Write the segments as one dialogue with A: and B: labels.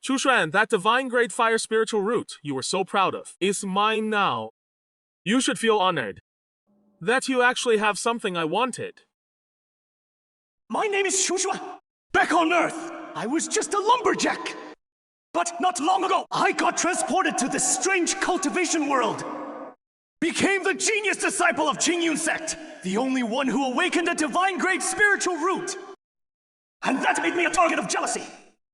A: Chu Xuan, that divine grade fire spiritual root you were so proud of is mine now. You should feel honored that you actually have something I wanted.
B: My name is Chu Xuan. Back on Earth, I was just a lumberjack. But not long ago, I got transported to this strange cultivation world. Became the genius disciple of Qingyun sect, the only one who awakened a divine grade spiritual root. And that made me a target of jealousy.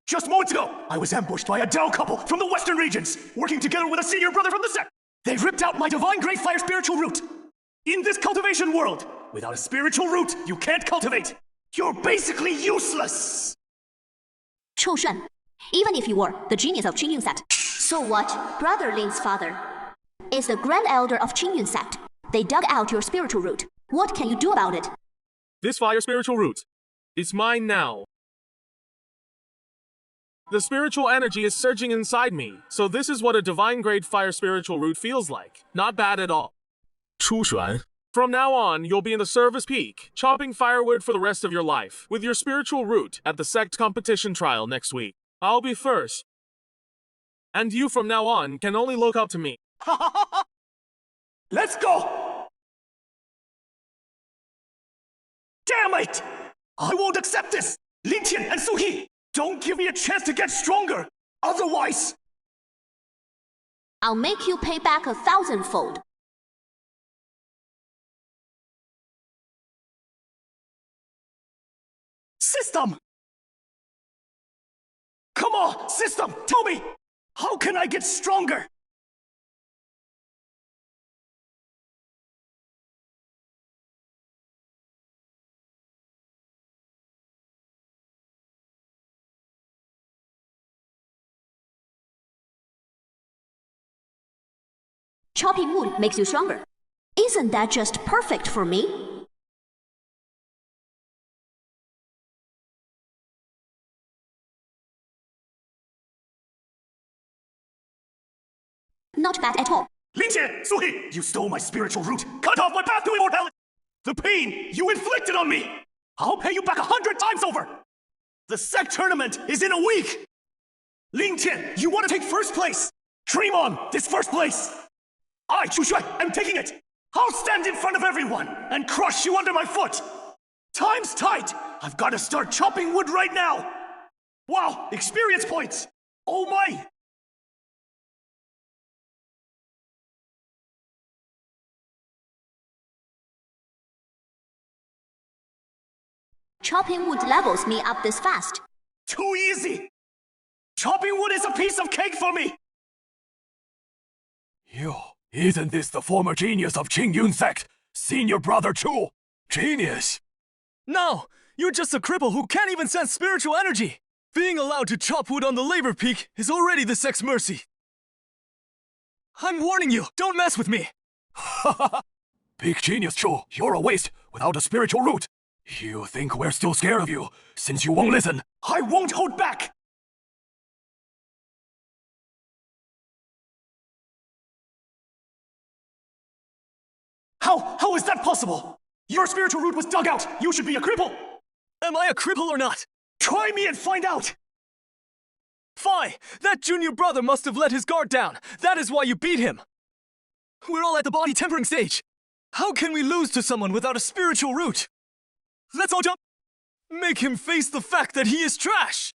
B: Just moments ago, I was ambushed by a Dao couple from the western regions, working together with a senior brother from the sect. They ripped out my divine grade fire spiritual root. In this cultivation world, without a spiritual root, you can't cultivate. You're basically useless.
C: Chu Xuan, even if you were the genius of Qingyun sect, so what? Brother Lin's father is the grand elder of Qingyun sect. They dug out your spiritual root. What can you do about it?
A: This fire spiritual root is mine now. The spiritual energy is surging inside me, so this is what a divine grade fire spiritual root feels like. Not bad at all.
D: Chu Xuan.
A: From now on, you'll be in the service peak, chopping firewood for the rest of your life, with your spiritual root at the sect competition trial next week. I'll be first. And you from now on can only look up to me.
B: Let's go! Damn it! I won't accept this! Lin Tian and Su He, don't give me a chance to get stronger! Otherwise...
C: I'll make you pay back 1,000-fold.
B: System! Come on, system, tell me! How can I get stronger?
C: Chopping wood makes you stronger. Isn't that just perfect for me? Not bad at all.
B: Lin Tian, Su He, you stole my spiritual root, cut off my path to immortality! The pain you inflicted on me! I'll pay you back 100 times over! The sect tournament is in a week! Lin Tian, you want to take first place? Dream on this first place! I, Chu Xuan, am taking it! I'll stand in front of everyone and crush you under my foot! Time's tight! I've got to start chopping wood right now! Wow, experience points! Oh my!
C: Chopping wood levels me up this fast.
B: Too easy! Chopping wood is a piece of cake for me!
E: Yo, isn't this the former genius of Qingyun sect? Senior brother Chu? Genius!
D: No! You're just a cripple who can't even sense spiritual energy! Being allowed to chop wood on the labor peak is already the sect's mercy. I'm warning you, don't mess with me!
E: Big genius Chu, you're a waste without a spiritual root. You think we're still scared of you, since you won't listen?
B: I won't hold back! How is that possible? Your spiritual root was dug out! You should be a cripple!
D: Am I a cripple or not?
B: Try me and find out!
D: Fine! That junior brother must have let his guard down! That is why you beat him! We're all at the body tempering stage! How can we lose to someone without a spiritual root? Let's all jump! Make him face the fact that he is trash!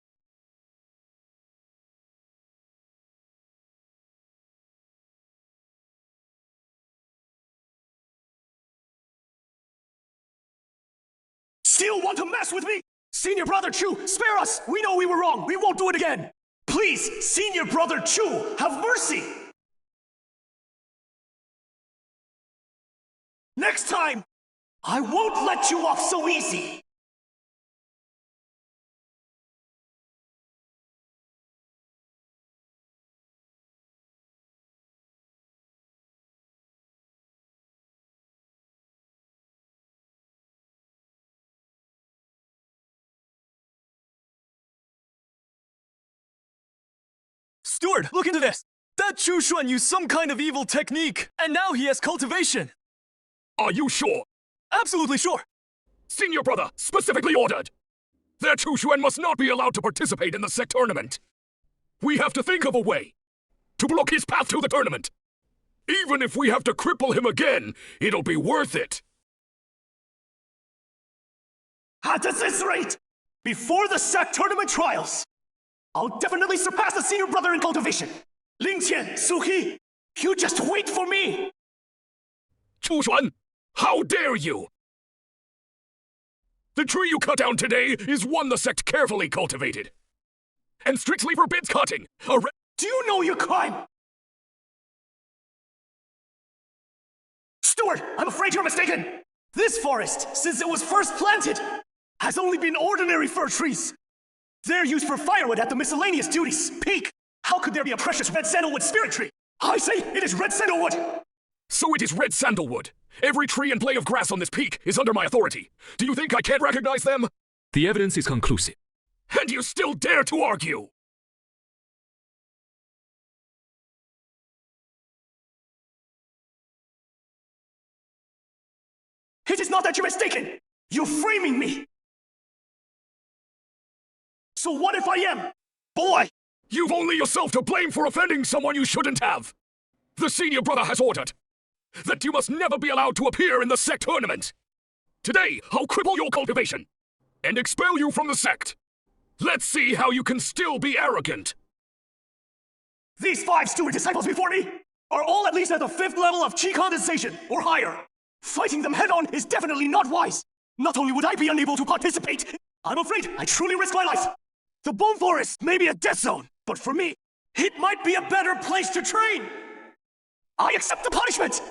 B: Still want to mess with me? Senior brother Chu, spare us! We know we were wrong! We won't do it again! Please, senior brother Chu, have mercy! Next time, I won't let you off so easy!
D: Steward, look into this! That Chu Xuan used some kind of evil technique, and now he has cultivation!
E: Are you sure?
D: Absolutely sure!
E: Senior brother, specifically ordered! That Chu Xuan must not be allowed to participate in the sect tournament! We have to think of a way to block his path to the tournament. Even if we have to cripple him again, it'll be worth it.
B: At this rate, before the sect tournament trials, I'll definitely surpass the senior brother in cultivation. Ling Qian, Suhi, you just wait for me!
E: Chu Xuan, how dare you! The tree you cut down today is one the sect carefully cultivated, and strictly forbids cutting.
B: Do you know your crime? Steward, I'm afraid you're mistaken. This forest, since it was first planted, has only been ordinary fir trees. They're used for firewood at the miscellaneous duties peak. How could there be a precious red sandalwood spirit tree? I say it is red sandalwood!
E: So it is red sandalwood. Every tree and blade of grass on this peak is under my authority. Do you think I can't recognize them?
F: The evidence is conclusive.
E: And you still dare to argue?
B: It is not that you're mistaken! You're framing me! So what if I am? Boy!
E: You've only yourself to blame for offending someone you shouldn't have. The senior brother has ordered that you must never be allowed to appear in the sect tournament. Today, I'll cripple your cultivation and expel you from the sect. Let's see how you can still be arrogant.
B: These 5 steward disciples before me are all at least at the 5th level of chi condensation or higher. Fighting them head-on is definitely not wise. Not only would I be unable to participate, I'm afraid I truly risk my life. The Bone Forest may be a death zone, but for me, it might be a better place to train. I accept the punishment!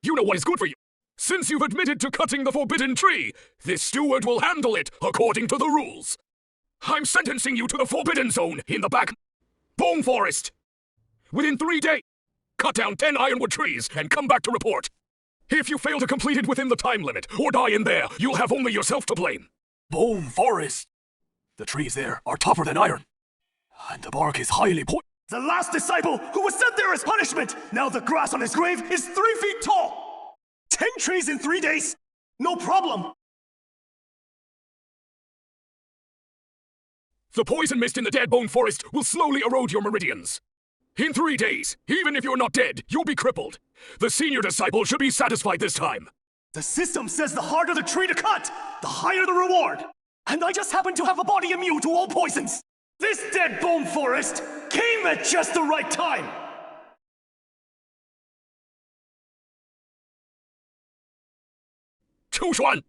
E: You know what is good for you. Since you've admitted to cutting the forbidden tree, this steward will handle it according to the rules. I'm sentencing you to the forbidden zone in the back Bone Forest. Within 3 days, cut down 10 ironwood trees and come back to report. If you fail to complete it within the time limit or die in there, you'll have only yourself to blame. Bone Forest. The trees there are tougher than iron, and the bark is highly poisonous.
B: The last disciple who was sent there as punishment! Now the grass on his grave is 3 feet tall! 10 trees in 3 days? No problem!
E: The poison mist in the dead Bone Forest will slowly erode your meridians. In 3 days, even if you're not dead, you'll be crippled. The senior disciple should be satisfied this time.
B: The system says the harder the tree to cut, the higher the reward. And I just happen to have a body immune to all poisons. This dead Bone Forest came at just the right time.
E: Chu Xuan,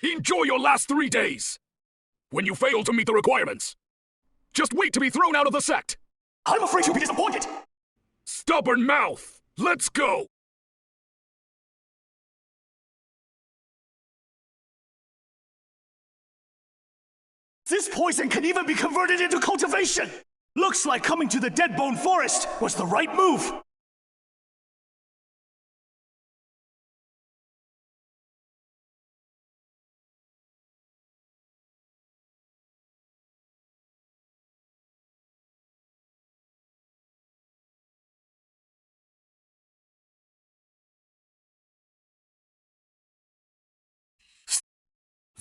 E: enjoy your last 3 days. When you fail to meet the requirements, just wait to be thrown out of the sect.
B: I'm afraid you'll be disappointed.
E: Stubborn mouth. Let's go.
B: This poison can even be converted into cultivation! Looks like coming to the Dead Bone Forest was the right move!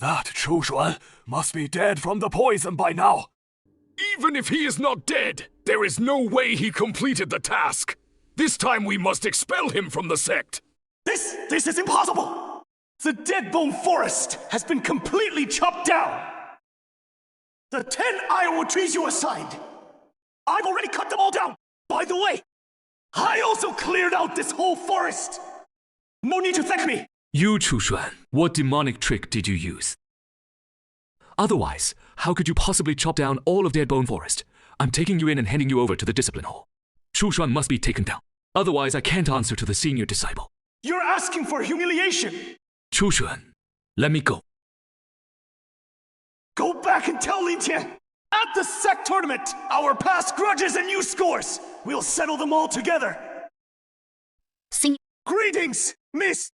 E: That Chu Xuan must be dead from the poison by now. Even if he is not dead, there is no way he completed the task. This time we must expel him from the sect.
B: This is impossible! The Dead Bone Forest has been completely chopped down! The 10 ironwood trees you assigned, I've already cut them all down! By the way, I also cleared out this whole forest! No need to thank me!
F: You, Chu Xuan, what demonic trick did you use? Otherwise, how could you possibly chop down all of Dead Bone Forest? I'm taking you in and handing you over to the discipline hall. Chu Xuan must be taken down. Otherwise, I can't answer to the senior disciple.
B: You're asking for humiliation!
F: Chu Xuan, let me go.
B: Go back and tell Lin Tian! At the sect tournament, our past grudges and new scores! We'll settle them all together! Greetings, Miss!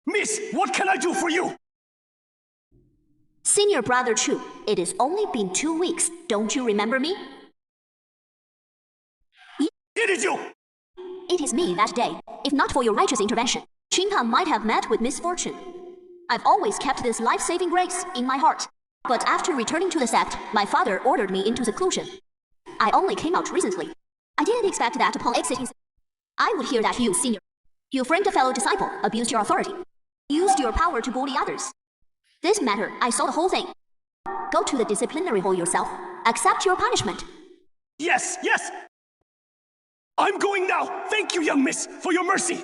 B: Miss, what can I do for you?
C: Senior brother Chu, it has only been 2 weeks. Don't you remember me?
B: It is you!
C: It is me that day. If not for your righteous intervention, Qingpan might have met with misfortune. I've always kept this life-saving grace in my heart. But after returning to the sect, my father ordered me into seclusion. I only came out recently. I didn't expect that upon exiting. I would hear that you, senior. You framed a fellow disciple, abused your authority, used your power to bully others. This matter, I saw the whole thing. Go to the disciplinary hall yourself. Accept your punishment.
B: Yes, yes! I'm going now! Thank you, young miss, for your mercy!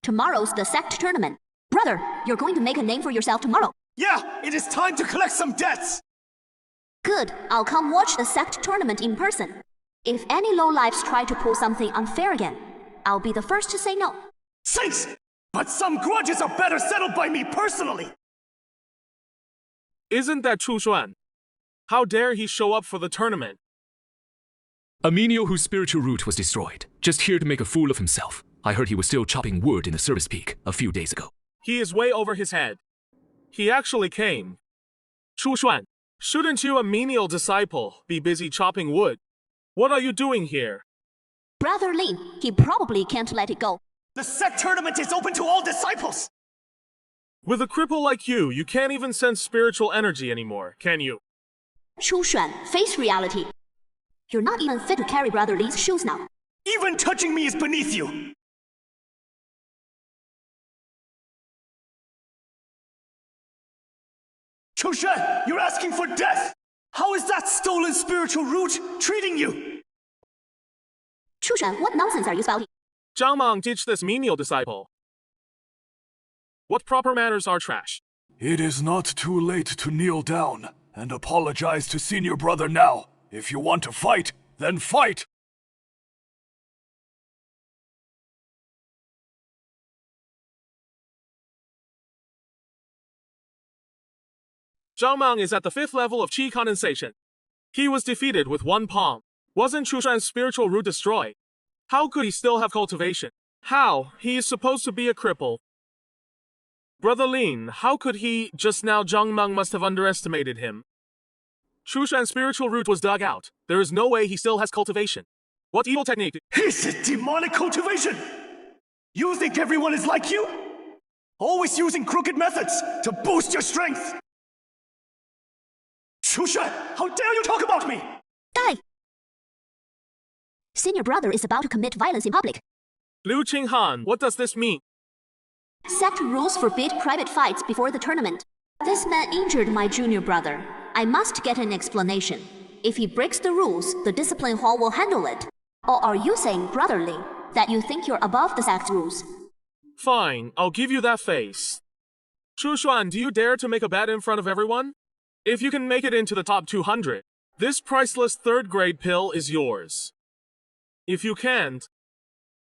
C: Tomorrow's the sect tournament. Brother, you're going to make a name for yourself tomorrow.
B: Yeah, it is time to collect some debts!
C: Good, I'll come watch the sect tournament in person. If any lowlifes try to pull something unfair again, I'll be the first to say no.
B: Thanks! But some grudges are better settled by me personally!
A: Isn't that Chu Xuan? How dare he show up for the tournament?
F: A menial whose spiritual root was destroyed, just here to make a fool of himself. I heard he was still chopping wood in the service peak a few days ago.
A: He is way over his head. He actually came. Chu Xuan, shouldn't you, a menial disciple, be busy chopping wood? What are you doing here?
C: Brother Lin, he probably can't let it go.
B: The sect tournament is open to all disciples!
A: With a cripple like you can't even sense spiritual energy anymore, can you?
C: Chu Xuan, face reality. You're not even fit to carry Brother Lin's shoes now.
B: Even touching me is beneath you! Chu Xuan, you're asking for death! How is that stolen spiritual root treating you?
C: Chu Xuan, what nonsense are you spouting?
A: Zhang Mang teach this menial disciple. What proper manners are trash?
E: It is not too late to kneel down and apologize to senior brother now. If you want to fight, then fight!
A: Zhang Mang is at the 5th level of Qi condensation. He was defeated with one palm. Wasn't Chu Xuan's spiritual root destroyed? How could he still have cultivation? How? He is supposed to be a cripple. Brother Lin, how could he? Just now Zhang Mang must have underestimated him. Chu Xuan's spiritual root was dug out. There is no way he still has cultivation. What evil technique?
B: Is it demonic cultivation? You think everyone is like you? Always using crooked methods to boost your strength! Chu Xuan, how dare you talk about me!
C: Die! Senior brother is about to commit violence in public.
A: Liu Qinghan, what does this mean?
C: Sect rules forbid private fights before the tournament. This man injured my junior brother. I must get an explanation. If he breaks the rules, the discipline hall will handle it. Or are you saying, Brother Lin, that you think you're above the sect's rules?
A: Fine, I'll give you that face. Chu Xuan, do you dare to make a bet in front of everyone? If you can make it into the top 200, this priceless 3rd grade pill is yours. If you can't,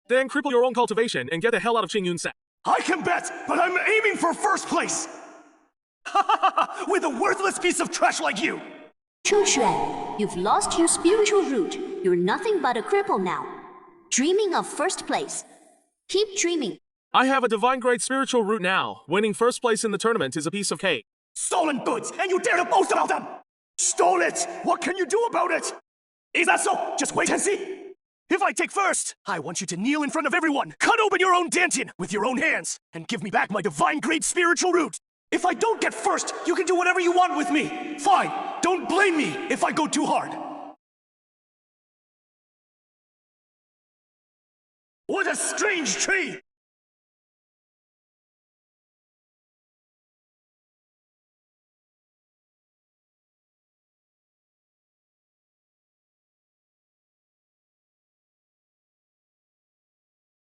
A: then cripple your own cultivation and get the hell out of Qingyun sect.
B: I can bet, but I'm aiming for 1st place! With a worthless piece of trash like you!
C: Chu Xuan, you've lost your spiritual root. You're nothing but a cripple now. Dreaming of 1st place. Keep dreaming.
A: I have a divine grade spiritual root now. Winning 1st place in the tournament is a piece of cake.
B: Stolen goods, and you dare to boast about them! Stole it! What can you do about it? Is that so? Just wait and see! If I take 1st, I want you to kneel in front of everyone, cut open your own dantian with your own hands, and give me back my divine grade spiritual root! If I don't get 1st, you can do whatever you want with me! Fine! Don't blame me if I go too hard! What a strange tree!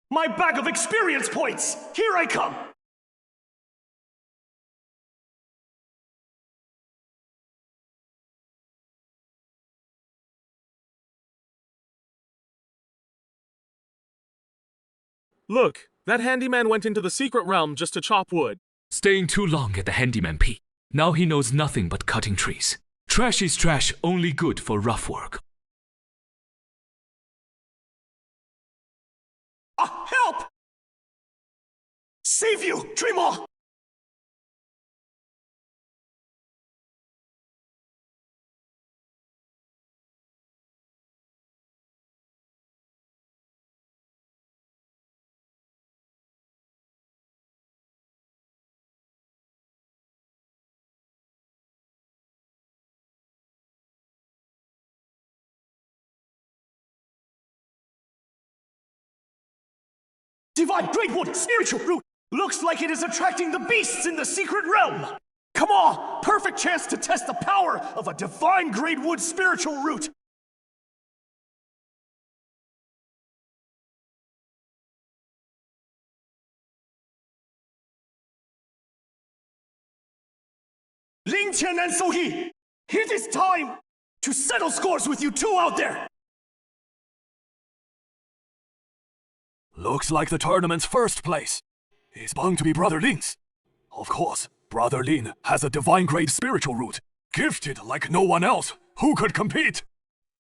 B: My bag of experience points! Here I come!
A: Look, that handyman went into the secret realm just to chop wood.
F: Staying too long at the handyman peak. Now he knows nothing but cutting trees. Trash is trash, only good for rough work.
B: Help! Save you, Dreamer! Divine Greatwood spiritual root looks like it is attracting the beasts in the secret realm. Come on, perfect chance to test the power of a divine Greatwood spiritual root. Ling Qian and So He, it is time to settle scores with you two out there.
G: Looks like the tournament's first place is bound to be Brother Lin's. Of course, Brother Lin has a divine grade spiritual root, gifted like no one else. Who could compete?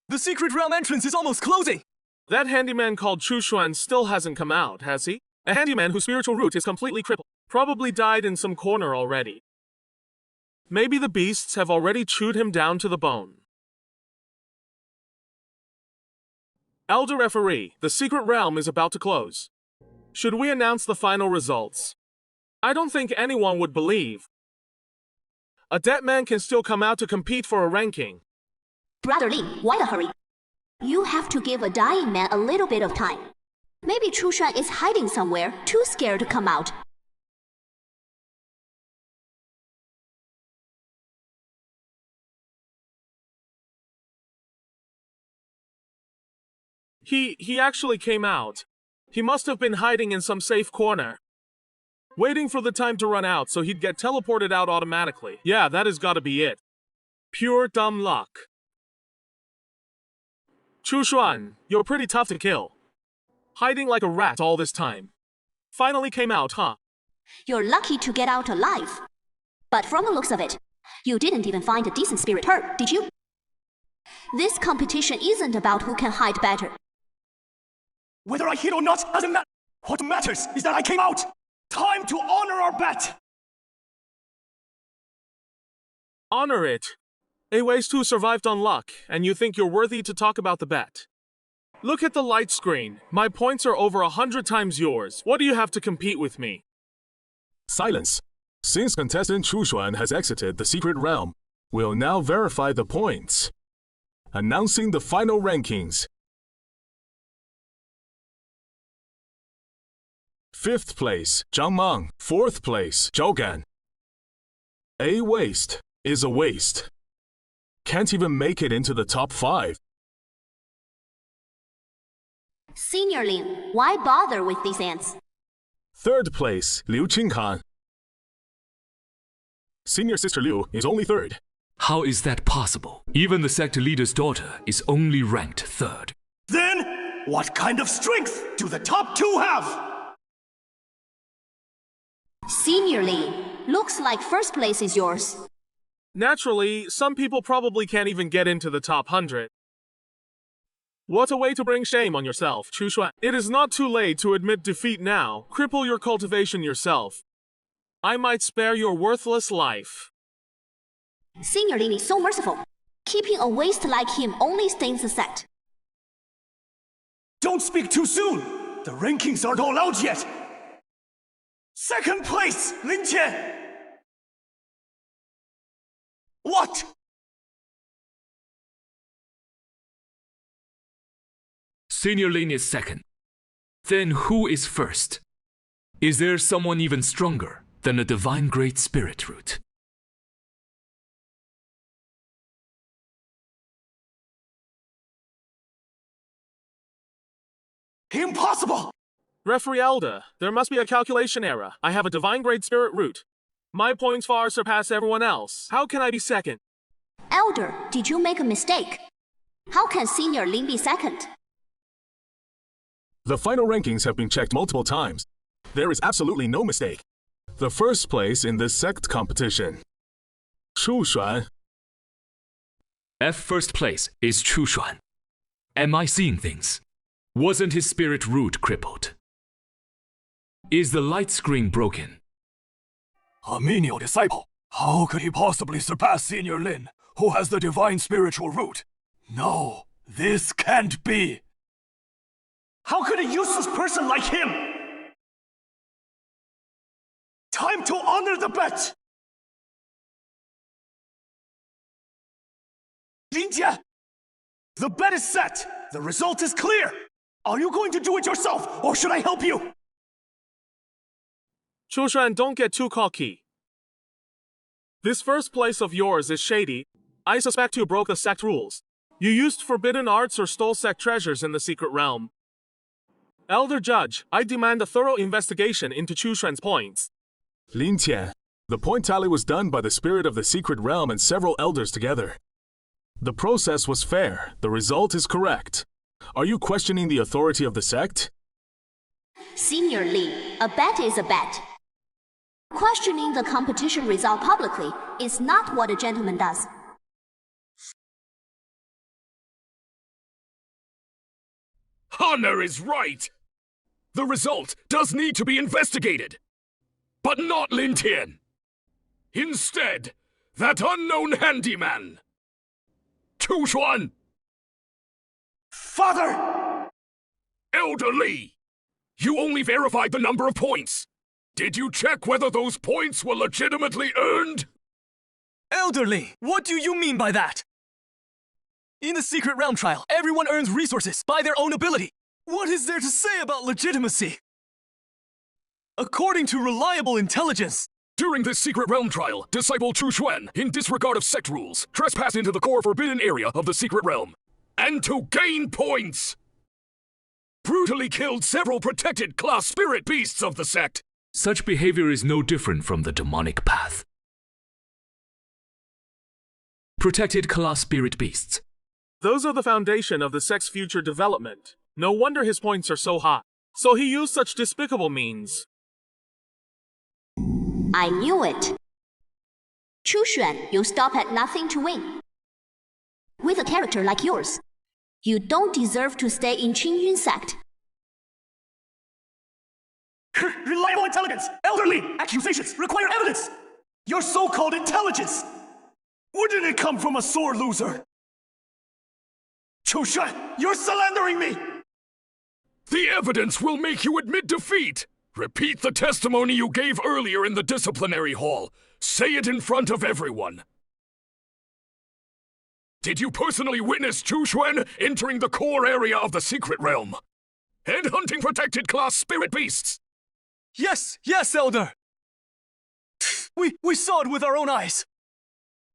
D: The secret realm entrance is almost closing!
A: That handyman called Chu Xuan still hasn't come out, has he? A handyman whose spiritual root is completely crippled. Probably died in some corner already. Maybe the beasts have already chewed him down to the bone. Elder Referee, the secret realm is about to close. Should we announce the final results? I don't think anyone would believe. A dead man can still come out to compete for a ranking.
C: Brother Lin, why the hurry? You have to give a dying man a little bit of time. Maybe Chu Xuan is hiding somewhere, too scared to come out.
A: He actually came out. He must have been hiding in some safe corner, waiting for the time to run out so he'd get teleported out automatically. Yeah, that has gotta be it. Pure dumb luck. Chu Xuan, you're pretty tough to kill. Hiding like a rat all this time. Finally came out, huh?
C: You're lucky to get out alive. But from the looks of it, you didn't even find a decent spirit herb, did you? This competition isn't about who can hide better.
B: Whether I hit or not doesn't matter. What matters is that I came out. Time to honor our bet.
A: Honor it. A waste who survived on luck, and you think you're worthy to talk about the bet. Look at the light screen. My points are over 100 times yours. What do you have to compete with me?
H: Silence. Since contestant Chu Xuan has exited the secret realm, we'll now verify the points. Announcing the final rankings. 5th place, Zhang Mang. 4th place, Zhao Gan. A waste is a waste. Can't even make it into the top 5.
C: Senior Lin, why bother with these ants?
H: 3rd place, Liu Qinghan. Senior Sister Liu is only 3rd.
F: How is that possible? Even the sect leader's daughter is only ranked 3rd.
B: Then, what kind of strength do the top 2 have?
C: Senior Lin, looks like first place is yours.
A: Naturally, some people probably can't even get into the top 100. What a way to bring shame on yourself, Chu Xuan. It is not too late to admit defeat now. Cripple your cultivation yourself. I might spare your worthless life.
C: Senior Lin is so merciful. Keeping a waste like him only stains the sect.
B: Don't speak too soon. The rankings aren't all out yet. 2nd place, Lin Qian. What?
F: Senior Lin is 2nd. Then who is 1st? Is there someone even stronger than a divine great spirit root?
B: Impossible!
A: Referee Elder, there must be a calculation error. I have a divine grade spirit root. My points far surpass everyone else. How can I be 2nd?
C: Elder, did you make a mistake? How can Senior Lin be 2nd?
H: The final rankings have been checked multiple times. There is absolutely no mistake. The 1st place in this sect competition, Chu Xuan.
F: First place is Chu Xuan. Am I seeing things? Wasn't his spirit root crippled? Is the light screen broken?
G: A menial disciple. How could he possibly surpass Senior Lin, who has the divine spiritual root? No, this can't be.
B: How could a useless person like him? Time to honor the bet! Lin Jie, the bet is set. The result is clear. Are you going to do it yourself, or should I help you?
A: Chushuan, don't get too cocky. This first place of yours is shady. I suspect you broke the sect rules. You used forbidden arts or stole sect treasures in the secret realm. Elder Judge, I demand a thorough investigation into Chushuan's points.
H: Lin Tian, the point tally was done by the spirit of the secret realm and several elders together. The process was fair. The result is correct. Are you questioning the authority of the sect?
C: Senior Li, a bet is a bet. Questioning the competition result publicly is not what a gentleman does.
E: Honor is right. The result does need to be investigated. But not Lin Tian. Instead, that unknown handyman. Chushuan!
B: Father!
E: Elder Li! You only verified the number of points. Did you check whether those points were legitimately earned?
D: Elderly, what do you mean by that? In the Secret Realm trial, everyone earns resources by their own ability. What is there to say about legitimacy? According to reliable intelligence,
E: During this Secret Realm trial, Disciple Chushuan, in disregard of sect rules, trespassed into the core forbidden area of the Secret Realm. And to gain points, brutally killed several protected class spirit beasts of the sect.
F: Such behavior is no different from the demonic path. Protected class spirit beasts.
A: Those are the foundation of the sect's future development. No wonder his points are so high. So he used such despicable means.
C: I knew it. Chushuan, you stop at nothing to win. With a character like yours, you don't deserve to stay in Qingyun sect.
B: Reliable intelligence! Elderly! Accusations require evidence! Your so-called intelligence! Wouldn't it come from a sore loser? Chushuan, you're slandering me!
E: The evidence will make you admit defeat. Repeat the testimony you gave earlier in the disciplinary hall. Say it in front of everyone. Did you personally witness Chushuan entering the core area of the Secret Realm and hunting protected class spirit beasts?
D: yes, Elder! We saw it with our own eyes.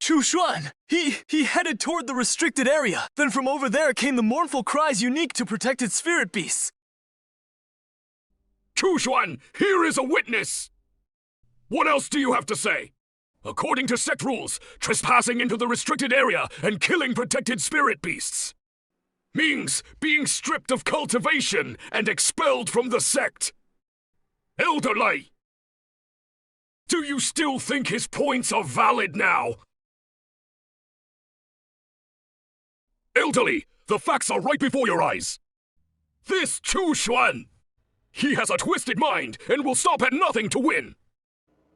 D: Chushuan, he headed toward the restricted area. Then from over there came the mournful cries unique to protected spirit beasts.
E: Chushuan, here is a witness! What else do you have to say? According to sect rules, trespassing into the restricted area and killing protected spirit beasts means being stripped of cultivation and expelled from the sect. Elder Lei, do you still think his points are valid now? Elderly, the facts are right before your eyes. This Chushuan, he has a twisted mind and will stop at nothing to win.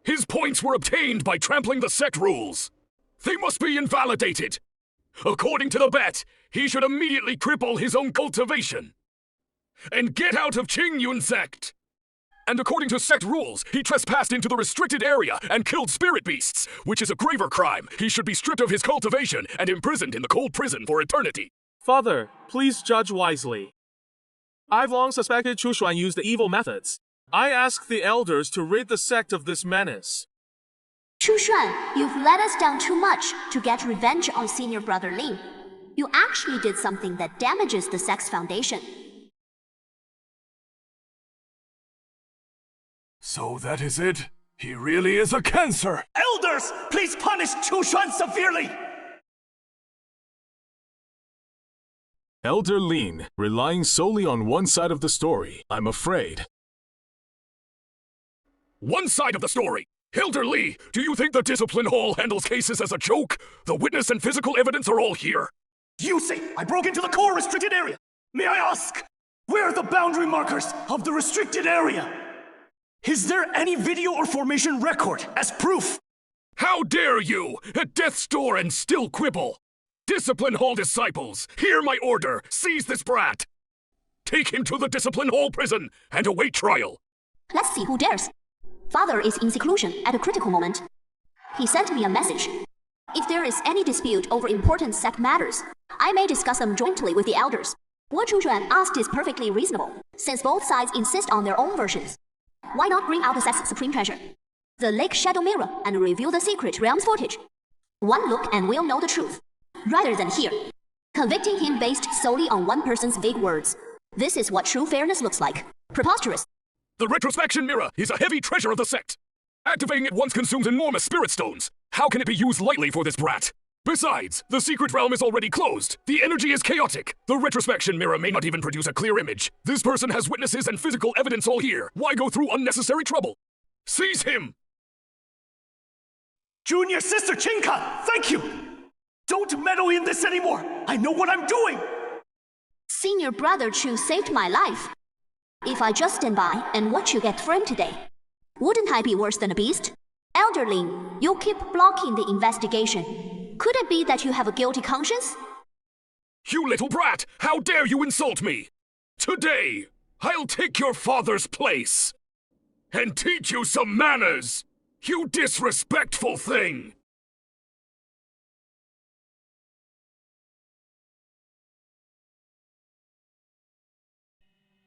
E: His points were obtained by trampling the sect rules. They must be invalidated. According to the bet, he should immediately cripple his own cultivation and get out of Qingyun sect. And according to sect rules, he trespassed into the restricted area and killed spirit beasts, which is a graver crime. He should be stripped of his cultivation and imprisoned in the cold prison for eternity.
A: Father, please judge wisely. I've long suspected Chushuan used evil methods. I ask the elders to rid the sect of this menace.
C: Chushuan, you've let us down too much to get revenge on senior brother Lin. You actually did something that damages the sect's foundation.
G: So that is it? He really is a cancer!
B: Elders, please punish Chushuan severely!
H: Elder Lin, relying solely on one side of the story, I'm afraid.
E: One side of the story. Elder Li, do you think the discipline hall handles cases as a joke? The witness and physical evidence are all here.
B: You say I broke into the core restricted area. May I ask, where are the boundary markers of the restricted area? Is there any video or formation record as proof?
E: How dare you, at death's door and still quibble? Discipline hall disciples, hear my order. Seize this brat. Take him to the discipline hall prison and await trial.
C: Let's see who dares. Father is in seclusion at a critical moment. He sent me a message. If there is any dispute over important sect matters, I may discuss them jointly with the elders. What Chushuan asked is perfectly reasonable, since both sides insist on their own versions. Why not bring out the sect's supreme treasure, the Lake Shadow Mirror, and reveal the secret realm's footage? One look and we'll know the truth. Rather than here, convicting him based solely on one person's vague words. This is what true fairness looks like. Preposterous.
E: The retrospection mirror is a heavy treasure of the sect. Activating it once consumes enormous spirit stones. How can it be used lightly for this brat? Besides, the secret realm is already closed. The energy is chaotic. The retrospection mirror may not even produce a clear image. This person has witnesses and physical evidence all here. Why go through unnecessary trouble? Seize him!
B: Junior sister Chinka, thank you! Don't meddle in this anymore! I know what I'm doing!
C: Senior brother Chu saved my life. If I just stand by and watch you get framed today, wouldn't I be worse than a beast? Elder Lin, you keep blocking the investigation. Could it be that you have a guilty conscience?
E: You little brat! How dare you insult me! Today, I'll take your father's place and teach you some manners! You disrespectful thing!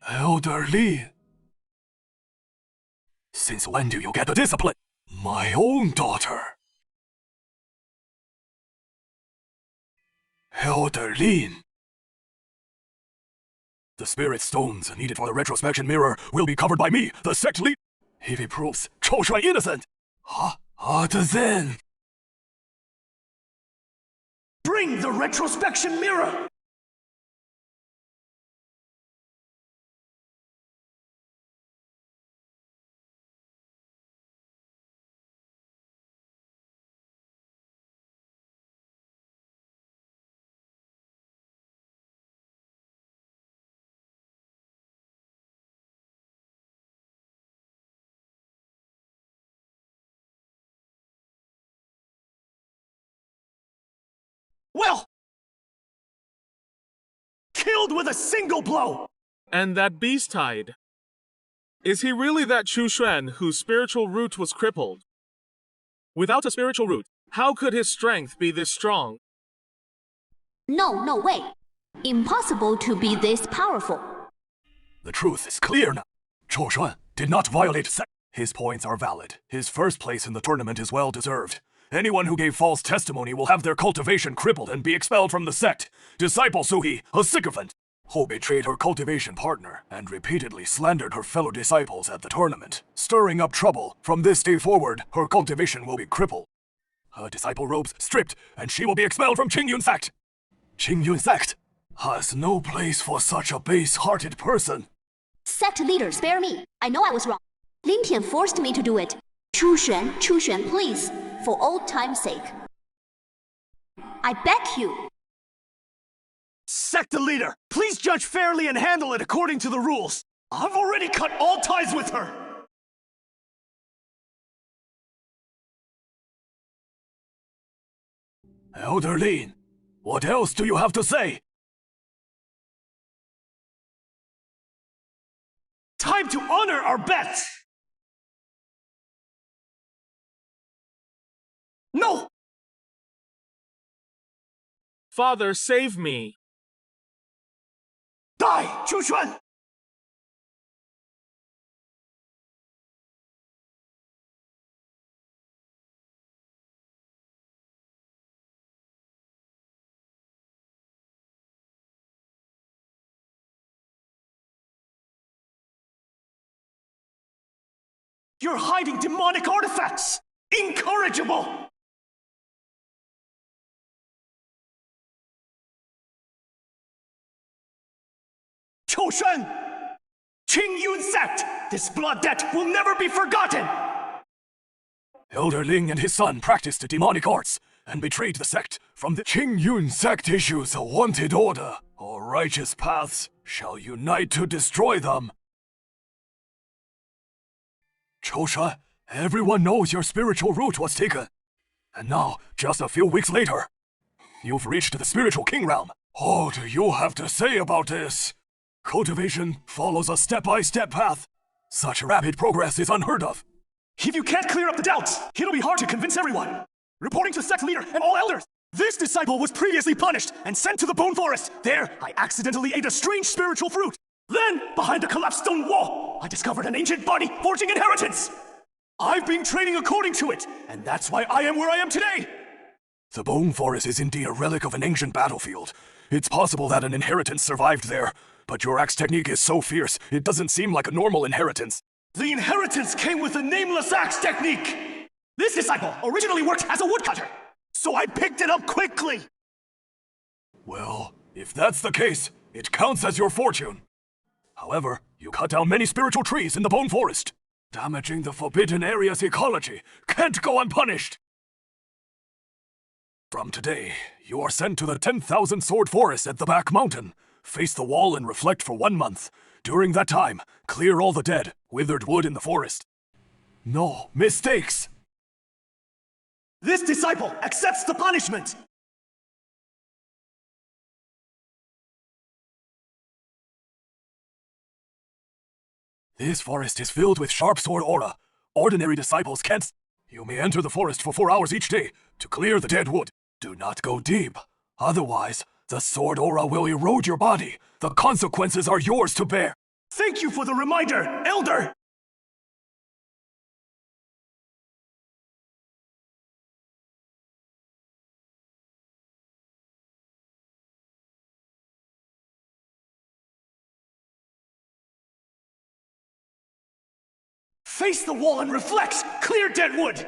G: Elder Lin. Since when do you get the discipline? My own daughter. Elder Lin. The spirit stones needed for the retrospection mirror will be covered by me, the sect lead. If it proves Chou Shuan innocent, then...
B: Bring the retrospection mirror! Well! Killed with a single blow!
A: And that beast hide. Is he really that Chu Xuan whose spiritual root was crippled? Without a spiritual root, how could his strength be this strong?
C: No way. Impossible to be this powerful.
G: The truth is clear now. Chou Shuan did not violate sect. His points are valid. His first place in the tournament is well deserved. Anyone who gave false testimony will have their cultivation crippled and be expelled from the sect. Disciple Suhi, a sycophant, who betrayed her cultivation partner and repeatedly slandered her fellow disciples at the tournament, stirring up trouble. From this day forward, her cultivation will be crippled. Her disciple robes stripped, and she will be expelled from Qingyun sect. Qingyun sect has no place for such a base-hearted person.
C: Sect leader, spare me. I know I was wrong. Lin Tian forced me to do it. Chu Xuan, please. For old time's sake. I beg you.
B: Sect leader, please judge fairly and handle it according to the rules. I've already cut all ties with her.
G: Elder Lin, what else do you have to say?
B: Time to honor our bets! No!
A: Father, save me.
B: Die, Chu Xuan! You're hiding demonic artifacts! Incorrigible! Chou Shuan! Qingyun sect! This blood debt will never be forgotten!
G: Elder Ling and his son practiced demonic arts and betrayed the sect. From the Qingyun sect issues a wanted order. All righteous paths shall unite to destroy them. Chou Shuan, everyone knows your spiritual root was taken. And now, just a few weeks later, you've reached the spiritual king realm. What do you have to say about this? Cultivation follows a step-by-step path. Such rapid progress is unheard of.
B: If you can't clear up the doubts, it'll be hard to convince everyone. Reporting to sect leader and all elders, this disciple was previously punished and sent to the Bone Forest. There, I accidentally ate a strange spiritual fruit. Then, behind the collapsed stone wall, I discovered an ancient body forging inheritance! I've been training according to it, and that's why I am where I am today!
G: The Bone Forest is indeed a relic of an ancient battlefield. It's possible that an inheritance survived there, but your axe technique is so fierce, it doesn't seem like a normal inheritance.
B: The inheritance came with the nameless axe technique! This disciple originally worked as a woodcutter, so I picked it up quickly!
G: Well, if that's the case, it counts as your fortune. However, you cut down many spiritual trees in the Bone Forest. Damaging the forbidden area's ecology can't go unpunished. From today, you are sent to the 10,000 Sword Forest at the back mountain. Face the wall and reflect for 1 month. During that time, clear all the dead, withered wood in the forest. No mistakes!
B: This disciple accepts the punishment!
G: This forest is filled with sharp sword aura. Ordinary disciples can't... You may enter the forest for 4 hours each day to clear the dead wood. Do not go deep. Otherwise, the sword aura will erode your body. The consequences are yours to bear.
B: Thank you for the reminder, Elder! Face the wall and reflects! Clear dead wood!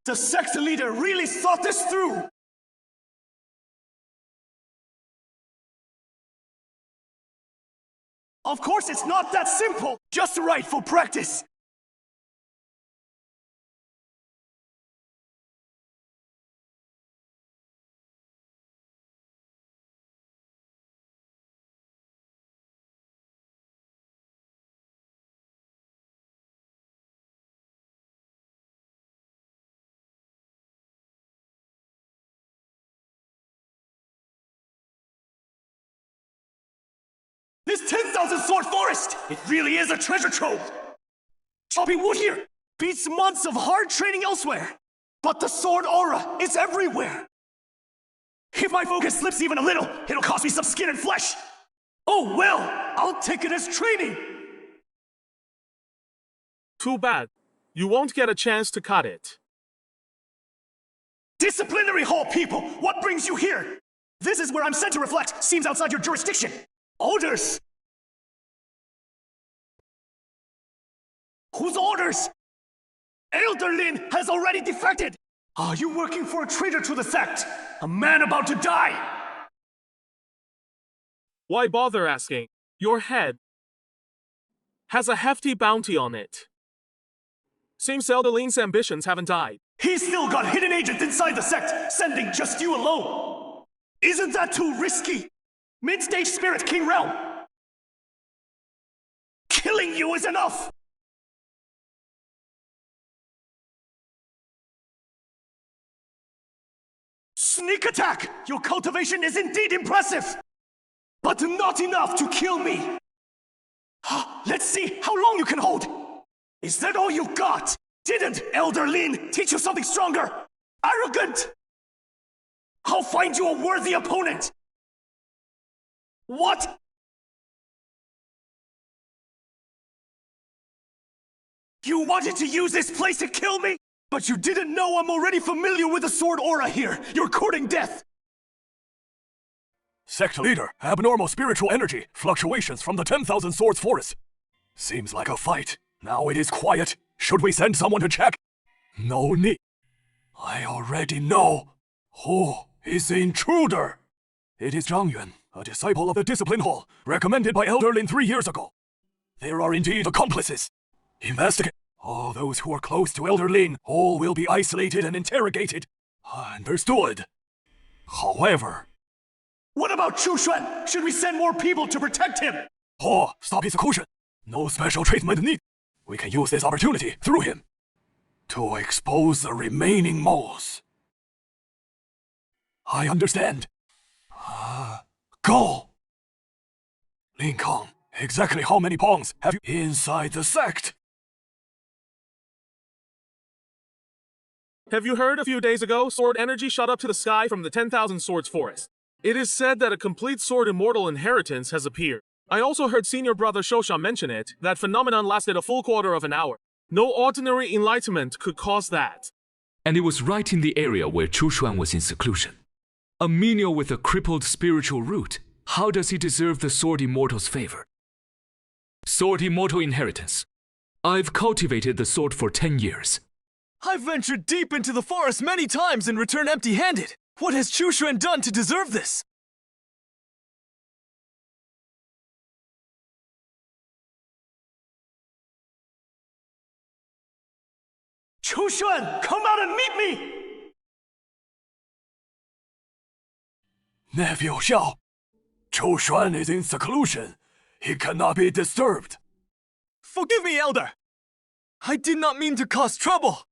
B: The sect leader really thought this through! Of course it's not that simple! Just right for practice! This 10,000 Sword Forest! It really is a treasure trove! Chopping wood here beats months of hard training elsewhere! But the sword aura is everywhere! If my focus slips even a little, it'll cost me some skin and flesh! Oh well, I'll take it as training!
A: Too bad. You won't get a chance to cut it.
B: Disciplinary hall people, what brings you here? This is where I'm sent to reflect, seems outside your jurisdiction! Orders! Whose orders? Elder Lin has already defected! Are you working for a traitor to the sect? A man about to die!
A: Why bother asking? Your head has a hefty bounty on it. Seems Elder Lin's ambitions haven't died.
B: He's still got hidden agents inside the sect, sending just you alone! Isn't that too risky? Mid-stage spirit king realm! Killing you is enough! Sneak attack! Your cultivation is indeed impressive! But not enough to kill me! Let's see how long you can hold! Is that all you got? Didn't Elder Lin teach you something stronger? Arrogant! I'll find you a worthy opponent! What? You wanted to use this place to kill me? But you didn't know I'm already familiar with the sword aura here! You're courting death!
G: Sect leader, abnormal spiritual energy, fluctuations from the 10,000 Swords Forest. Seems like a fight. Now it is quiet. Should we send someone to check? No need. I already know. Who is the intruder? It is Zhang Yuan, a disciple of the Discipline Hall, recommended by Elder Lin 3 years ago. There are indeed accomplices. Investigate. All those who are close to Elder Lin, all will be isolated and interrogated. Understood. However...
B: What about Chu Xuan? Should we send more people to protect him?
G: Oh, stop execution. No special treatment needed. We can use this opportunity through him to expose the remaining moles. I understand. Go! Lin Kong, exactly how many Pongs have you inside the sect?
A: Have you heard a few days ago, sword energy shot up to the sky from the 10,000 Swords Forest? It is said that a complete sword immortal inheritance has appeared. I also heard senior brother Shosha mention it. That phenomenon lasted a full quarter of an hour. No ordinary enlightenment could cause that.
F: And it was right in the area where Chu Xuan was in seclusion. A menial with a crippled spiritual root. How does he deserve the Sword Immortal's favor? Sword Immortal inheritance. I've cultivated the sword for 10 years.
D: I've ventured deep into the forest many times and returned empty-handed. What has Chu Xuan done to deserve this?
B: Chu Xuan, come out and meet me!
G: Nephew Xiao, Chu Xuan is in seclusion. He cannot be disturbed.
D: Forgive me, Elder! I did not mean to cause trouble!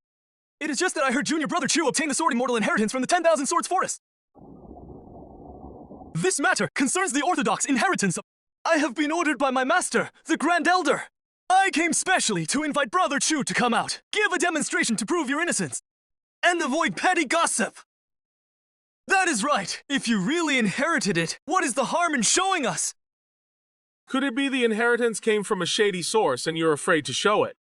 D: It is just that I heard Junior Brother Chu obtain the Sword Immortal inheritance from the 10,000 Swords Forest. This matter concerns the Orthodox inheritance. I have been ordered by my master, the Grand Elder. I came specially to invite Brother Chu to come out, give a demonstration to prove your innocence, and avoid petty gossip. That is right. If you really inherited it, what is the harm in showing us?
A: Could it be the inheritance came from a shady source and you're afraid to show it?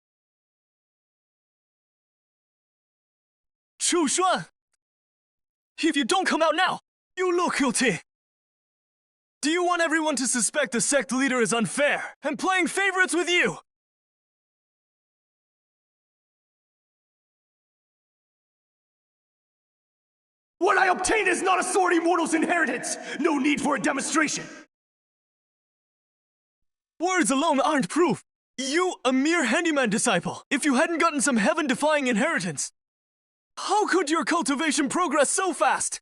D: Chu Xuan! If you don't come out now, you look guilty. Do you want everyone to suspect the sect leader is unfair and playing favorites with you?
B: What I obtained is not a Sword Immortal's inheritance! No need for a demonstration!
D: Words alone aren't proof. You, a mere handyman disciple, if you hadn't gotten some heaven-defying inheritance, how could your cultivation progress so fast?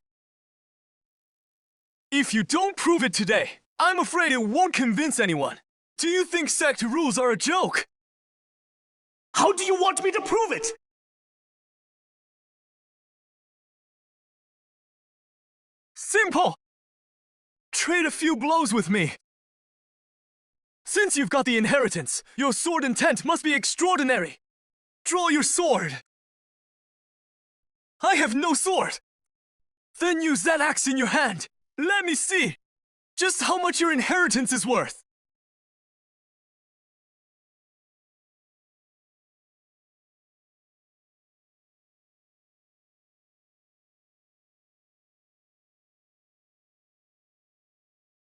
D: If you don't prove it today, I'm afraid it won't convince anyone. Do you think sect rules are a joke?
B: How do you want me to prove it?
D: Simple! Trade a few blows with me. Since you've got the inheritance, your sword intent must be extraordinary. Draw your sword. I have no sword. Then use that axe in your hand. Let me see just how much your inheritance is worth.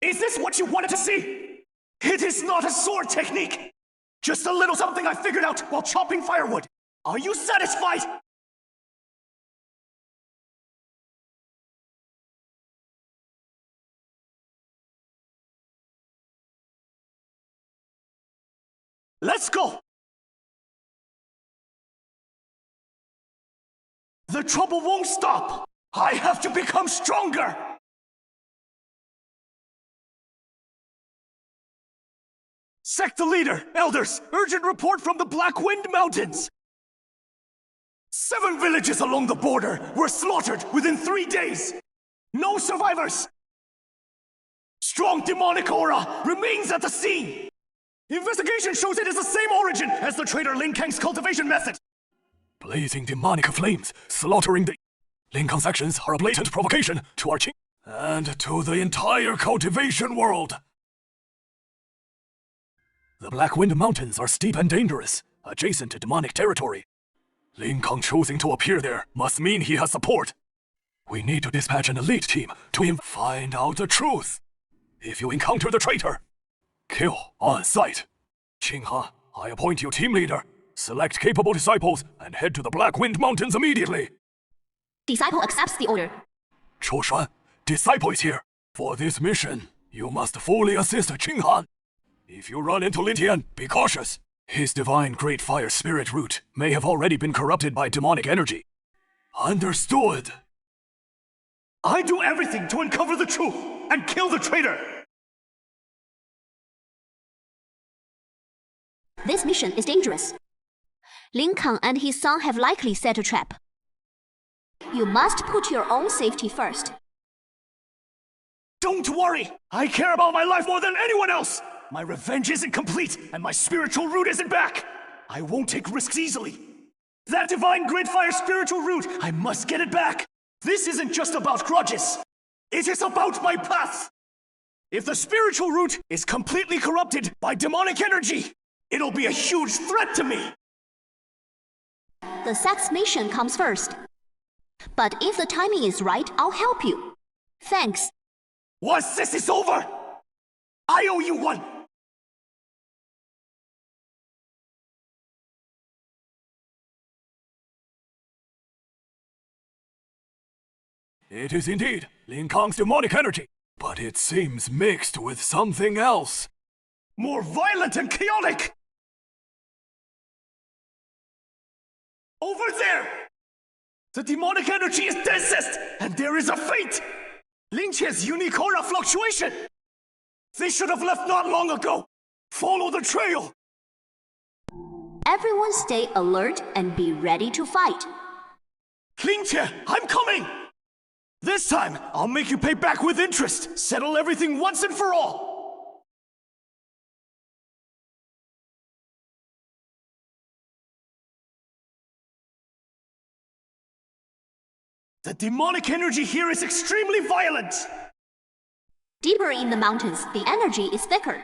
B: Is this what you wanted to see? It is not a sword technique! Just a little something I figured out while chopping firewood. Are you satisfied? Let's go! The trouble won't stop! I have to become stronger! Sect the leader! Elders! Urgent report from the Black Wind Mountains! 7 villages along the border were slaughtered within 3 days! No survivors! Strong demonic aura remains at the scene! Investigation shows it is the same origin as the traitor Lin Kang's cultivation method!
G: Blazing demonic flames, slaughtering the... Lin Kang's actions are a blatant provocation to our king and to the entire cultivation world! The Black Wind Mountains are steep and dangerous, adjacent to demonic territory. Lin Kang choosing to appear there must mean he has support. We need to dispatch an elite team to find out the truth. If you encounter the traitor, kill on sight. Qinghe, I appoint you team leader. Select capable disciples and head to the Black Wind Mountains immediately.
C: Disciple accepts the order.
G: Chu Xuan, disciple is here. For this mission, you must fully assist Qinghe. If you run into Lin Tian, be cautious. His divine Great Fire Spirit root may have already been corrupted by demonic energy. Understood.
B: I do everything to uncover the truth and kill the traitor!
C: This mission is dangerous. Lin Kang and his son have likely set a trap. You must put your own safety first.
B: Don't worry! I care about my life more than anyone else! My revenge isn't complete, and my spiritual root isn't back! I won't take risks easily. That divine Great Fire spiritual root, I must get it back! This isn't just about grudges. It is about my path! If the spiritual root is completely corrupted by demonic energy, it'll be a huge threat to me.
C: The sect's mission comes first. But if the timing is right, I'll help you. Thanks.
B: Once this is over, I owe you one.
G: It is indeed Lin Kang's demonic energy, but it seems mixed with something else.
B: More violent and chaotic! Over there! The demonic energy is densest, and there is a fate! Lingqi's unique aura fluctuation! They should have left not long ago! Follow the trail!
C: Everyone stay alert and be ready to fight.
B: Lingqie, I'm coming! This time, I'll make you pay back with interest! Settle everything once and for all! The demonic energy here is extremely violent!
C: Deeper in the mountains, the energy is thicker.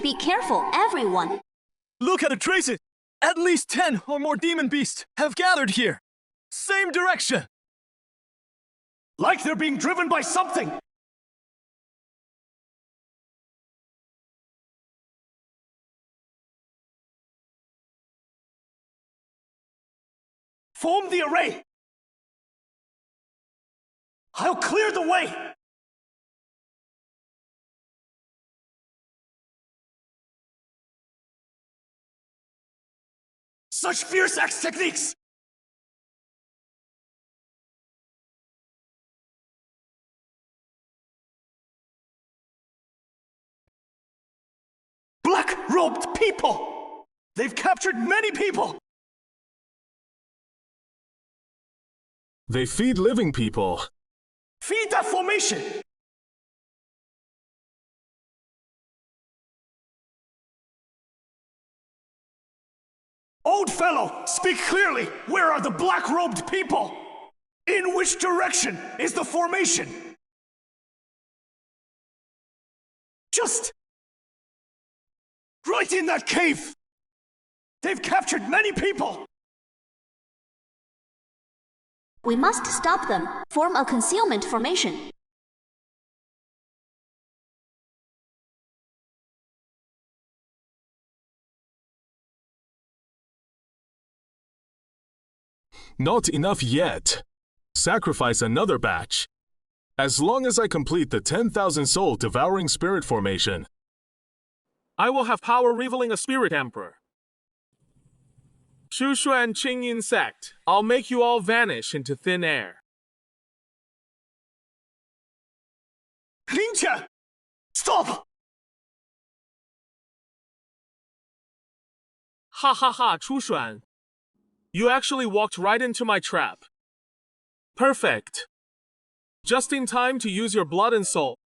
C: Be careful, everyone.
D: Look at the traces! At least 10 or more demon beasts have gathered here! Same direction!
B: Like they're being driven by something! Form the array! I'll clear the way! Such fierce axe techniques! Black-robed people! They've captured many people!
H: They feed living people.
B: Feed that formation! Old fellow, speak clearly! Where are the black-robed people? In which direction is the formation? Just... right in that cave! They've captured many people!
C: We must stop them. Form a concealment formation.
H: Not enough yet. Sacrifice another batch. As long as I complete the 10,000 soul devouring spirit formation,
A: I will have power revealing a spirit emperor. Shushuan Qingyin sect, I'll make you all vanish into thin air.
B: Lingqie! Stop!
A: Ha ha ha, Chushuan. You actually walked right into my trap. Perfect. Just in time to use your blood and soul.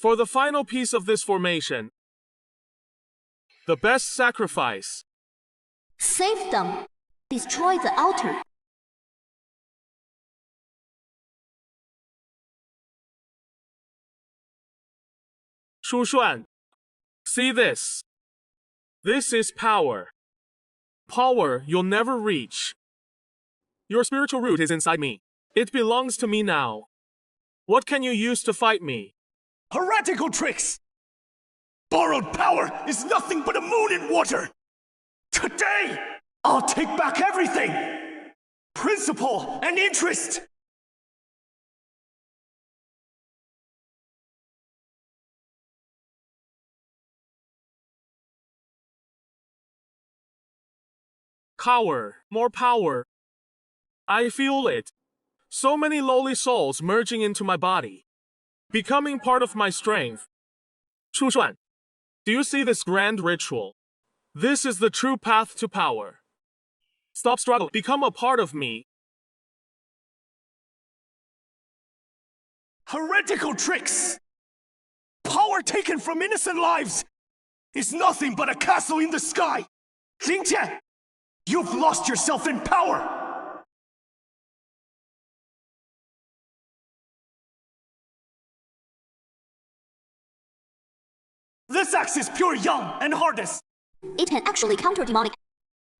A: For the final piece of this formation, the best sacrifice.
C: Save them. Destroy the altar.
A: Shushuan, see this. This is power. Power you'll never reach. Your spiritual root is inside me. It belongs to me now. What can you use to fight me?
B: Heretical tricks! Borrowed power is nothing but a moon in water! Today, I'll take back everything! Principle and interest!
A: Power, more power. I feel it. So many lowly souls merging into my body, becoming part of my strength. Chushuan, do you see this grand ritual? This is the true path to power. Stop struggling. Become a part of me.
B: Heretical tricks! Power taken from innocent lives is nothing but a castle in the sky! Lingqie, you've lost yourself in power! This axe is pure yang and hardness.
C: It can actually counter demonic.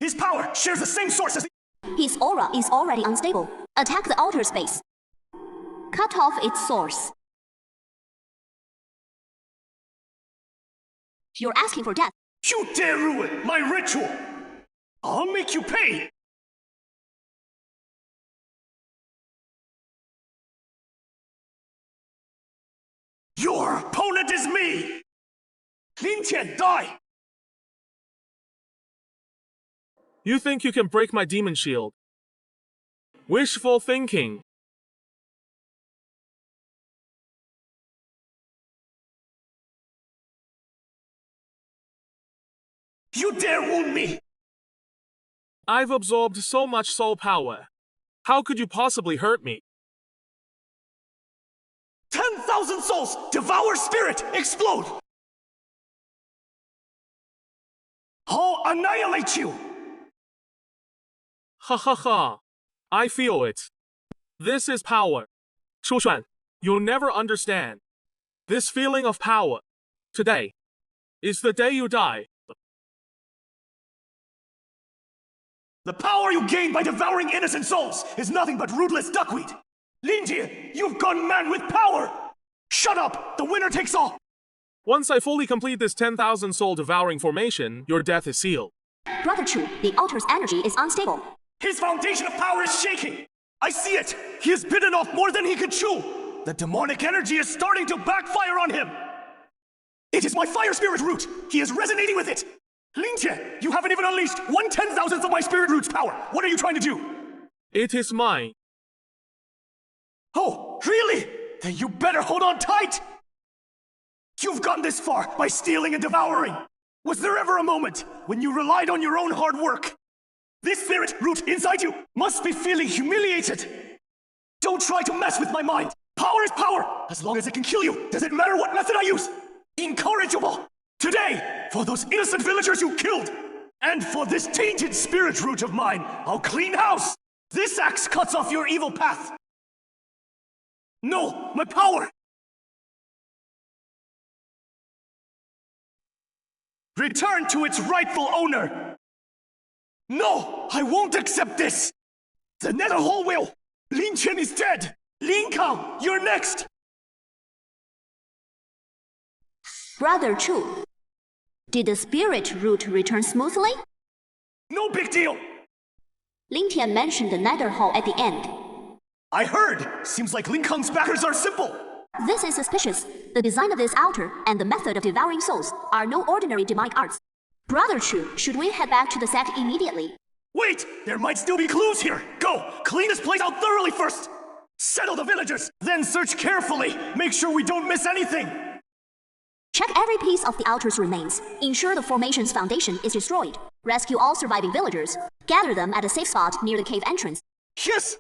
B: His power shares the same source as
C: His aura is already unstable. Attack the altar space. Cut off its source. You're asking for death.
B: You dare ruin my ritual! I'll make you pay! Your opponent is me! Lin Tian, die!
A: You think you can break my demon shield? Wishful thinking.
B: You dare wound me!
A: I've absorbed so much soul power. How could you possibly hurt me?
B: 10,000 souls! Devour spirit! Explode! I'll annihilate you!
A: Ha ha ha. I feel it. This is power. Shushuan, you'll never understand. This feeling of power. Today is the day you die.
B: The power you gain by devouring innocent souls is nothing but rootless duckweed. Lin Tian, you've gone mad with power! Shut up! The winner takes all!
A: Once I fully complete this 10,000 soul devouring formation, your death is sealed.
C: Brother Chu, the altar's energy is unstable.
B: His foundation of power is shaking! I see it! He has bitten off more than he could chew! The demonic energy is starting to backfire on him! It is my fire spirit root! He is resonating with it! Lin Tian, you haven't even unleashed 1/10,000th of my spirit root's power! What are you trying to do?
A: It is mine.
B: Oh, really? Then you better hold on tight! You've gone this far by stealing and devouring! Was there ever a moment when you relied on your own hard work? This spirit root inside you must be feeling humiliated! Don't try to mess with my mind! Power is power! As long as it can kill you, does it matter what method I use? Incorrigible! Today, for those innocent villagers you killed, and for this tainted spirit root of mine, I'll clean house! This axe cuts off your evil path! No, my power! Return to its rightful owner! No, I won't accept this! The nether hole will! Lin Chen is dead! Lin Kang, you're next!
C: Brother Chu, did the spirit root return smoothly?
B: No big deal!
C: Lin Tian mentioned the nether hall at the end.
B: I heard! Seems like Lin Kang's backers are simple!
C: This is suspicious. The design of this altar and the method of devouring souls are no ordinary demonic arts. Brother Chu, should we head back to the sect immediately?
B: Wait! There might still be clues here! Go! Clean this place out thoroughly first! Settle the villagers, then search carefully! Make sure we don't miss anything!
C: Check every piece of the altar's remains. Ensure the formation's foundation is destroyed. Rescue all surviving villagers. Gather them at a safe spot near the cave entrance.
B: Yes!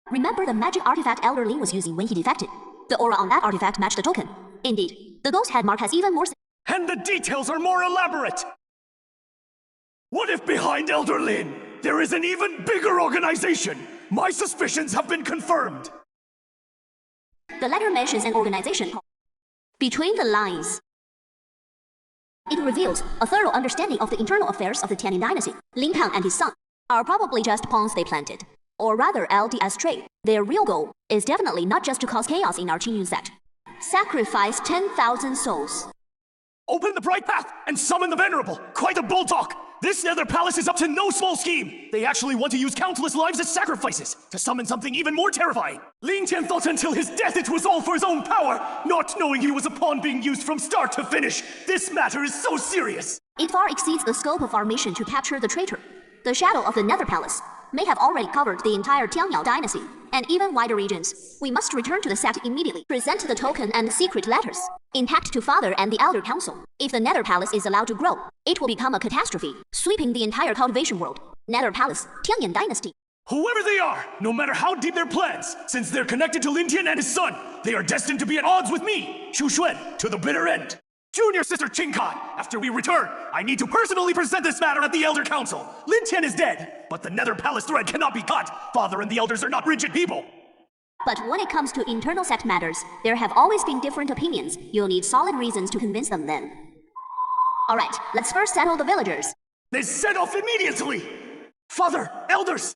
C: Remember the magic artifact Elder Lin was using when he defected. The aura on that artifact matched the token. Indeed, the ghost head mark has even more...
B: And the details are more elaborate! What if behind Elder Lin, there is an even bigger organization? My suspicions have been confirmed!
C: The letter mentions an organization. Between the lines, it reveals a thorough understanding of the internal affairs of the Tianning dynasty. Lin Kang and his son are probably just pawns they planted. Or rather LDS trade. Their real goal is definitely not just to cause chaos in our Qingyun sect. Sacrifice 10,000 souls.
B: Open the bright path and summon the venerable! Quite a bold talk! This nether palace is up to no small scheme! They actually want to use countless lives as sacrifices to summon something even more terrifying! Lin Tian thought until his death it was all for his own power, not knowing he was a pawn being used from start to finish! This matter is so serious!
C: It far exceeds the scope of our mission to capture the traitor. The shadow of the nether palace may have already covered the entire Tiangyao dynasty, and even wider regions. We must return to the sect immediately. Present the token and secret letters, intact to Father and the Elder Council. If the Nether Palace is allowed to grow, it will become a catastrophe, sweeping the entire cultivation world. Nether Palace, Tianyan dynasty.
B: Whoever they are, no matter how deep their plans, since they're connected to Lin Tian and his son, they are destined to be at odds with me, Shu Xuan, to the bitter end. Junior Sister Qingkan, after we return, I need to personally present this matter at the Elder Council. Lin Tian is dead, but the Nether Palace thread cannot be cut. Father and the Elders are not rigid people.
C: But when it comes to internal sect matters, there have always been different opinions. You'll need solid reasons to convince them then. Alright, let's first settle the villagers.
B: They set off immediately! Father, Elders!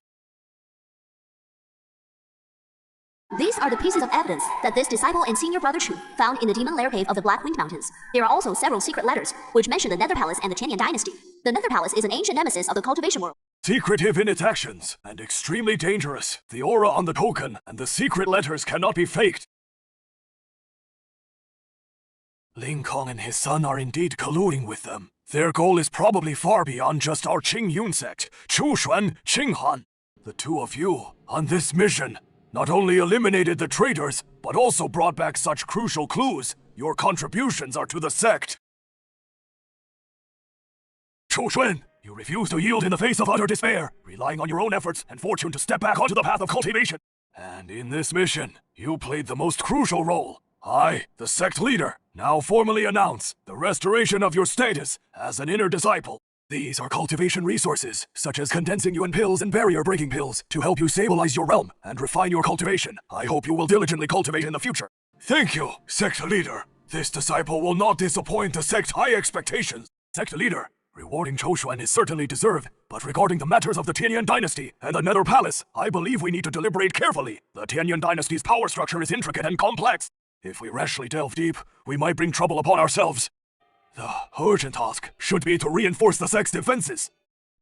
C: These are the pieces of evidence that this disciple and senior brother Chu found in the demon lair cave of the Black Wind Mountains. There are also several secret letters, which mention the Nether Palace and the Tianyan dynasty. The Nether Palace is an ancient nemesis of the Cultivation world.
G: Secretive in its actions, and extremely dangerous. The aura on the token and the secret letters cannot be faked. Ling Kong and his son are indeed colluding with them. Their goal is probably far beyond just our Qing Yun sect, Chu Xuan, Qing Han. The two of you, on this mission, not only eliminated the traitors, but also brought back such crucial clues. Your contributions are to the sect. Chu Xuan, you refuse to yield in the face of utter despair, relying on your own efforts and fortune to step back onto the path of cultivation. And in this mission, you played the most crucial role. I, the sect leader, now formally announce the restoration of your status as an inner disciple. These are cultivation resources, such as condensing yuan pills and barrier-breaking pills, to help you stabilize your realm and refine your cultivation. I hope you will diligently cultivate in the future. Thank you, sect leader. This disciple will not disappoint the sect's high expectations. Sect leader, rewarding Zhou Xuan is certainly deserved, but regarding the matters of the Tianyan dynasty and the Nether Palace, I believe we need to deliberate carefully. The Tianyan dynasty's power structure is intricate and complex. If we rashly delve deep, we might bring trouble upon ourselves. The urgent task should be to reinforce the sect's defenses.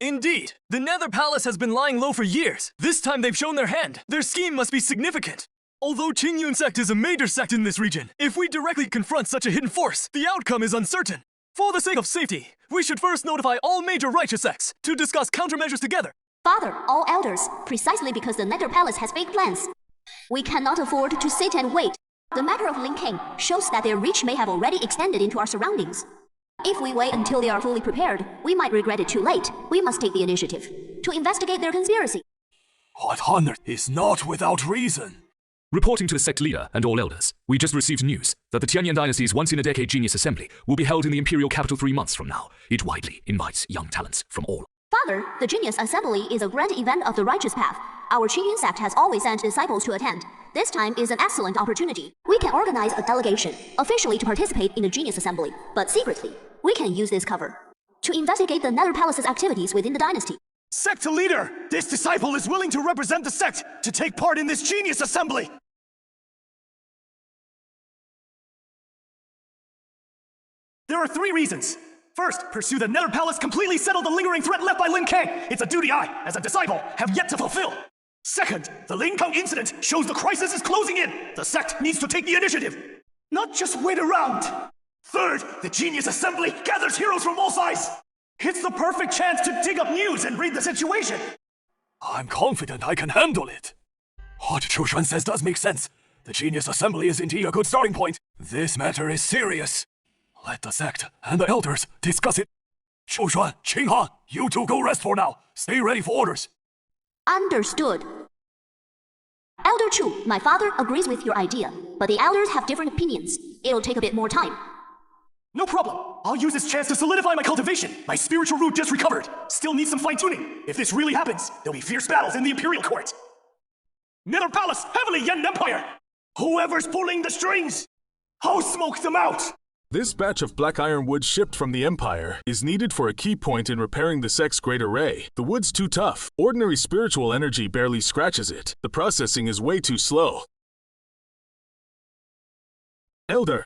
D: Indeed, the Nether Palace has been lying low for years. This time they've shown their hand. Their scheme must be significant. Although Qingyun sect is a major sect in this region, if we directly confront such a hidden force, the outcome is uncertain. For the sake of safety, we should first notify all major righteous sects to discuss countermeasures together.
C: Father, all elders, precisely because the Nether Palace has big plans. We cannot afford to sit and wait. The matter of Ling King shows that their reach may have already extended into our surroundings. If we wait until they are fully prepared, we might regret it too late. We must take the initiative to investigate their conspiracy.
G: What honor is not without reason.
F: Reporting to the sect leader and all elders, we just received news that the Tianyan dynasty's once-in-a-decade genius assembly will be held in the imperial capital 3 months from now. It widely invites young talents from all.
C: Father, the Genius Assembly is a grand event of the righteous path. Our Qingyun sect has always sent disciples to attend. This time is an excellent opportunity. We can organize a delegation, officially to participate in the Genius Assembly, but secretly. We can use this cover to investigate the Nether Palace's activities within the dynasty.
B: Sect leader, this disciple is willing to represent the sect to take part in this Genius Assembly. There are 3 reasons. First, pursue the Nether Palace, completely settle the lingering threat left by Lin Kang. It's a duty I, as a disciple, have yet to fulfill. Second, the Lin Kang incident shows the crisis is closing in. The sect needs to take the initiative, not just wait around. Third, the Genius Assembly gathers heroes from all sides. It's the perfect chance to dig up news and read the situation.
G: I'm confident I can handle it. What Chu Xuan says does make sense. The Genius Assembly is indeed a good starting point. This matter is serious. Let the sect and the elders discuss it. Chu Xuan, Qing Han, you two go rest for now. Stay ready for orders.
C: Understood. Elder Chu, my father agrees with your idea, but the elders have different opinions. It'll take a bit more time.
B: No problem. I'll use this chance to solidify my cultivation. My spiritual root just recovered. Still needs some fine-tuning. If this really happens, there'll be fierce battles in the Imperial Court. Nether Palace, Heavenly Yen Empire! Whoever's pulling the strings, I'll smoke them out!
H: This batch of black iron wood shipped from the Empire is needed for a key point in repairing the sect's great array. The wood's too tough. Ordinary spiritual energy barely scratches it. The processing is way too slow. Elder,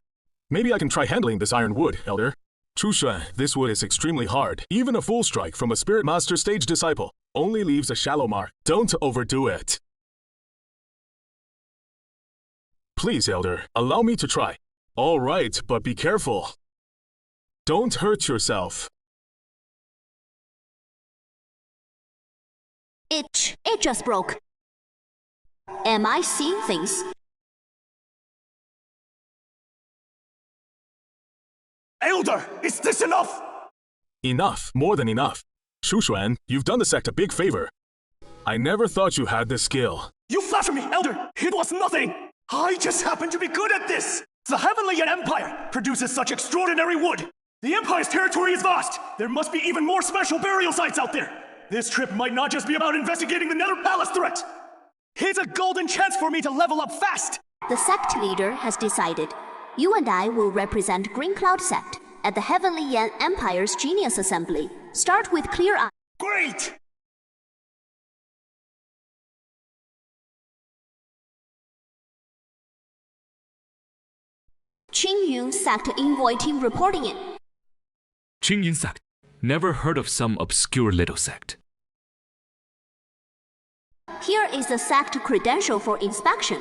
H: maybe I can try handling this iron wood, Elder. Chu Xuan, this wood is extremely hard. Even a full strike from a Spirit Master stage disciple only leaves a shallow mark. Don't overdo it. Please, Elder, allow me to try. All right, but be careful. Don't hurt yourself.
C: It just broke. Am I seeing things?
B: Elder, is this enough?
H: Enough, more than enough. Chu Xuan, you've done the sect a big favor. I never thought you had this skill.
B: You flatter me, Elder! It was nothing! I just happen to be good at this! The Heavenly Empire produces such extraordinary wood. The Empire's territory is vast. There must be even more special burial sites out there. This trip might not just be about investigating the Nether Palace threat. Here's a golden chance for me to level up fast.
C: The sect leader has decided. You and I will represent Green Cloud Sect at the Heavenly Yan Empire's Genius Assembly. Start with clear eye.
B: Great!
C: Qingyun Sect Envoy Team reporting in.
F: Qingyun sect. Never heard of some obscure little sect.
C: Here is the sect credential for inspection.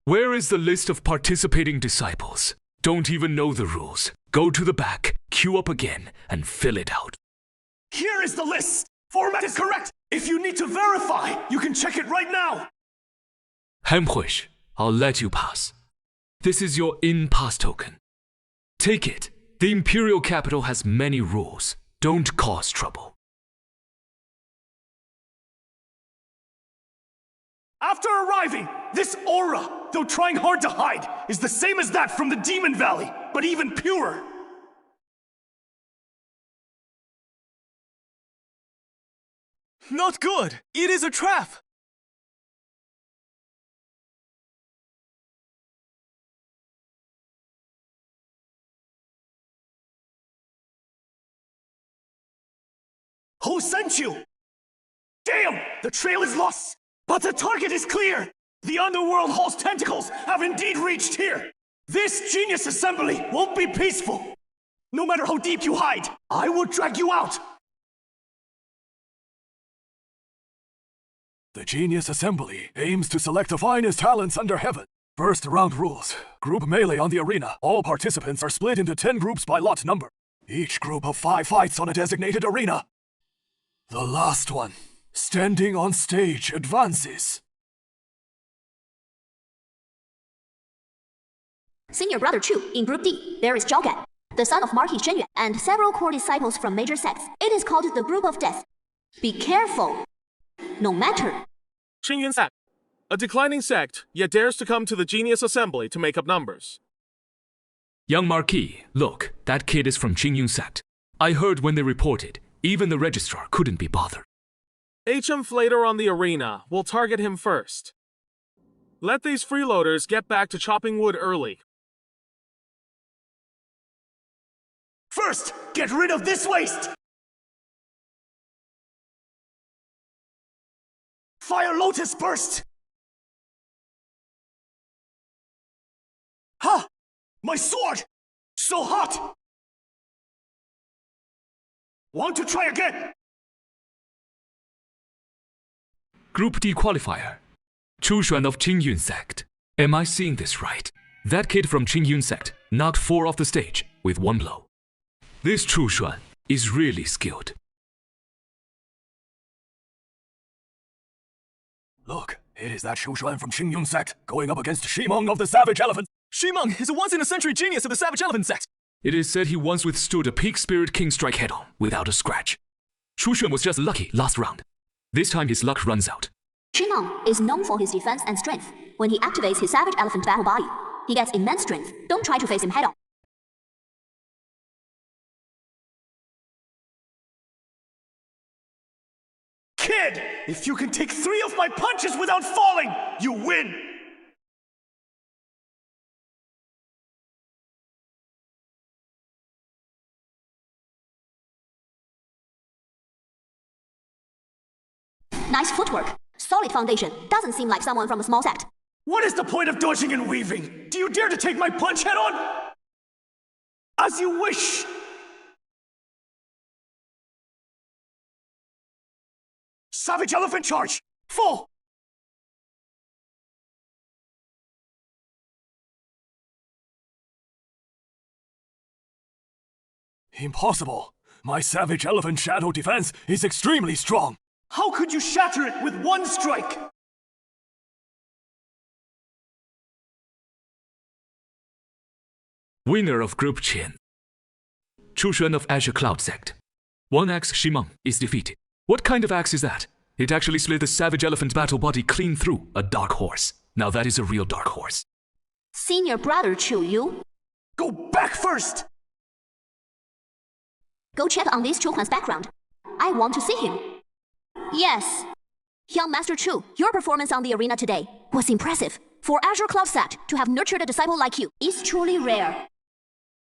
F: Where is the list of participating disciples? Don't even know the rules. Go to the back, queue up again, and fill it out.
B: Here is the list. Format is correct. If you need to verify, you can check it right now.
F: Hemhuish, I'll let you pass. This is your in-pass token. Take it. The Imperial Capital has many rules. Don't cause trouble.
B: After arriving, this aura, though trying hard to hide, is the same as that from the Demon Valley, but even purer.
D: Not good! It is a trap!
B: Who sent you? Damn! The trail is lost! But the target is clear! The Underworld Hall's tentacles have indeed reached here! This Genius Assembly won't be peaceful! No matter how deep you hide, I will drag you out!
G: The Genius Assembly aims to select the finest talents under heaven. First round rules. Group melee on the arena. All participants are split into 10 groups by lot number. Each group of 5 fights on a designated arena. The last one, standing on stage, advances.
C: Senior Brother Chu, in Group D, there is Zhaogan, the son of Marquis Shen Yuan, and several core disciples from major sects. It is called the Group of Death. Be careful. No matter.
A: Qingyun Sect. A declining sect, yet dares to come to the Genius Assembly to make up numbers.
F: Young Marquis, look, that kid is from Qingyun sect. I heard when they reported, even the registrar couldn't be bothered.
A: HM Flater on the arena will target him first. Let these freeloaders get back to chopping wood early.
B: First, get rid of this waste! Fire Lotus Burst! Ha! My sword! So hot! Want to try again?
F: Group D qualifier. Chu Xuan of Qingyun sect. Am I seeing this right? That kid from Qingyun sect knocked 4 off the stage with 1 blow. This Chu Xuan is really skilled.
G: Look, it is that Shu Xuan from Qingyun sect going up against Shimeng of the Savage Elephant.
D: Shimeng is a once-in-a-century genius of the Savage Elephant sect.
F: It is said he once withstood a peak spirit king strike head-on without a scratch. Chu Xuan was just lucky last round. This time his luck runs out.
C: Shimeng is known for his defense and strength. When he activates his Savage Elephant battle body, he gets immense strength. Don't try to face him head-on.
B: Kid, if you can take 3 of my punches without falling, you win!
C: Nice footwork. Solid foundation. Doesn't seem like someone from a small sect.
B: What is the point of dodging and weaving? Do you dare to take my punch head on? As you wish! Savage Elephant Charge! Full!
G: Impossible. My Savage Elephant Shadow defense is extremely strong.
B: How could you shatter it with 1 strike?
F: Winner of Group Qian. Chu Xuan of Azure Cloud sect. 1 axe Shimeng is defeated. What kind of axe is that? It actually slid the Savage Elephant battle body clean through a dark horse. Now that is a real dark horse.
C: Senior brother Chu Yu,
B: Go back first!
C: go check on this Chu Huan's background. I want to see him. Yes. Young Master Chu, your performance on the arena today was impressive. For Azure Cloud Sect to have nurtured a disciple like you is truly rare.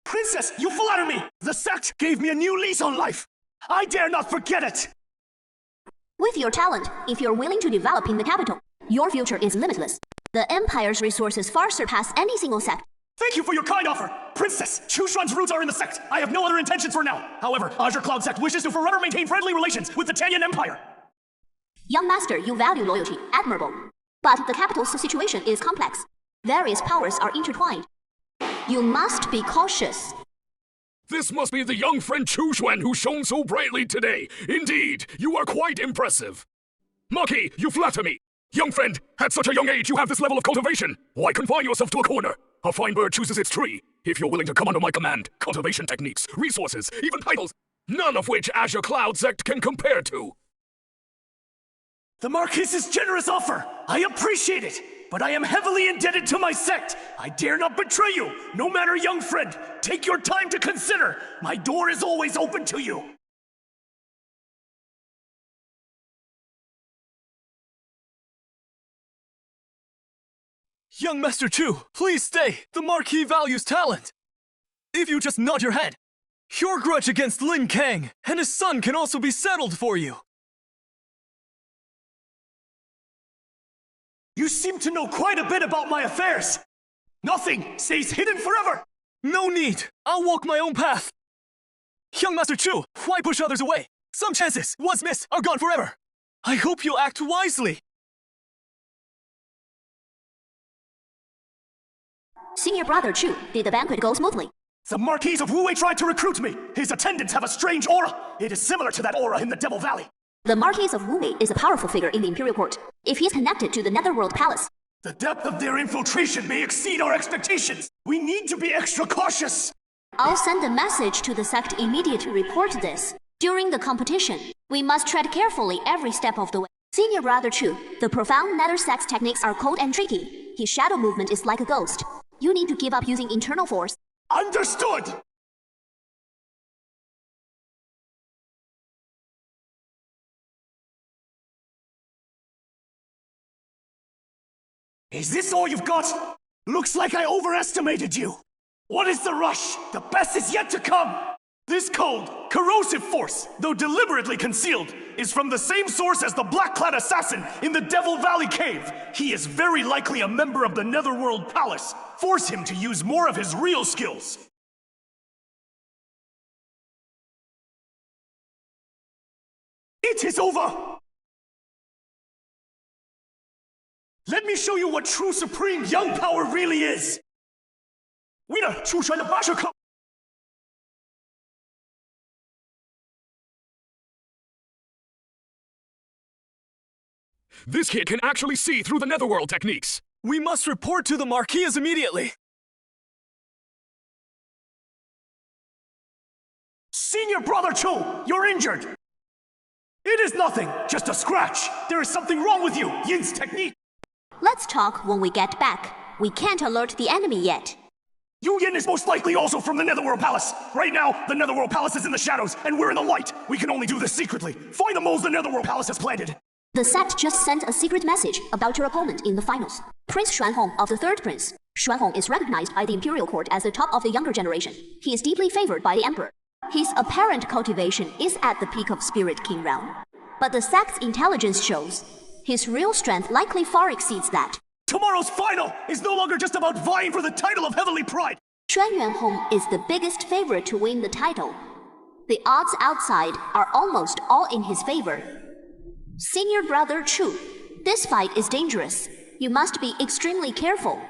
B: Princess, you flatter me! The sect gave me a new lease on life! I dare not forget it!
C: With your talent, if you're willing to develop in the capital, your future is limitless. The Empire's resources far surpass any single sect.
B: Thank you for your kind offer! Princess, Chushuan's roots are in the sect. I have no other intentions for now. However, Azure Cloud Sect wishes to forever maintain friendly relations with the Tanyan Empire.
C: Young Master, you value loyalty, admirable. But the capital's situation is complex. Various powers are intertwined. You must be cautious.
E: This must be the young friend Chushuan who shone so brightly today. Indeed, you are quite impressive. Maki, you flatter me. Young friend, at such a young age you have this level of cultivation. Why confine yourself to a corner? A fine bird chooses its tree. If you're willing to come under my command, cultivation techniques, resources, even titles, none of which Azure Cloud Sect can compare to.
B: The Marquis's generous offer! I appreciate it! But I am heavily indebted to my sect! I dare not betray you! No matter, young friend! Take your time to consider! My door is always open to you!
D: Young Master Chu, please stay! The Marquis values talent! If you just nod your head, your grudge against Lin Kang and his son can also be settled for you!
B: You seem to know quite a bit about my affairs! Nothing stays hidden forever!
D: No need! I'll walk my own path! Young Master Chu, why push others away? Some chances, once missed, are gone forever! I hope you'll act wisely!
C: Senior brother Chu, did the banquet go smoothly?
B: The Marquis of Wu tried to recruit me! His attendants have a strange aura! It is similar to that aura in the Devil Valley!
C: The Marquis of Wu is a powerful figure in the Imperial Court. If he's connected to the Netherworld Palace,
B: the depth of their infiltration may exceed our expectations! We need to be extra cautious!
C: I'll send a message to the sect immediately to report this. During the competition, we must tread carefully every step of the way. Senior brother Chu, the profound nether sect's techniques are cold and tricky. His shadow movement is like a ghost. You need to give up using internal force.
B: Understood! Is this all you've got? Looks like I overestimated you. What is the rush? The best is yet to come. This cold, corrosive force, though deliberately concealed, is from the same source as the black-clad assassin in the Devil Valley Cave. He is very likely a member of the Netherworld Palace. Force him to use more of his real skills. It is over! Let me show you what true supreme young power really is! Winner, Chushuan的巴士课
E: This kid can actually see through the Netherworld techniques.
D: We must report to the Marquis immediately!
B: Senior brother Chu, you're injured! It is nothing, just a scratch. There is something wrong with you, Yin's technique.
C: Let's talk when we get back. We can't alert the enemy yet.
B: Yu Yin is most likely also from the Netherworld Palace. Right now, the Netherworld Palace is in the shadows, and we're in the light. We can only do this secretly. Find the moles the Netherworld Palace has planted.
C: The sect just sent a secret message about your opponent in the finals. Prince Xuanhong of the Third Prince. Xuanhong is recognized by the Imperial Court as the top of the younger generation. He is deeply favored by the Emperor. His apparent cultivation is at the peak of Spirit King realm. But the sect's intelligence shows his real strength likely far exceeds that.
B: Tomorrow's final is no longer just about vying for the title of Heavenly Pride.
C: Xuan Yuanhong is the biggest favorite to win the title. The odds outside are almost all in his favor. Senior brother Chu, this fight is dangerous. You must be extremely careful.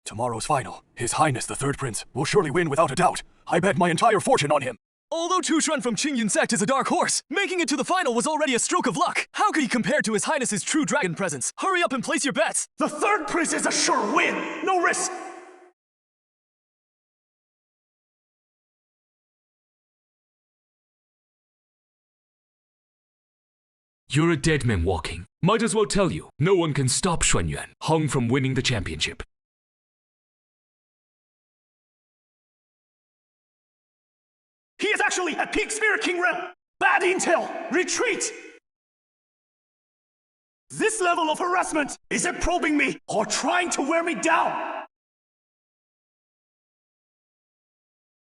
G: Tomorrow's final, His Highness the Third Prince will surely win without a doubt. I bet my entire fortune on him.
D: Although Chushuan from Qingyun sect is a dark horse, making it to the final was already a stroke of luck. How could he compare to His Highness's true dragon presence? Hurry up and place your bets!
B: The Third Prince is a sure win! No risk!
F: You're a dead man walking. Might as well tell you, no one can stop Xuanyuan Hong from winning the championship.
B: He is actually at peak Spirit King realm! Bad intel! Retreat! This level of harassment, is it probing me or trying to wear me down?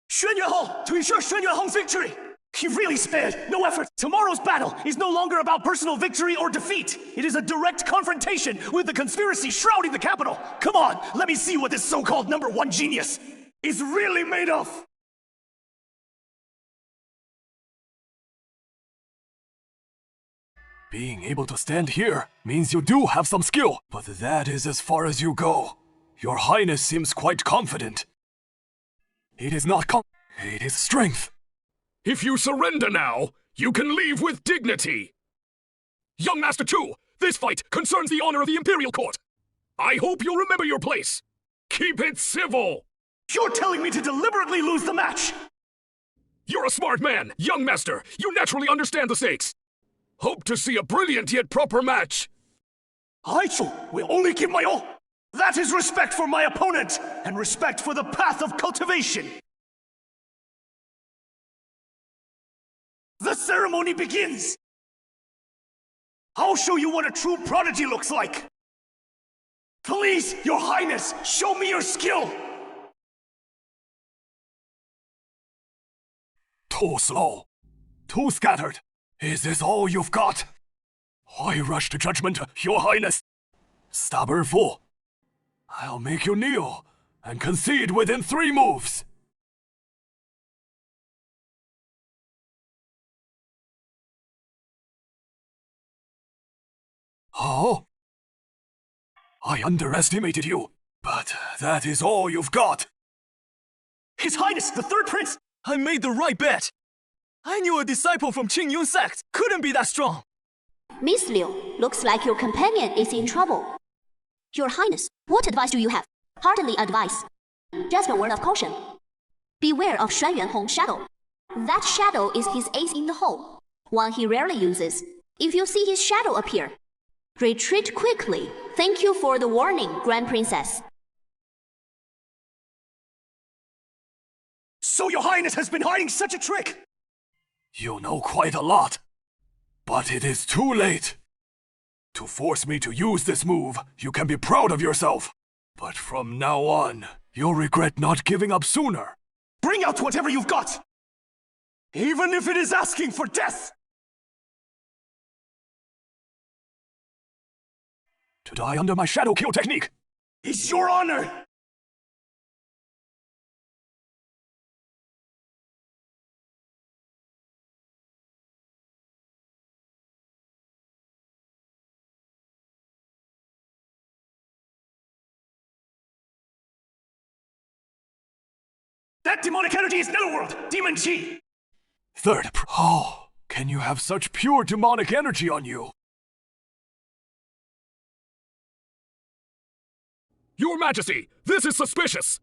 B: Xuanyuan Hong, to ensure Xuanyuan Hong's victory! He really spared no effort. Tomorrow's battle is no longer about personal victory or defeat. It is a direct confrontation with the conspiracy shrouding the capital. Come on, let me see what this so-called #1 genius is really made of.
G: Being able to stand here means you do have some skill, but that is as far as you go. Your Highness seems quite confident. It is not it is strength.
E: If you surrender now, you can leave with dignity. Young Master 2, this fight concerns the honor of the Imperial Court. I hope you'll remember your place. Keep it civil.
B: You're telling me to deliberately lose the match?
E: You're a smart man, young Master. You naturally understand the stakes. Hope to see a brilliant yet proper match.
B: I will only give my all. That is respect for my opponent, and respect for the path of cultivation. The ceremony begins! I'll show you what a true prodigy looks like! Please, your Highness, show me your skill!
G: Too slow. Too scattered. Is this all you've got? Why rush to judgment, your Highness? Stubborn fool. I'll make you kneel and concede within 3 moves. Oh? I underestimated you, but that is all you've got.
B: His Highness, the third prince!
D: I made the right bet. I knew a disciple from Qingyun sect couldn't be that strong.
C: Miss Liu, looks like your companion is in trouble. Your Highness, what advice do you have? Hardly advice. Just a word of caution. Beware of Xuanyuan Hong's shadow. That shadow is his ace in the hole, one he rarely uses. If you see his shadow appear, retreat quickly. Thank you for the warning, Grand Princess.
B: So your Highness has been hiding such a trick!
G: You know quite a lot. But it is too late. To force me to use this move, you can be proud of yourself. But from now on, you'll regret not giving up sooner.
B: Bring out whatever you've got! Even if it is asking for death!
G: To die under my shadow kill technique
B: is your honor! That demonic energy is Netherworld! Demon Chi!
G: Oh, can you have such pure demonic energy on you?
E: Your Majesty, this is suspicious.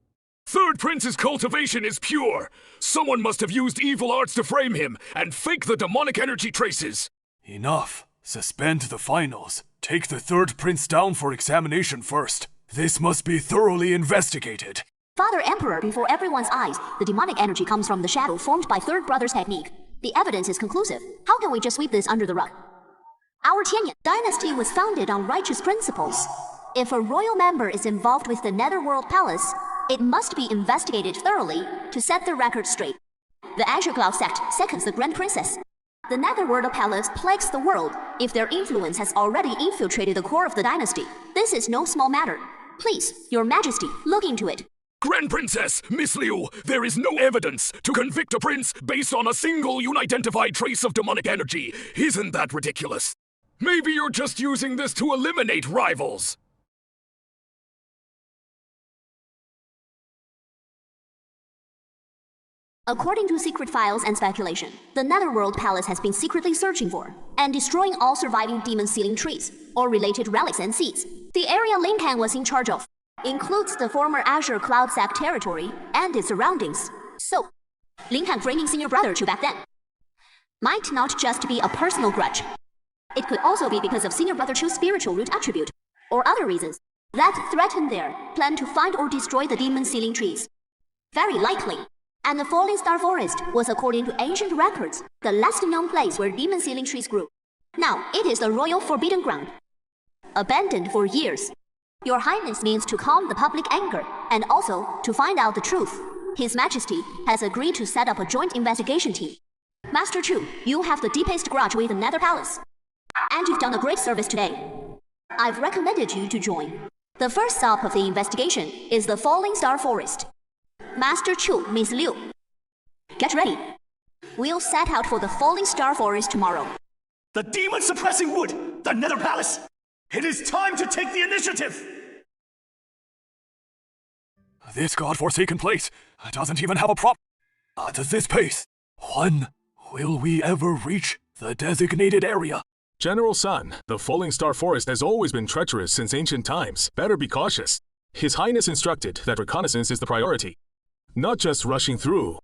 E: Third Prince's cultivation is pure. Someone must have used evil arts to frame him and fake the demonic energy traces.
G: Enough. Suspend the finals. Take the third prince down for examination first. This must be thoroughly investigated.
C: Father Emperor, before everyone's eyes, the demonic energy comes from the shadow formed by Third Brother's technique. The evidence is conclusive. How can we just sweep this under the rug? Our Tianyan dynasty was founded on righteous principles. If a royal member is involved with the Netherworld Palace, it must be investigated thoroughly to set the record straight. The Azure Cloud sect seconds the Grand Princess. The Netherworld Palace plagues the world if their influence has already infiltrated the core of the dynasty. This is no small matter. Please, Your Majesty, look into it.
E: Grand Princess, Miss Liu, there is no evidence to convict a prince based on a single unidentified trace of demonic energy. Isn't that ridiculous? Maybe you're just using this to eliminate rivals.
C: According to secret files and speculation, the Netherworld Palace has been secretly searching for and destroying all surviving demon sealing trees or related relics and seeds. The area Lin Kang was in charge of includes the former Azure Cloud sect territory and its surroundings. So, Lin Kang framing senior brother to back then might not just be a personal grudge. It could also be because of Senior Brother Chu's spiritual root attribute, or other reasons that threaten their plan to find or destroy the demon sealing trees. Very likely. And the Falling Star Forest was, according to ancient records, the last known place where demon sealing trees grew. Now, it is the royal forbidden ground, abandoned for years. Your Highness means to calm the public anger, and also to find out the truth. His Majesty has agreed to set up a joint investigation team. Master Chu, you have the deepest grudge with the Nether Palace. And you've done a great service today. I've recommended you to join. The first stop of the investigation is the Falling Star Forest. Master Chu, Miss Liu, get ready. We'll set out for the Falling Star Forest tomorrow.
B: The demon-suppressing wood! The Nether Palace! It is time to take the initiative!
G: This godforsaken place doesn't even have a prop. At this pace, when will we ever reach the designated area?
H: General Sun, the Falling Star Forest has always been treacherous since ancient times. Better be cautious. His Highness instructed that reconnaissance is the priority, not just rushing through.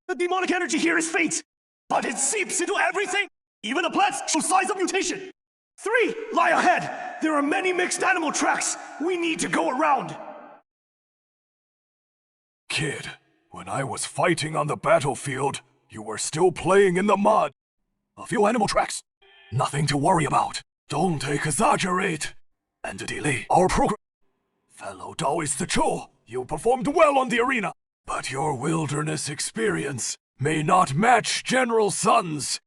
B: The demonic energy here is faint, but it seeps into everything. Even the plants show signs of mutation. 3 lie ahead. There are many mixed animal tracks. We need to go around.
G: Kid, when I was fighting on the battlefield, you were still playing in the mud. A few animal tracks. Nothing to worry about. Don't exaggerate and delay our program. Fellow Taoist Chu, you performed well on the arena, but your wilderness experience may not match General Sun's.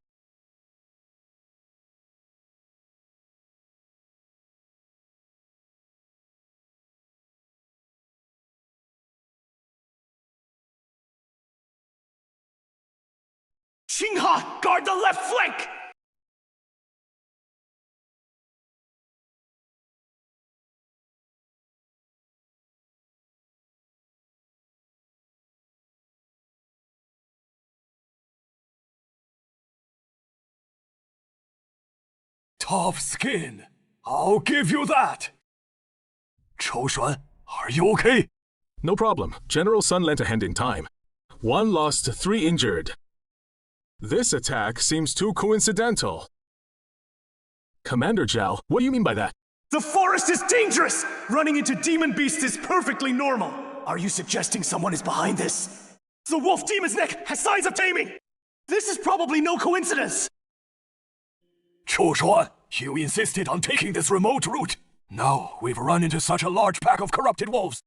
B: Xingha, guard the left flank!
G: Tough skin. I'll give you that. Chou Shuan, are you okay?
H: No problem. General Sun lent a hand in time. 1 lost, 3 injured. This attack seems too coincidental. Commander Zhao, what do you mean by that?
B: The forest is dangerous! Running into demon beasts is perfectly normal. Are you suggesting someone is behind this? The wolf demon's neck has signs of taming! This is probably no coincidence!
G: Chou Shuan, you insisted on taking this remote route. Now we've run into such a large pack of corrupted wolves.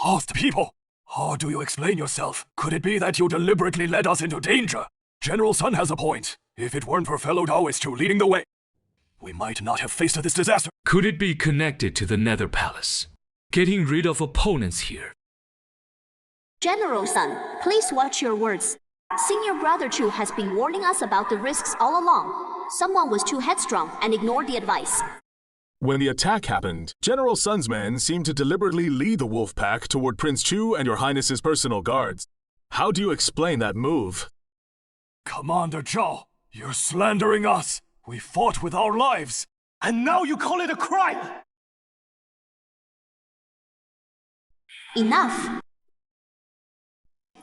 G: Lost people. How do you explain yourself? Could it be that you deliberately led us into danger? General Sun has a point. If it weren't for fellow Taoist Chu leading the way, we might not have faced this disaster.
F: Could it be connected to the Nether Palace? Getting rid of opponents here.
C: General Sun, please watch your words. Senior Brother Chu has been warning us about the risks all along. Someone was too headstrong and ignored the advice.
H: When the attack happened, General Sun's men seemed to deliberately lead the wolf pack toward Prince Chu and your Highness's personal guards. How do you explain that move?
G: Commander Zhao, you're slandering us. We fought with our lives.
B: And now you call it a crime!
C: Enough!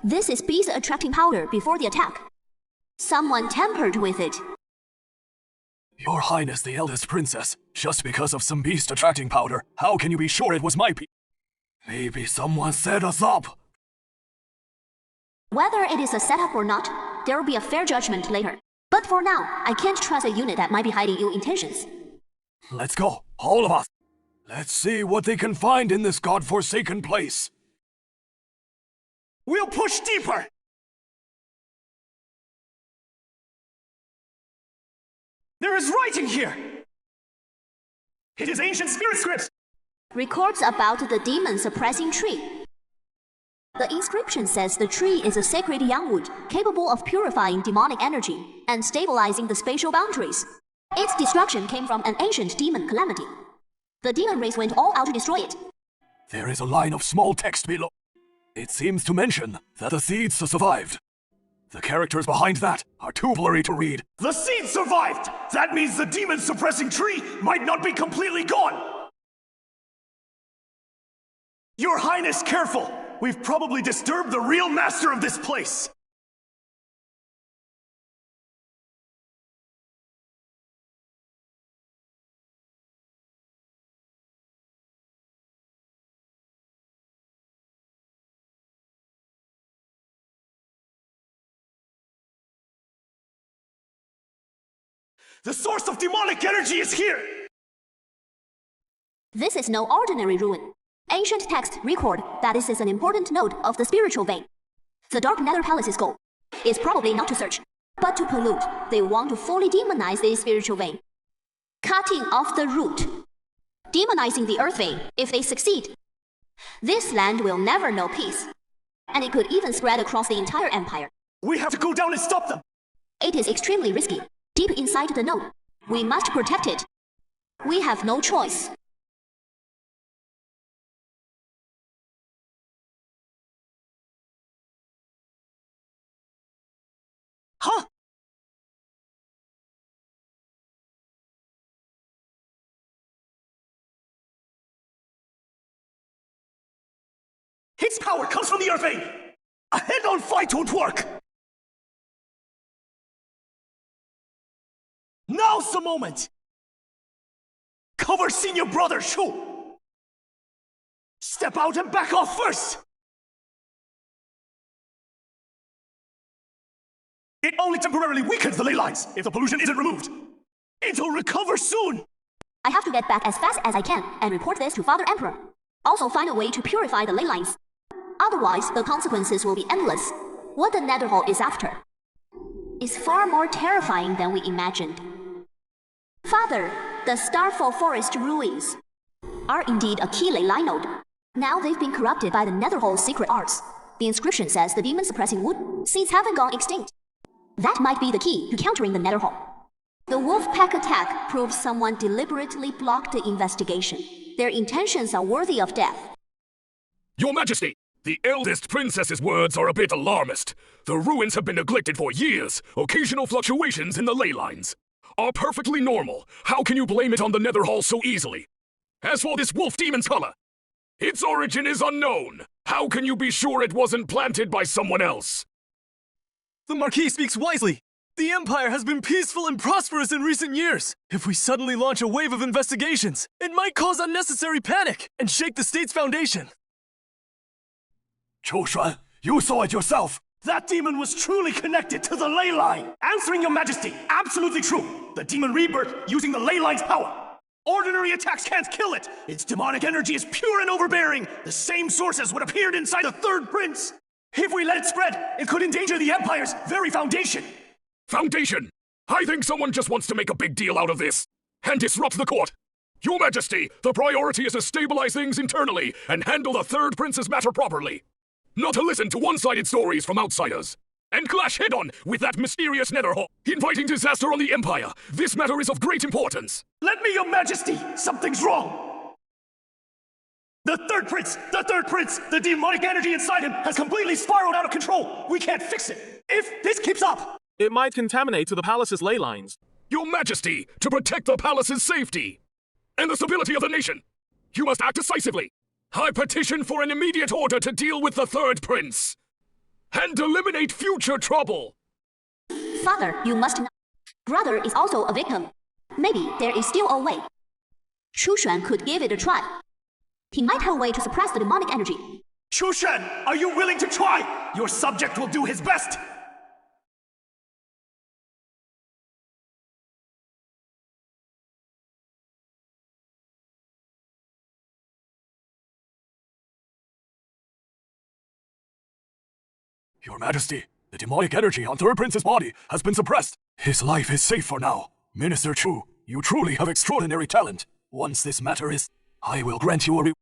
C: This is beast attracting powder before the attack. Someone tampered with it.
G: Your Highness the eldest princess, just because of some beast attracting powder, how can you be sure it was my Maybe someone set us up.
C: Whether it is a setup or not, there will be a fair judgment later. But for now, I can't trust a unit that might be hiding ill intentions.
G: Let's go, all of us. Let's see what they can find in this godforsaken place.
B: We'll push deeper! There is writing here! It is ancient spirit scripts!
C: Records about the demon suppressing tree. The inscription says the tree is a sacred young wood, capable of purifying demonic energy and stabilizing the spatial boundaries. Its destruction came from an ancient demon calamity. The demon race went all out to destroy it.
G: There is a line of small text below. It seems to mention that the seeds survived. The characters behind that are too blurry to read.
B: The seed survived! That means the demon-suppressing tree might not be completely gone! Your Highness, careful! We've probably disturbed the real master of this place! The source of demonic energy is here!
C: This is no ordinary ruin. Ancient texts record that this is an important node of the spiritual vein. The Dark Nether Palace's goal is probably not to search, but to pollute. They want to fully demonize the spiritual vein. Cutting off the root. Demonizing the earth vein if they succeed. This land will never know peace. And it could even spread across the entire empire.
B: We have to go down and stop them!
C: It is extremely risky. Deep inside the node. We must protect it. We have no choice.
B: Huh? Its power comes from the earth vein! A head-on fight won't work! Now's the moment! Cover senior brother Shu! Step out and back off first! It only temporarily weakens the ley lines if the pollution isn't removed. It'll recover soon!
C: I have to get back as fast as I can and report this to Father Emperor. Also find a way to purify the ley lines. Otherwise, the consequences will be endless. What the Nether Hall is after is far more terrifying than we imagined. Father, the Starfall Forest ruins are indeed a key ley line node. Now they've been corrupted by the Nether Hall's secret arts. The inscription says the demon-suppressing wood seeds haven't gone extinct. That might be the key to countering the Nether Hall. The wolf pack attack proves someone deliberately blocked the investigation. Their intentions are worthy of death.
E: Your Majesty, the eldest princess's words are a bit alarmist. The ruins have been neglected for years. Occasional fluctuations in the ley lines are perfectly normal. How can you blame it on the Nether Hall so easily? As for this wolf demon's color, its origin is unknown. How can you be sure it wasn't planted by someone else?
D: The Marquis speaks wisely. The Empire has been peaceful and prosperous in recent years. If we suddenly launch a wave of investigations, it might cause unnecessary panic and shake the state's foundation.
G: Chushuan, you saw it yourself.
B: That demon was truly connected to the ley line. Answering your Majesty, absolutely true. The demon rebirth using the ley line's power. Ordinary attacks can't kill it. Its demonic energy is pure and overbearing. The same sources would appear inside the third prince. If we let it spread, it could endanger the Empire's very foundation.
E: Foundation? I think someone just wants to make a big deal out of this and disrupt the court. Your Majesty, the priority is to stabilize things internally and handle the third prince's matter properly. Not to listen to one-sided stories from outsiders. And clash head-on with that mysterious Nether Hall, inviting disaster on the Empire. This matter is of great importance.
B: Let me, your Majesty! Something's wrong! The third prince! The demonic energy inside him has completely spiraled out of control! We can't fix it! If this keeps up!
A: It might contaminate to the palace's ley lines.
E: Your Majesty, to protect the palace's safety and the stability of the nation, you must act decisively. I petition for an immediate order to deal with the third prince and eliminate future trouble.
C: Father, you must know. Brother is also a victim. Maybe there is still a way. Chushuan could give it a try. He might have a way to suppress the demonic energy.
B: Chushuan, are you willing to try? Your subject will do his best!
G: Your Majesty, the demonic energy on Third Prince's body has been suppressed. His life is safe for now. Minister Chu, you truly have extraordinary talent. Once this matter is, I will grant you a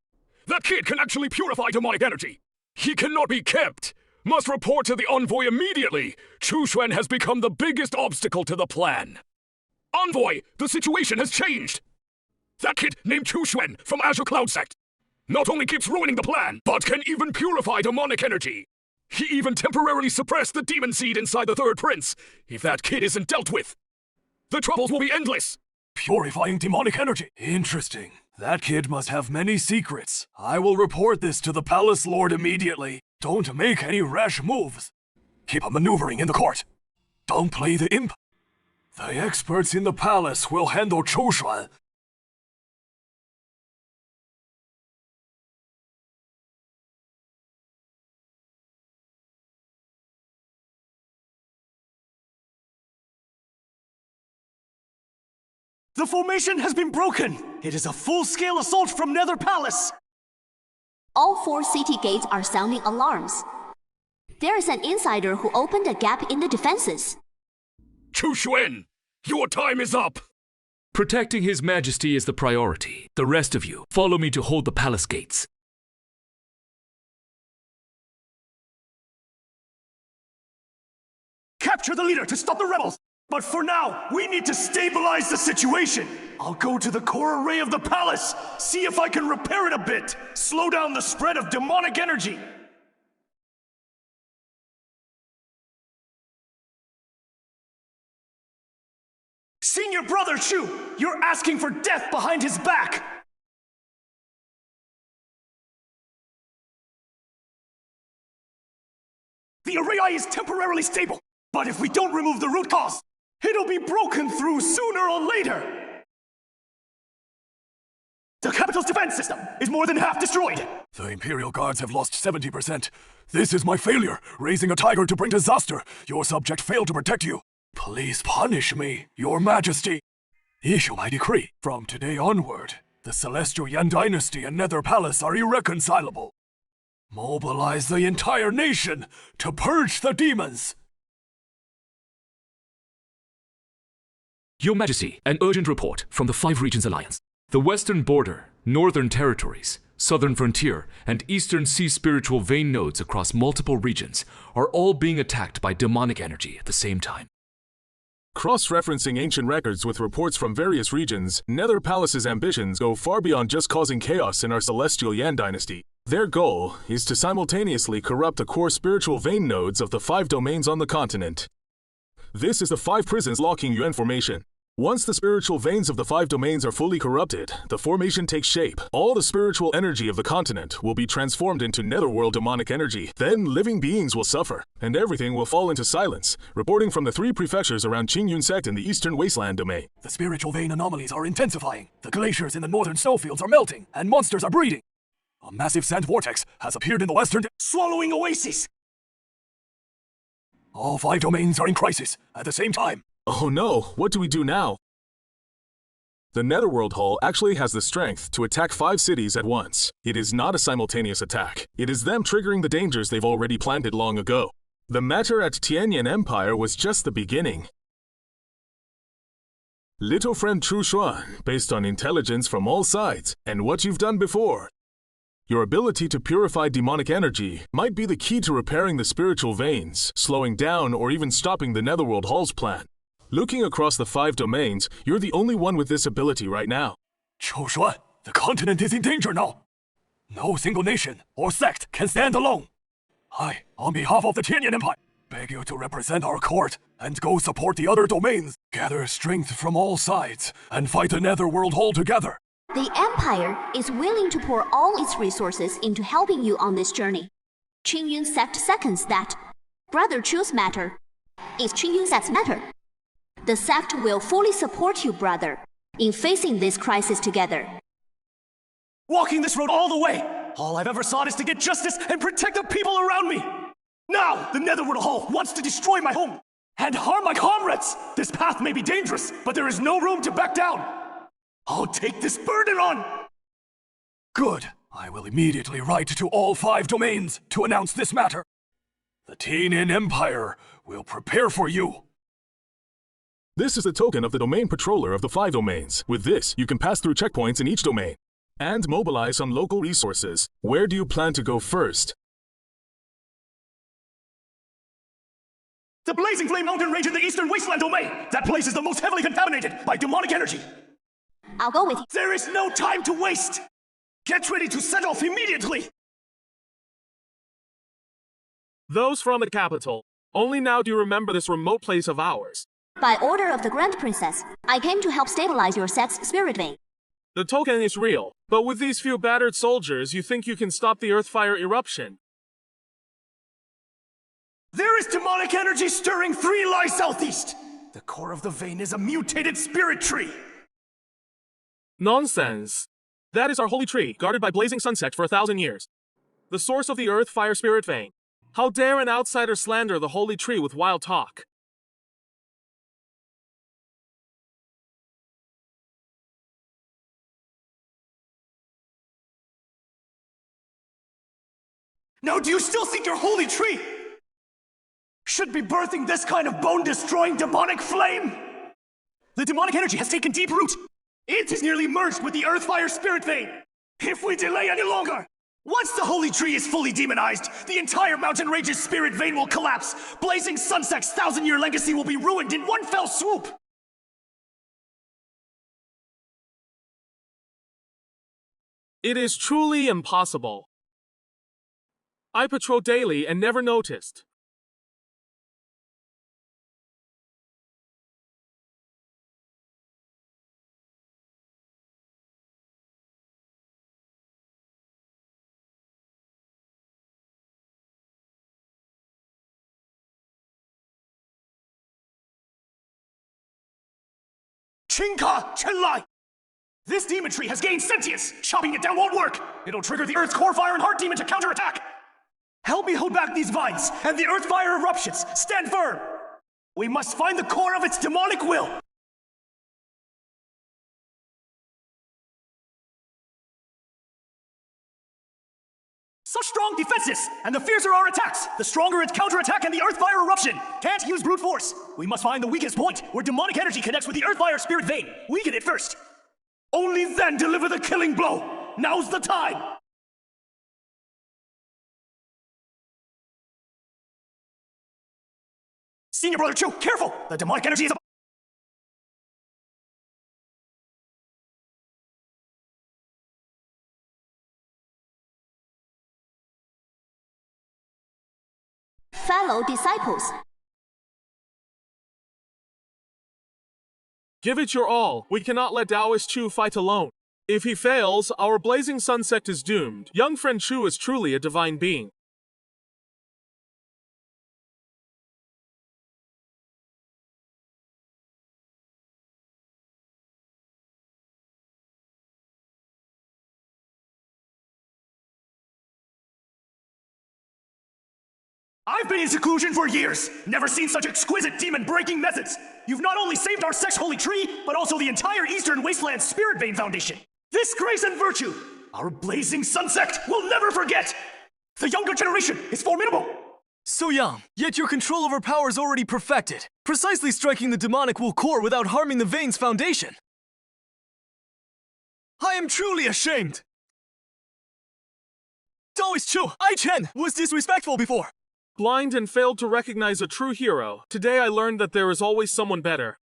E: That kid can actually purify demonic energy. He cannot be kept. Must report to the envoy immediately. Chushuan has become the biggest obstacle to the plan. Envoy, the situation has changed. That kid named Chushuan from Azure Cloud Sect not only keeps ruining the plan, but can even purify demonic energy. He even temporarily suppressed the demon seed inside the third prince. If that kid isn't dealt with, the troubles will be endless.
G: Purifying demonic energy. Interesting. That kid must have many secrets. I will report this to the Palace Lord immediately. Don't make any rash moves. Keep on maneuvering in the court. Don't play the imp. The experts in the palace will handle Chushuan.
B: The formation has been broken! It is a full-scale assault from Nether Palace!
C: All 4 city gates are sounding alarms. There is an insider who opened a gap in the defenses.
E: Chu Xuan, your time is up!
F: Protecting His Majesty is the priority. The rest of you, follow me to hold the palace gates.
B: Capture the leader to stop the rebels! But for now, we need to stabilize the situation! I'll go to the core array of the palace, see if I can repair it a bit, slow down the spread of demonic energy! Senior brother Chu, you're asking for death behind his back! The array eye is temporarily stable, but if we don't remove the root cause, it'll be broken through sooner or later! The capital's defense system is more than half destroyed!
G: The Imperial Guards have lost 70%. This is my failure, raising a tiger to bring disaster. Your subject failed to protect you. Please punish me, Your Majesty. Issue my decree. From today onward, the Celestial Yan Dynasty and Nether Palace are irreconcilable. Mobilize the entire nation to purge the demons.
F: Your Majesty, an urgent report from the 5 Regions Alliance. The Western Border, Northern Territories, Southern Frontier, and Eastern Sea spiritual vein nodes across multiple regions are all being attacked by demonic energy at the same time.
H: Cross-referencing ancient records with reports from various regions, Nether Palace's ambitions go far beyond just causing chaos in our Celestial Yan Dynasty. Their goal is to simultaneously corrupt the core spiritual vein nodes of the 5 domains on the continent. This is the 5 prisons locking Yuan formation. Once the spiritual veins of the 5 domains are fully corrupted, the formation takes shape. All the spiritual energy of the continent will be transformed into netherworld demonic energy. Then living beings will suffer, and everything will fall into silence. Reporting from the 3 prefectures around Qingyun sect in the eastern wasteland domain.
G: The spiritual vein anomalies are intensifying. The glaciers in the northern snowfields are melting, and monsters are breeding. A massive sand vortex has appeared in the western,
B: swallowing oases!
G: All 5 domains are in crisis at the same time.
H: Oh no, what do we do now? The Netherworld Hull actually has the strength to attack 5 cities at once. It is not a simultaneous attack. It is them triggering the dangers they've already planted long ago. The matter at Tianyan Empire was just the beginning. Little friend Chu Xuan, based on intelligence from all sides, and what you've done before. Your ability to purify demonic energy might be the key to repairing the spiritual veins, slowing down or even stopping the Netherworld Hull's plan. Looking across the 5 domains, you're the only one with this ability right now.
G: Chu Xuan, the continent is in danger now. No single nation or sect can stand alone. I, on behalf of the Tianyan Empire, beg you to represent our court and go support the other domains. Gather strength from all sides and fight the Netherworld Hull together.
C: The Empire is willing to pour all its resources into helping you on this journey. Qingyun sect seconds that. Brother Chu's matter is Qingyun sect's matter. The sect will fully support you, brother, in facing this crisis together.
B: Walking this road all the way! All I've ever sought is to get justice and protect the people around me! Now, the Netherworld Hull wants to destroy my home and harm my comrades! This path may be dangerous, but there is no room to back down! I'll take this burden on!
G: Good. I will immediately write to all 5 domains to announce this matter. The Tianyan Empire will prepare for you.
H: This is the token of the domain patroller of the 5 domains. With this, you can pass through checkpoints in each domain and mobilize some local resources. Where do you plan to go first?
B: The Blazing Flame Mountain range in the eastern wasteland domain! That place is the most heavily contaminated by demonic energy!
C: I'll go with you.
B: There is no time to waste! Get ready to set off immediately!
A: Those from the capital, only now do you remember this remote place of ours.
C: By order of the Grand Princess, I came to help stabilize your sect's spirit vein.
A: The token is real, but with these few battered soldiers, you think you can stop the Earthfire eruption?
B: There is demonic energy stirring 3 li southeast! The core of the vein is a mutated spirit tree!
A: Nonsense! That is our holy tree, guarded by Blazing Sun sect for 1,000 years. The source of the Earthfire spirit vein. How dare an outsider slander the holy tree with wild talk?
B: Now do you still seek your holy tree? Should be birthing this kind of bone-destroying demonic flame? The demonic energy has taken deep root. It is nearly merged with the earth-fire spirit vein. If we delay any longer, once the holy tree is fully demonized, the entire Mountain Rage's spirit vein will collapse. Blazing Sun Sect's 1,000-year legacy will be ruined in one fell swoop.
A: It is truly impossible. I patrol daily and never noticed.
B: Chinka Chenlai! This demon tree has gained sentience! Chopping it down won't work! It'll trigger the Earth's core fire and heart demon to counterattack! Help me hold back these vines, and the Earth fire eruptions! Stand firm! We must find the core of its demonic will! Such strong defenses! And the fiercer our attacks, the stronger its counterattack and the Earthfire eruption! Can't use brute force! We must find the weakest point, where demonic energy connects with the Earthfire spirit vein! Weaken it first! Only then deliver the killing blow! Now's the time! Senior Brother Chu, careful! The demonic energy is a...
C: Fellow disciples,
A: Give it your all. We cannot let Taoist Chu fight alone. If he fails, our Blazing Sun sect is doomed. Young friend Chu is truly a divine being.
B: I've been in seclusion for years, never seen such exquisite demon-breaking methods. You've not only saved our sect's holy tree, but also the entire Eastern Wasteland Spirit Vein Foundation. This grace and virtue, our Blazing Sun sect will never forget. The younger generation is formidable.
D: So young, yet your control over power is already perfected, precisely striking the demonic will core without harming the vein's foundation. I am truly ashamed. Taoist Chu, I Chen, was disrespectful before.
A: Blind and failed to recognize a true hero. Today I learned that there is always someone better.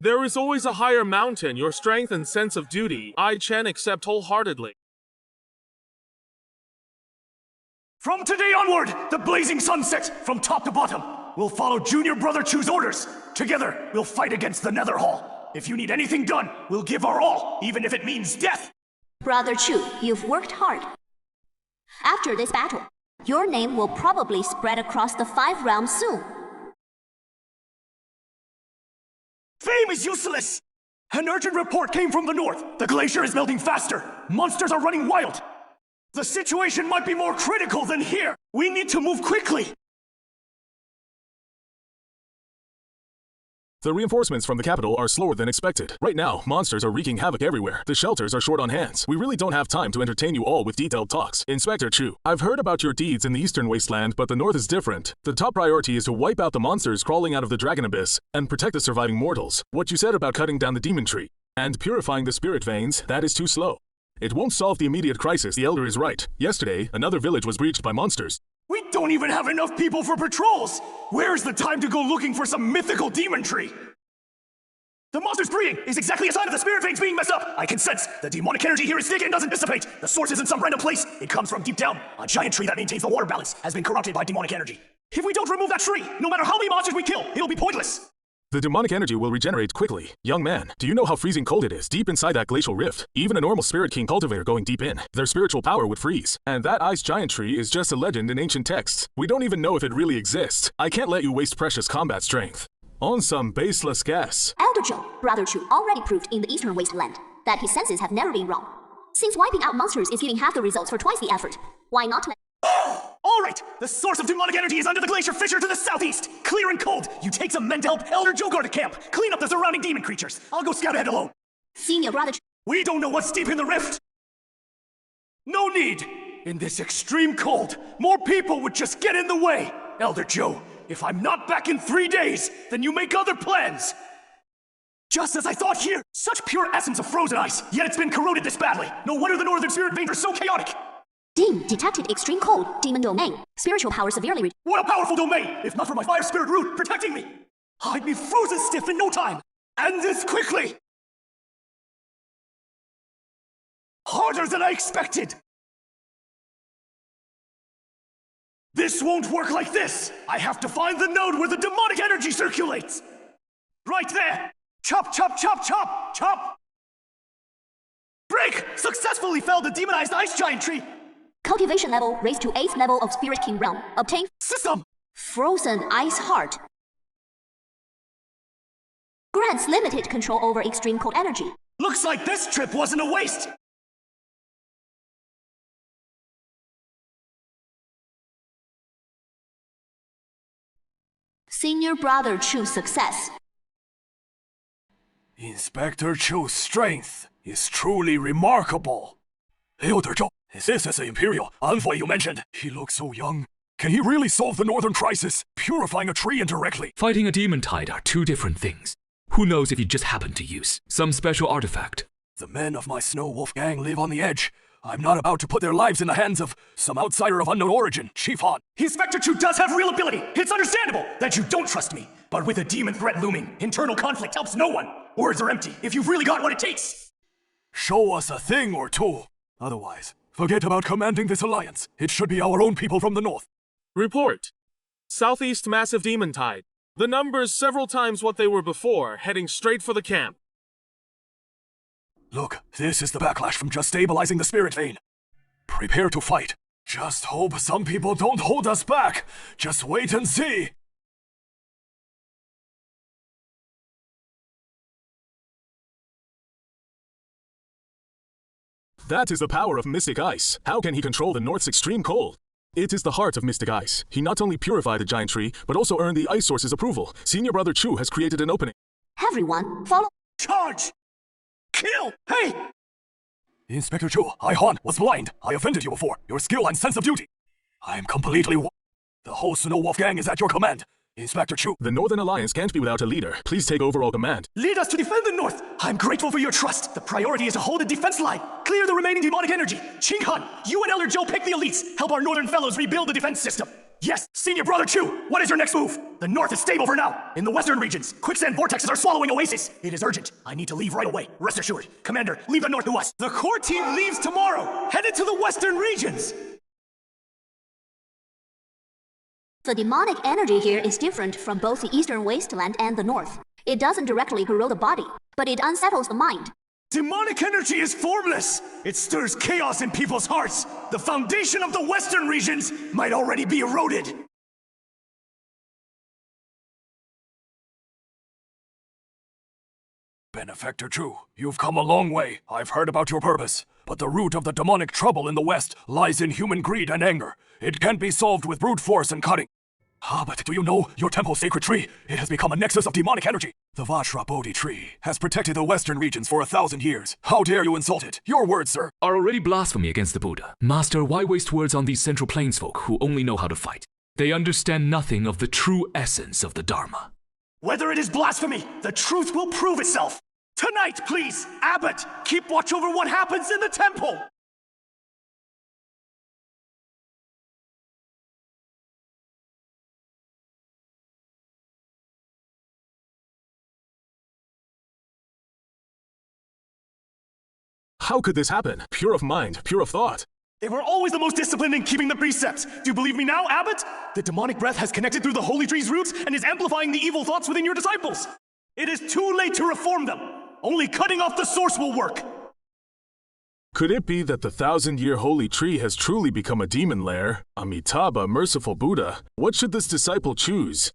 A: There is always a higher mountain. Your strength and sense of duty, I Chen accept wholeheartedly.
B: From today onward, the Blazing Sun sect, from top to bottom, will follow Junior Brother Chu's orders. Together, we'll fight against the Nether Hall. If you need anything done, we'll give our all, even if it means death.
C: Brother Chu, you've worked hard. After this battle, your name will probably spread across the 5 realms soon.
B: Fame is useless! An urgent report came from the north. The glacier is melting faster. Monsters are running wild. The situation might be more critical than here. We need to move quickly.
H: The reinforcements from the capital are slower than expected. Right now, monsters are wreaking havoc everywhere. The shelters are short on hands. We really don't have time to entertain you all with detailed talks. Inspector Chu, I've heard about your deeds in the Eastern Wasteland, but the North is different. The top priority is to wipe out the monsters crawling out of the Dragon Abyss and protect the surviving mortals. What you said about cutting down the demon tree and purifying the spirit veins, that is too slow. It won't solve the immediate crisis. The Elder is right. Yesterday, another village was breached by monsters.
B: We don't even have enough people for patrols! Where's the time to go looking for some mythical demon tree? The monster's breeding is exactly a sign of the spirit veins being messed up! I can sense the demonic energy here is thick and doesn't dissipate! The source isn't some random place, it comes from deep down. A giant tree that maintains the water balance has been corrupted by demonic energy. If we don't remove that tree, no matter how many monsters we kill, it'll be pointless!
H: The demonic energy will regenerate quickly. Young man, do you know how freezing cold it is deep inside that glacial rift? Even a normal Spirit King cultivator going deep in, their spiritual power would freeze. And that ice giant tree is just a legend in ancient texts. We don't even know if it really exists. I can't let you waste precious combat strength on some baseless guess.
C: Elder Joe, Brother Chu, already proved in the Eastern Wasteland that his senses have never been wrong. Since wiping out monsters is giving half the results for twice the effort, why not let...
B: Alright! The source of demonic energy is under the glacier fissure to the southeast! Clear and cold! You take some men to help Elder Joe go to camp! Clean up the surrounding demon creatures! I'll go scout ahead alone!
C: Senior Brother Chu...
B: We don't know what's deep in the rift! No need! In this extreme cold, more people would just get in the way. Elder Joe, if I'm not back in 3 days, then you make other plans. Just as I thought here, such pure essence of frozen ice, yet it's been corroded this badly. No wonder the northern spirit veins are so chaotic.
C: Dean detected extreme cold, demon domain. Spiritual power severely reduced.
B: What a powerful domain, if not for my fire spirit root protecting me. I'd be frozen stiff in no time. And this quickly. Harder than I expected. This won't work like this. I have to find the node where the demonic energy circulates. Right there. Chop, chop, chop, chop, chop. Break! Successfully felled the demonized ice giant tree.
C: Cultivation level raised to 8th level of Spirit King realm. Obtain
B: System.
C: Frozen Ice Heart. Grants limited control over extreme cold energy.
B: Looks like this trip wasn't a waste.
C: Senior brother choose success.
G: Inspector Chu's strength is truly remarkable. Elder Joe, is this the Imperial envoy you mentioned? He looks so young. Can he really solve the northern crisis, purifying a tree indirectly?
F: Fighting a demon tide are two different things. Who knows if he just happened to use some special artifact?
G: The men of my Snow Wolf gang live on the edge. I'm not about to put their lives in the hands of some outsider of unknown origin, Chief Han.
B: Inspector Chu does have real ability. It's understandable that you don't trust me. But with a demon threat looming, internal conflict helps no one. Words are empty if you've really got what it takes.
G: Show us a thing or two. Otherwise, forget about commanding this alliance. It should be our own people from the north.
A: Report. Southeast massive demon tide. The numbers several times what they were before, heading straight for the camp.
G: Look, this is the backlash from just stabilizing the spirit vein. Prepare to fight. Just hope some people don't hold us back. Just wait and see.
H: That is the power of Mystic Ice. How can he control the North's extreme cold? It is the heart of Mystic Ice. He not only purified the giant tree, but also earned the Ice Source's approval. Senior Brother Chu has created an opening.
C: Everyone, follow.
B: Charge! Kill! Hey!
G: Inspector Chu, I Han was blind. I offended you before. Your skill and sense of duty. I am completely The whole Snow Wolf gang is at your command. Inspector Chu.
H: The Northern Alliance can't be without a leader. Please take overall command.
B: Lead us to defend the North. I'm grateful for your trust. The priority is to hold the defense line. Clear the remaining demonic energy. Ching Han, you and Elder Joe pick the elites. Help our Northern fellows rebuild the defense system. Yes, Senior Brother Chu, what is your next move? The North is stable for now. In the western regions, quicksand vortexes are swallowing oases. It is urgent. I need to leave right away. Rest assured. Commander, leave the North to us. The core team leaves tomorrow. Headed to the western regions.
C: The demonic energy here is different from both the eastern wasteland and the north. It doesn't directly corrode the body, but it unsettles the mind.
B: Demonic energy is formless. It stirs chaos in people's hearts. The foundation of the western regions might already be eroded.
G: Benefactor Chu, you've come a long way. I've heard about your purpose. But the root of the demonic trouble in the West lies in human greed and anger. It can't be solved with brute force and cutting. But do you know your temple's sacred tree? It has become a nexus of demonic energy. The Vajra Bodhi tree has protected the western regions for 1,000 years. How dare you insult it? Your words, sir.
F: Are already blasphemy against the Buddha. Master, why waste words on these Central Plains folk who only know how to fight? They understand nothing of the true essence of the Dharma.
B: Whether it is blasphemy, the truth will prove itself. Tonight, please, Abbot, keep watch over what happens in the temple.
H: How could this happen? Pure of mind, pure of thought.
B: They were always the most disciplined in keeping the precepts. Do you believe me now, Abbot? The demonic breath has connected through the holy tree's roots and is amplifying the evil thoughts within your disciples. It is too late to reform them. Only cutting off the source will work.
H: Could it be that the 1,000-year holy tree has truly become a demon lair? Amitabha, merciful Buddha, what should this disciple choose?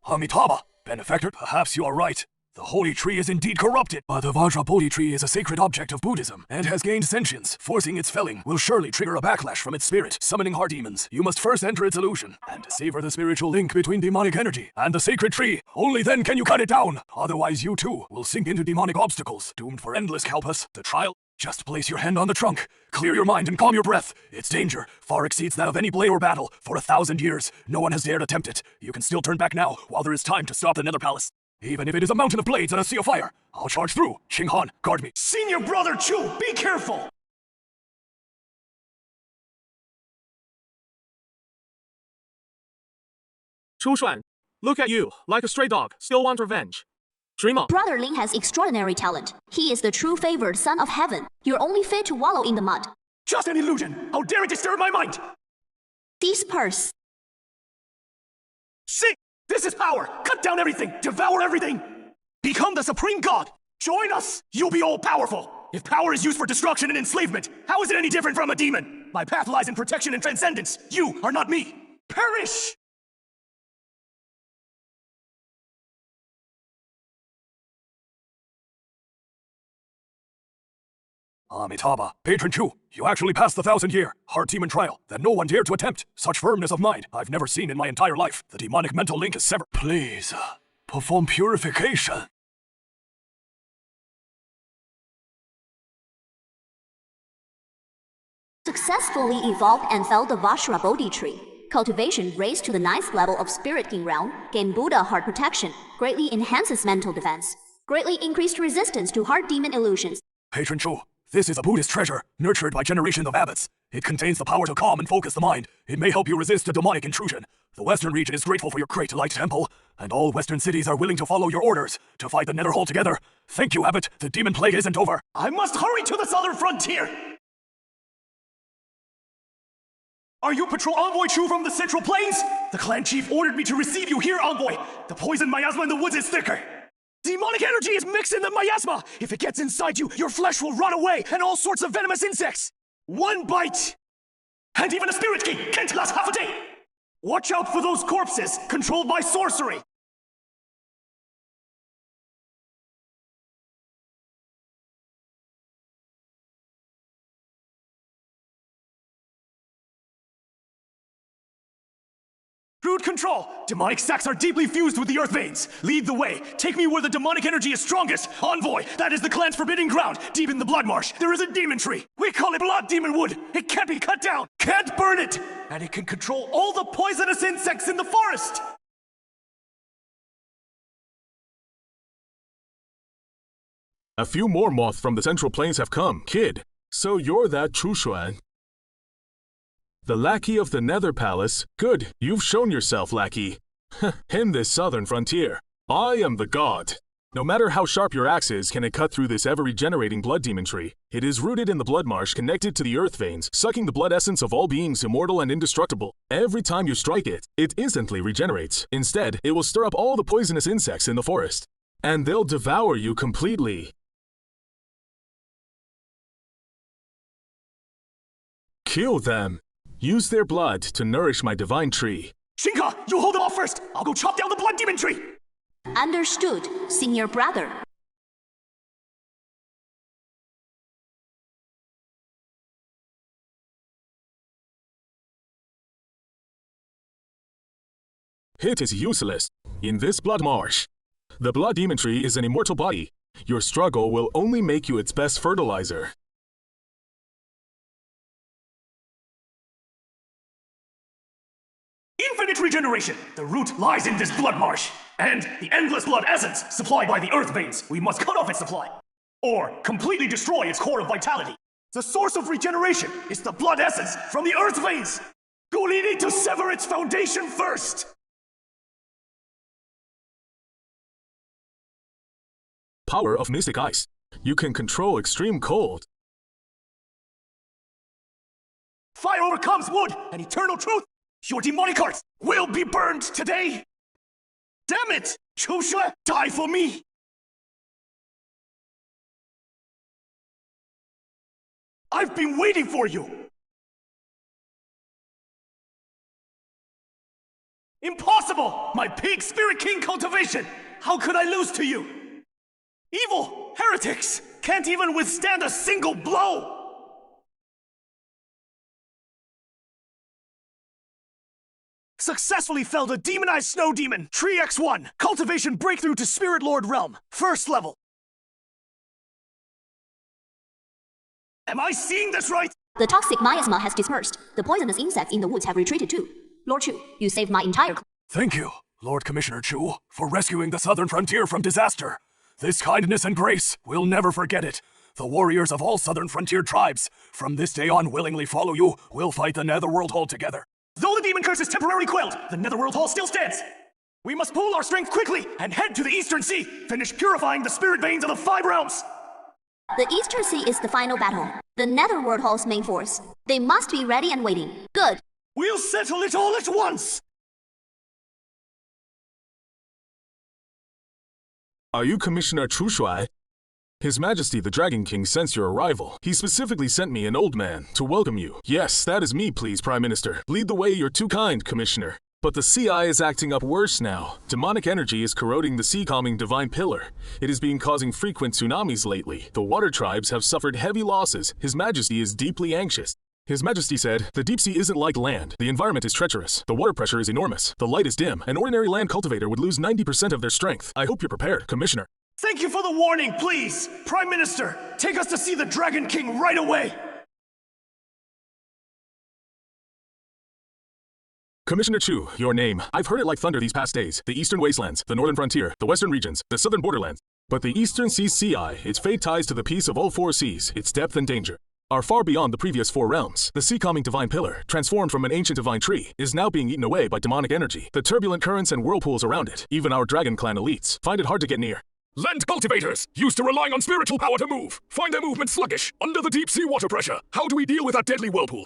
G: Amitabha, benefactor, perhaps you are right. The holy tree is indeed corrupted, but the Vajra Bodhi tree is a sacred object of Buddhism and has gained sentience. Forcing its felling will surely trigger a backlash from its spirit, summoning hard demons. You must first enter its illusion and savor the spiritual link between demonic energy and the sacred tree. Only then can you cut it down. Otherwise, you too will sink into demonic obstacles, doomed for endless. Help us. The trial Just place your hand on the trunk, clear your mind and calm your breath. Its danger far exceeds that of any blade or battle. For 1,000 years, no one has dared attempt it. You can still turn back now, while there is time to stop the Nether Palace. Even if it is a mountain of blades and a sea of fire, I'll charge through. Qing Han, guard me.
B: Senior brother Chu, be careful!
A: Chu Xuan, look at you, like a stray dog, still want revenge. Dream on.
C: Brother Lin has extraordinary talent. He is the true favored son of heaven. You're only fit to wallow in the mud.
B: Just an illusion! How dare it disturb my mind!
C: These purse.
B: See! This is power! Cut down everything! Devour everything! Become the supreme god! Join us! You'll be all-powerful! If power is used for destruction and enslavement, how is it any different from a demon? My path lies in protection and transcendence. You are not me! Perish!
G: Amitabha, Patron Chu, you actually passed the 1,000-year hard demon trial that no one dared to attempt. Such firmness of mind I've never seen in my entire life. The demonic mental link is severed. Please, perform purification.
C: Successfully evolved and felled the Vajra Bodhi tree. Cultivation raised to the 9th level of Spirit King realm, gained Buddha heart protection, greatly enhances mental defense, greatly increased resistance to hard demon illusions.
G: Patron Chu, this is a Buddhist treasure, nurtured by generations of abbots. It contains the power to calm and focus the mind. It may help you resist a demonic intrusion. The Western region is grateful for your great light temple, and all Western cities are willing to follow your orders to fight the Netherhall together. Thank you, Abbot. The demon plague isn't over.
B: I must hurry to the southern frontier! Are you Patrol Envoy Chu from the Central Plains? The clan chief ordered me to receive you here, Envoy. The poison miasma in the woods is thicker. Demonic energy is mixed in the miasma! If it gets inside you, your flesh will rot away, and all sorts of venomous insects! One bite! And even a spirit king can't last half a day! Watch out for those corpses, controlled by sorcery! Rude control! Demonic sacks are deeply fused with the earth veins. Lead the way. Take me where the demonic energy is strongest. Envoy, that is the clan's forbidden ground. Deep in the blood marsh, there is a demon tree. We call it blood demon wood. It can't be cut down. Can't burn it. And it can control all the poisonous insects in the forest.
H: A few more moth from the Central Plains have come, kid. So you're that Chu Xuan. The lackey of the Nether Palace? Good, you've shown yourself, lackey. In this southern frontier, I am the god. No matter how sharp your axe is, can it cut through this ever-regenerating blood demon tree. It is rooted in the blood marsh connected to the earth veins, sucking the blood essence of all beings immortal and indestructible. Every time you strike it, it instantly regenerates. Instead, it will stir up all the poisonous insects in the forest, and they'll devour you completely. Kill them. Use their blood to nourish my divine tree.
B: Shinka, you hold them off first! I'll go chop down the blood demon tree!
C: Understood, senior brother.
H: It is useless. In this blood marsh, the blood demon tree is an immortal body. Your struggle will only make you its best fertilizer.
B: Infinite regeneration! The root lies in this blood marsh. And the endless blood essence supplied by the earth veins. We must cut off its supply. Or completely destroy its core of vitality. The source of regeneration is the blood essence from the earth veins. We need to sever its foundation first.
H: Power of mystic ice. You can control extreme cold.
B: Fire overcomes wood and eternal truth. Your demonic hearts will be burned today! Damn it! Chusha, die for me! I've been waiting for you! Impossible! My pig spirit king cultivation! How could I lose to you? Evil heretics can't even withstand a single blow! Successfully felled a demonized snow demon, Tree X1, Cultivation breakthrough to Spirit Lord realm, 1st level. Am I seeing this right?
C: The toxic miasma has dispersed. The poisonous insects in the woods have retreated too. Lord Chu, you saved my entire
G: Thank you, Lord Commissioner Chu, for rescuing the southern frontier from disaster. This kindness and grace, we'll never forget it. The warriors of all southern frontier tribes, from this day on willingly follow you. We'll fight the Netherworld Hall together.
B: Though the demon curse is temporarily quelled, the Netherworld Hall still stands. We must pool our strength quickly and head to the Eastern Sea, finish purifying the spirit veins of the 5 realms.
C: The Eastern Sea is the final battle. The Netherworld Hall's main force. They must be ready and waiting. Good.
B: We'll settle it all at once.
H: Are you Commissioner Chu Shuai? His Majesty the Dragon King sensed your arrival. He specifically sent me an old man to welcome you. Yes, that is me, please, Prime Minister. Lead the way, you're too kind, Commissioner. But the CI is acting up worse now. Demonic energy is corroding the sea-calming divine pillar. It has been causing frequent tsunamis lately. The water tribes have suffered heavy losses. His Majesty is deeply anxious. His Majesty said, the deep sea isn't like land. The environment is treacherous. The water pressure is enormous. The light is dim. An ordinary land cultivator would lose 90% of their strength. I hope you're prepared, Commissioner.
B: Thank you for the warning, please. Prime Minister, take us to see the Dragon King right away.
H: Commissioner Chu, your name. I've heard it like thunder these past days. The eastern wastelands, the northern frontier, the western regions, the southern borderlands. But the eastern sea CI, its fate ties to the peace of all 4 seas, its depth and danger are far beyond the previous 4 realms. The sea-calming divine pillar, transformed from an ancient divine tree, is now being eaten away by demonic energy. The turbulent currents and whirlpools around it, even our Dragon Clan elites, find it hard to get near.
E: Land cultivators, used to relying on spiritual power to move, find their movement sluggish, under the deep sea water pressure. How do we deal with that deadly whirlpool?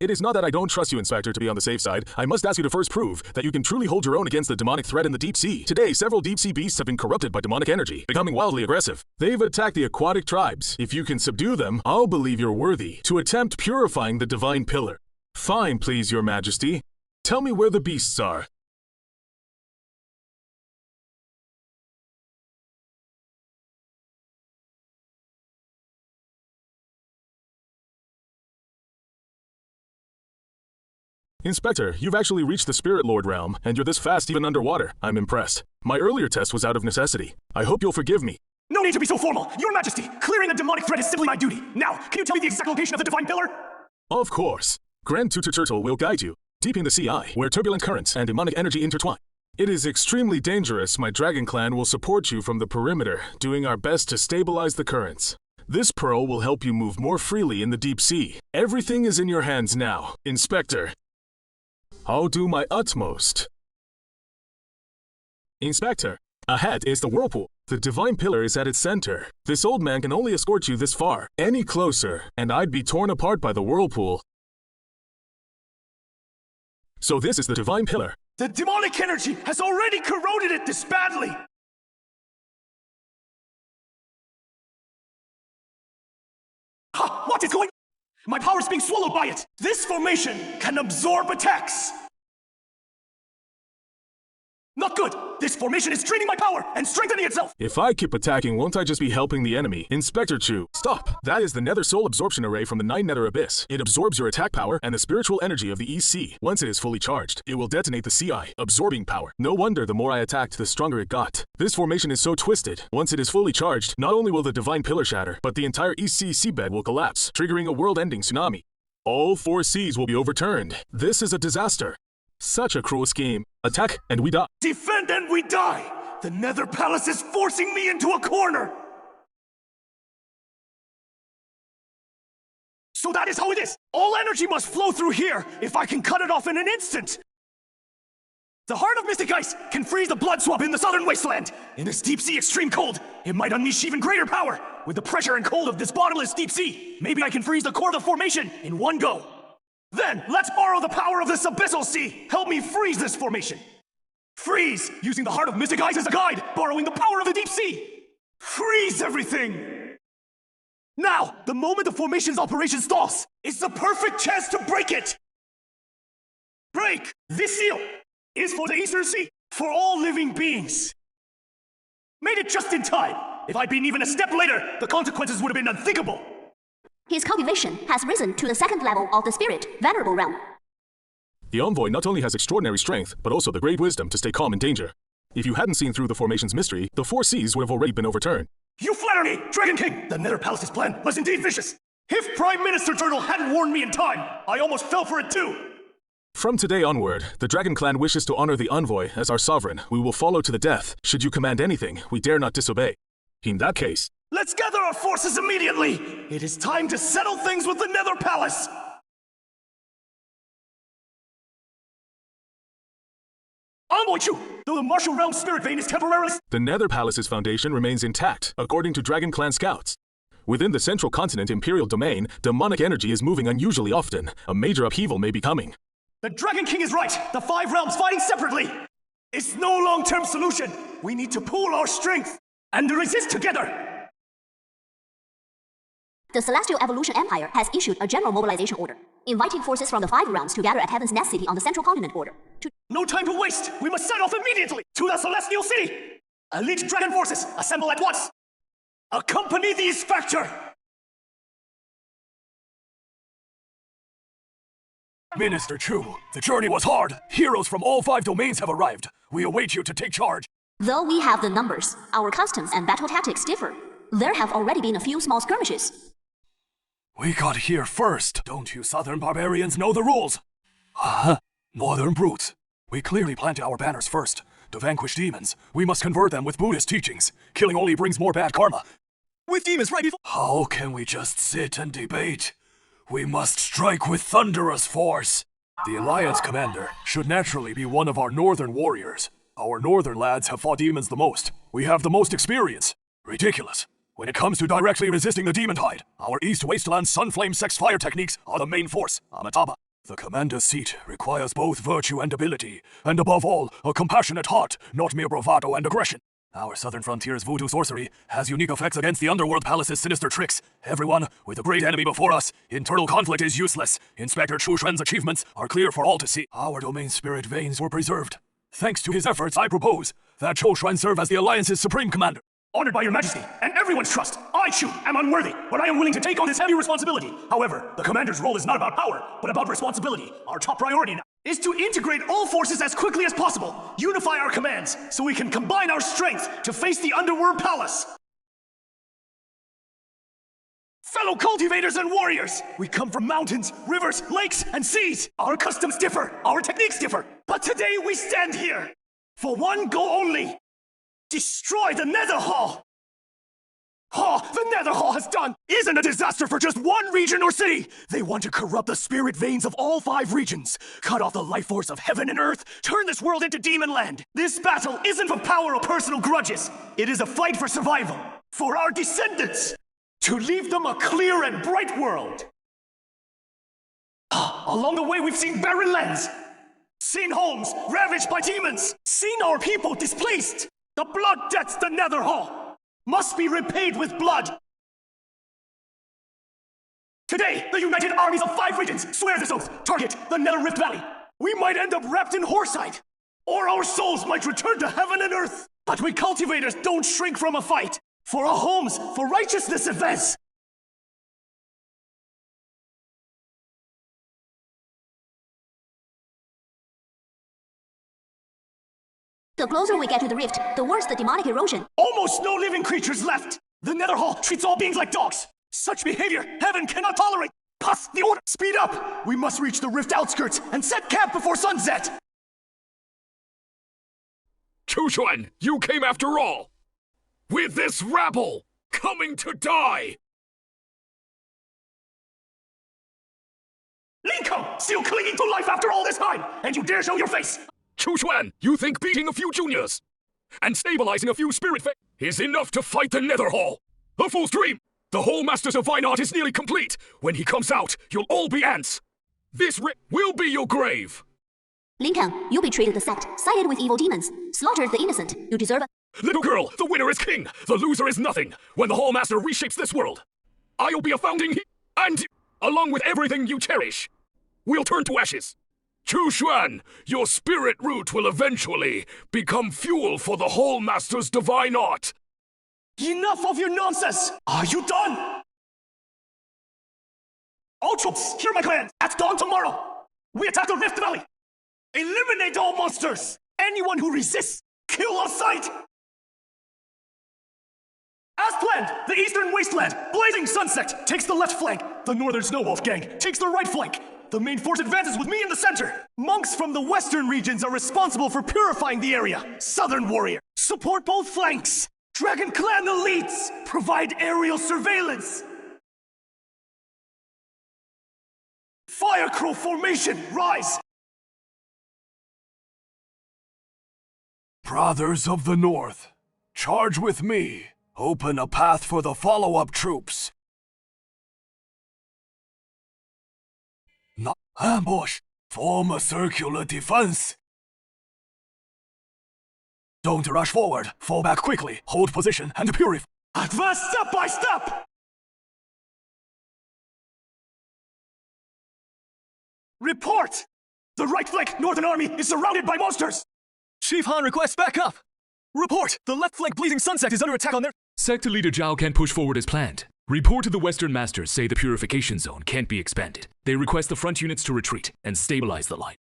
H: It is not that I don't trust you, Inspector, to be on the safe side. I must ask you to first prove that you can truly hold your own against the demonic threat in the deep sea. Today, several deep sea beasts have been corrupted by demonic energy, becoming wildly aggressive. They've attacked the aquatic tribes. If you can subdue them, I'll believe you're worthy to attempt purifying the divine pillar. Fine, please, your majesty. Tell me where the beasts are. Inspector, you've actually reached the Spirit Lord realm, and you're this fast even underwater. I'm impressed. My earlier test was out of necessity. I hope you'll forgive me.
B: No need to be so formal. Your Majesty, clearing the demonic threat is simply my duty. Now, can you tell me the exact location of the divine pillar?
H: Of course. Grand Tutor Turtle will guide you, deep in the CI, where turbulent currents and demonic energy intertwine. It is extremely dangerous. My Dragon Clan will support you from the perimeter, doing our best to stabilize the currents. This pearl will help you move more freely in the deep sea. Everything is in your hands now, Inspector. I'll do my utmost. Inspector, ahead is the whirlpool. The divine pillar is at its center. This old man can only escort you this far. Any closer, and I'd be torn apart by the whirlpool. So this is the divine pillar.
B: The demonic energy has already corroded it this badly. Ha! What is going on? My power is being swallowed by it. This formation can absorb attacks. Not good. This formation is draining my power and strengthening itself.
H: If I keep attacking, won't I just be helping the enemy? Inspector Chu, stop. That is the Nether Soul Absorption Array from the 9 Nether Abyss. It absorbs your attack power and the spiritual energy of the EC. Once it is fully charged, it will detonate the CI, absorbing power. No wonder the more I attacked, the stronger it got. This formation is so twisted. Once it is fully charged, not only will the divine pillar shatter, but the entire EC seabed will collapse, triggering a world-ending tsunami. All 4 seas will be overturned. This is a disaster. Such a cruel scheme. Attack and we die.
B: Defend and we die! The Nether Palace is forcing me into a corner! So that is how it is! All energy must flow through here if I can cut it off in an instant! The heart of Mystic Ice can freeze the blood swamp in the southern wasteland! In this deep sea extreme cold, it might unleash even greater power! With the pressure and cold of this bottomless deep sea, maybe I can freeze the core of the formation in one go! Then, let's borrow the power of this abyssal sea! Help me freeze this formation! Freeze! Using the heart of Mystic Ice as a guide, borrowing the power of the deep sea! Freeze everything! Now, the moment the formation's operation stalls, is the perfect chance to break it! Break! This seal is for the Eastern Sea, for all living beings! Made it just in time! If I'd been even a step later, the consequences would have been unthinkable!
C: His cultivation has risen to the 2nd level of the Spirit, Venerable Realm.
H: The Envoy not only has extraordinary strength, but also the great wisdom to stay calm in danger. If you hadn't seen through the formation's mystery, the 4 seas would have already been overturned.
B: You flatter me, Dragon King! The Nether Palace's plan was indeed vicious! If Prime Minister Turtle hadn't warned me in time, I almost fell for it too!
H: From today onward, the Dragon Clan wishes to honor the envoy as our sovereign. We will follow to the death. Should you command anything, we dare not disobey. In that case,
B: let's gather our forces immediately! It is time to settle things with the Nether Palace! Envoy Chu, though the martial realm spirit vein is temporarily—
H: the Nether Palace's foundation remains intact, according to Dragon Clan scouts. Within the Central Continent Imperial Domain, demonic energy is moving unusually often. A major upheaval may be coming.
B: The Dragon King is right! The 5 realms fighting separately! It's no long-term solution! We need to pool our strength and resist together!
C: The Celestial Evolution Empire has issued a general mobilization order, inviting forces from the 5 realms to gather at Heaven's Nest City on the Central Continent border.
B: No time to waste! We must set off immediately to the Celestial City! Elite Dragon forces, assemble at once! Accompany the Spectre!
G: Minister Chu, the journey was hard. Heroes from all 5 domains have arrived. We await you to take charge.
C: Though we have the numbers, our customs and battle tactics differ. There have already been a few small skirmishes.
G: We got here first. Don't you southern barbarians know the rules? Northern brutes. We clearly plant our banners first. To vanquish demons, we must convert them with Buddhist teachings. Killing only brings more bad karma.
D: With demons right before—
G: How can we just sit and debate? We must strike with thunderous force. The Alliance commander should naturally be one of our northern warriors. Our northern lads have fought demons the most. We have the most experience. Ridiculous. When it comes to directly resisting the demon tide, our East Wasteland Sunflame Sex fire techniques are the main force. Amataba. The commander's seat requires both virtue and ability, and above all, a compassionate heart, not mere bravado and aggression. Our southern frontier's voodoo sorcery has unique effects against the Underworld Palace's sinister tricks. Everyone, with a great enemy before us, internal conflict is useless. Inspector Chu Xuan's achievements are clear for all to see. Our domain spirit veins were preserved. Thanks to his efforts, I propose that Chu Xuan serve as the Alliance's supreme commander.
B: Honored by your majesty and everyone's trust, I, Chu, am unworthy, but I am willing to take on this heavy responsibility. However, the commander's role is not about power, but about responsibility. Our top priority now is to integrate all forces as quickly as possible, unify our commands, so we can combine our strength to face the Underworld Palace. Fellow cultivators and warriors, we come from mountains, rivers, lakes, and seas. Our customs differ, our techniques differ, but today we stand here for one goal only. Destroy the Nether Hall! The Nether Hall has done isn't a disaster for just one region or city! They want to corrupt the spirit veins of all 5 regions, cut off the life force of heaven and earth, turn this world into demon land! This battle isn't for power or personal grudges. It is a fight for survival, for our descendants, to leave them a clear and bright world. Along the way we've seen barren lands, seen homes ravaged by demons, seen our people displaced. The blood debts the Nether Hall must be repaid with blood. Today, the united armies of 5 regions swear this oath. Target the Nether Rift Valley. We might end up wrapped in horsehide, or our souls might return to heaven and earth. But we cultivators don't shrink from a fight. For our homes, for righteousness advance.
C: The closer we get to the rift, the worse the demonic erosion.
B: Almost no living creatures left. The Nether Hall treats all beings like dogs. Such behavior, heaven cannot tolerate. Pass the order. Speed up. We must reach the rift outskirts and set camp before sunset.
E: Chu Xuan, you came after all! With this rabble, coming to die!
B: Lincoln, still clinging to life after all this time, and you dare show your face!
E: Chu Xuan, you think beating a few juniors and stabilizing a few spirit is enough to fight the Nether Hall? A fool's dream! The whole Master's Divine Art is nearly complete. When he comes out, you'll all be ants. This will be your grave.
C: Lincoln, you betrayed the sect, sided with evil demons, slaughtered the innocent. You deserve a—
E: Little girl, the winner is king, the loser is nothing. When the Hall Master reshapes this world, I'll be a founding and, along with everything you cherish, we'll turn to ashes. Chu Xuan, your spirit root will eventually become fuel for the Hall Master's divine art.
B: Enough of your nonsense! Are you done? All troops, hear my command! At dawn tomorrow, we attack the Rift Valley! Eliminate all monsters! Anyone who resists, kill on sight! As planned, the Eastern Wasteland, Blazing Sun Sect, takes the left flank. The Northern Snow Wolf Gang takes the right flank. The main force advances with me in the center. Monks from the western regions are responsible for purifying the area. Southern Warrior, support both flanks. Dragon Clan elites, provide aerial surveillance. Fire Crow formation, rise.
G: Brothers of the North, charge with me. Open a path for the follow-up troops. Not ambush. Form a circular defense. Don't rush forward. Fall back quickly. Hold position and purify.
B: Advance step by step. Report! The right flank Northern Army is surrounded by monsters!
D: Chief Han requests backup! Report! The left flank Blazing Sun sect is under attack on their—
F: Sector Leader Zhao can't push forward as planned. Report to the Western Masters say the Purification Zone can't be expanded. They request the front units to retreat and stabilize the line.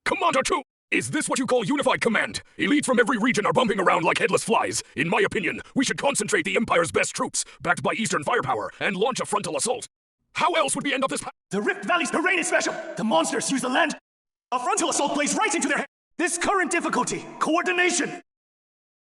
E: Commander 2! Is this what you call unified command? Elites from every region are bumping around like headless flies. In my opinion, we should concentrate the Empire's best troops, backed by Eastern firepower, and launch a frontal assault. How else would we end up this—
B: The Rift Valley's terrain is special. The monsters use the land. A frontal assault plays right into their head. This current difficulty, coordination.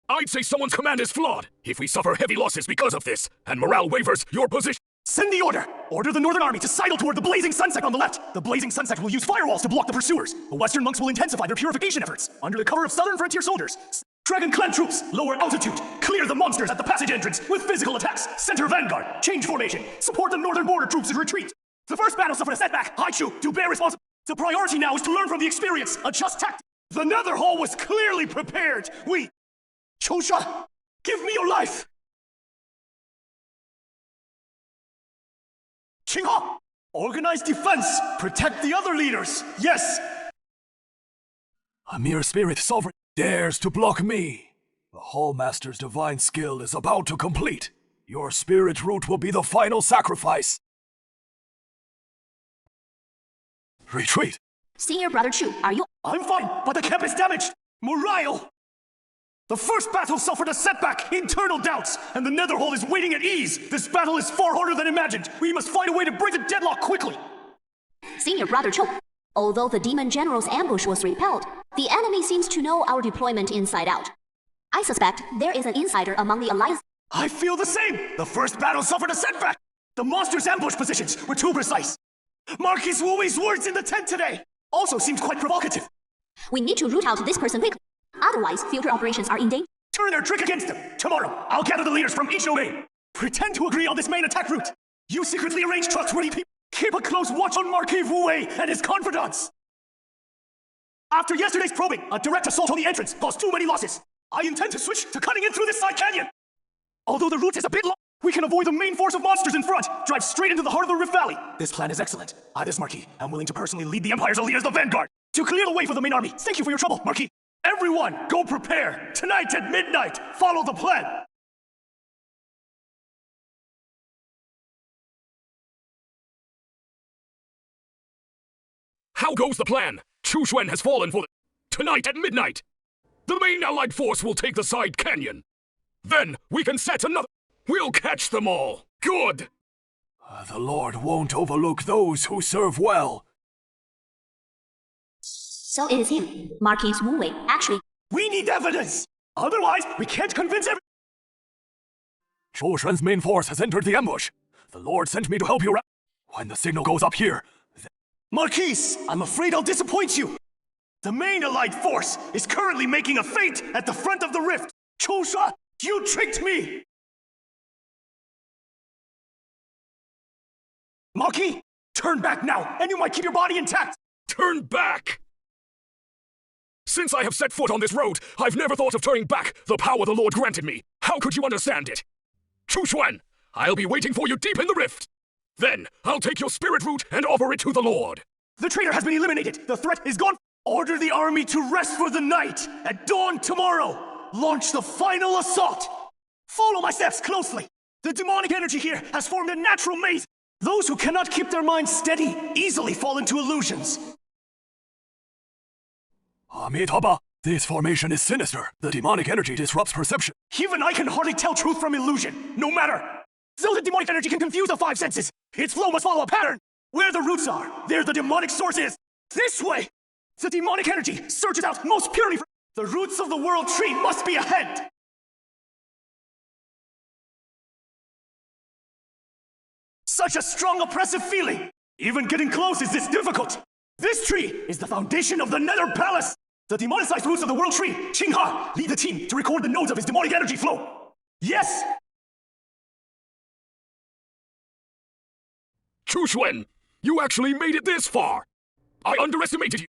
E: I'd say someone's command is flawed. If we suffer heavy losses because of this, and morale wavers, your position—
B: Send the order! Order the Northern Army to sidle toward the Blazing Sun sect on the left. The Blazing Sun sect will use firewalls to block the pursuers. The Western monks will intensify their purification efforts under the cover of Southern Frontier soldiers. Dragon Clan troops, lower altitude. Clear the monsters at the passage entrance with physical attacks. Center vanguard, change formation. Support the Northern border troops in retreat. The first battle suffered a setback. Haichu, do bear responsibility. The priority now is to learn from the experience. Adjust tactics. The Nether Hall was clearly prepared. Chosha, give me your life. Qingha, organize defense. Protect the other leaders. Yes.
G: A mere spirit sovereign dares to block me. The Hallmaster's divine skill is about to complete. Your spirit root will be the final sacrifice. Retreat.
C: Senior Brother Chu, are you—
B: I'm fine, but the camp is damaged. Morale. The first battle suffered a setback, internal doubts, and the Nether Hall is waiting at ease. This battle is far harder than imagined. We must find a way to break the deadlock quickly.
C: Senior Brother Chu, although the Demon General's ambush was repelled, the enemy seems to know our deployment inside out. I suspect there is an insider among the Alliance.
B: I feel the same. The first battle suffered a setback. The monsters' ambush positions were too precise. Marquis Wui's words in the tent today also seemed quite provocative.
C: We need to root out this person quickly. Otherwise, future operations are in danger.
B: Turn their trick against them. Tomorrow, I'll gather the leaders from each domain. Pretend to agree on this main attack route. You secretly arrange trustworthy people. Keep a close watch on Marquis Wei and his confidants. After yesterday's probing, a direct assault on the entrance caused too many losses. I intend to switch to cutting in through this side canyon. Although the route is a bit long, we can avoid the main force of monsters in front, drive straight into the heart of the Rift Valley. This plan is excellent. I, this Marquis, am willing to personally lead the Empire's elite as the vanguard to clear the way for the main army. Thank you for your trouble, Marquis. Everyone, go prepare. Tonight at midnight, follow the plan.
E: How goes the plan? Chu Xuan has fallen for the— Tonight at midnight! The main allied force will take the side canyon. Then we can set another— We'll catch them all. Good!
G: The Lord won't overlook those who serve well.
C: So it is him, Marquis Wu Wei. Actually,
B: we need evidence. Otherwise, we can't convince everyone.
G: Zhou Shen's main force has entered the ambush. The Lord sent me to help you. When the signal goes up here—
B: Marquis, I'm afraid I'll disappoint you. The main allied force is currently making a feint at the front of the rift. Chosha, you tricked me! Marquis, turn back now, and you might keep your body intact!
E: Turn back! Since I have set foot on this road, I've never thought of turning back the power the Lord granted me. How could you understand it? Chu Xuan, I'll be waiting for you deep in the rift. Then, I'll take your spirit root and offer it to the Lord.
B: The traitor has been eliminated. The threat is gone. Order the army to rest for the night. At dawn tomorrow, launch the final assault. Follow my steps closely. The demonic energy here has formed a natural maze. Those who cannot keep their minds steady easily fall into illusions.
G: Amitabha, this formation is sinister. The demonic energy disrupts perception.
B: Even I can hardly tell truth from illusion, no matter. Though the demonic energy can confuse the five senses, Its flow must follow a pattern. Where the roots are, there the demonic source is. This way! The demonic energy searches out most purely for... The roots of the world tree must be ahead! Such a strong oppressive feeling! Even getting close is this difficult! This tree is the foundation of the Nether Palace! The demonicized roots of the world tree, Qingha, lead the team to record the nodes of his demonic energy flow! Yes!
E: Chuxuan, you actually made it this far! I underestimated you!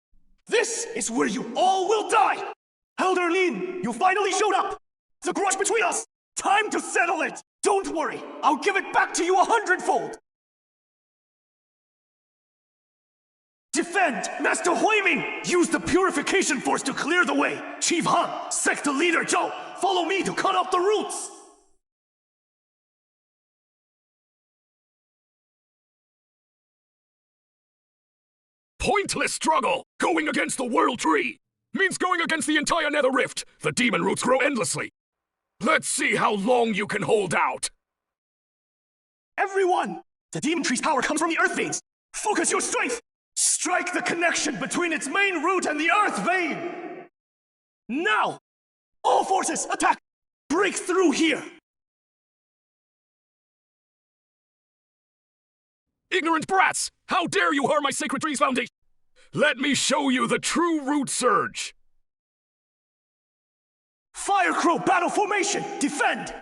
B: This is where you all will die! Elder Lin, you finally showed up! The grudge between us! Time to settle it! Don't worry, I'll give it back to you 100-fold! Defend, Master Huiming! Use the Purification Force to clear the way! Chief Han, sect leader Zhou, follow me to cut off the roots!
E: Pointless struggle! Going against the world tree means going against the entire Nether Rift! The demon roots grow endlessly! Let's see how long you can hold out!
B: Everyone! The demon tree's power comes from the earth veins! Focus your strength! Strike the connection between its main root and the earth vein! Now! All forces, attack! Break through here!
E: Ignorant brats! How dare you harm my sacred tree's foundation! Let me show you the true root surge!
B: Fire Crow battle formation! Defend!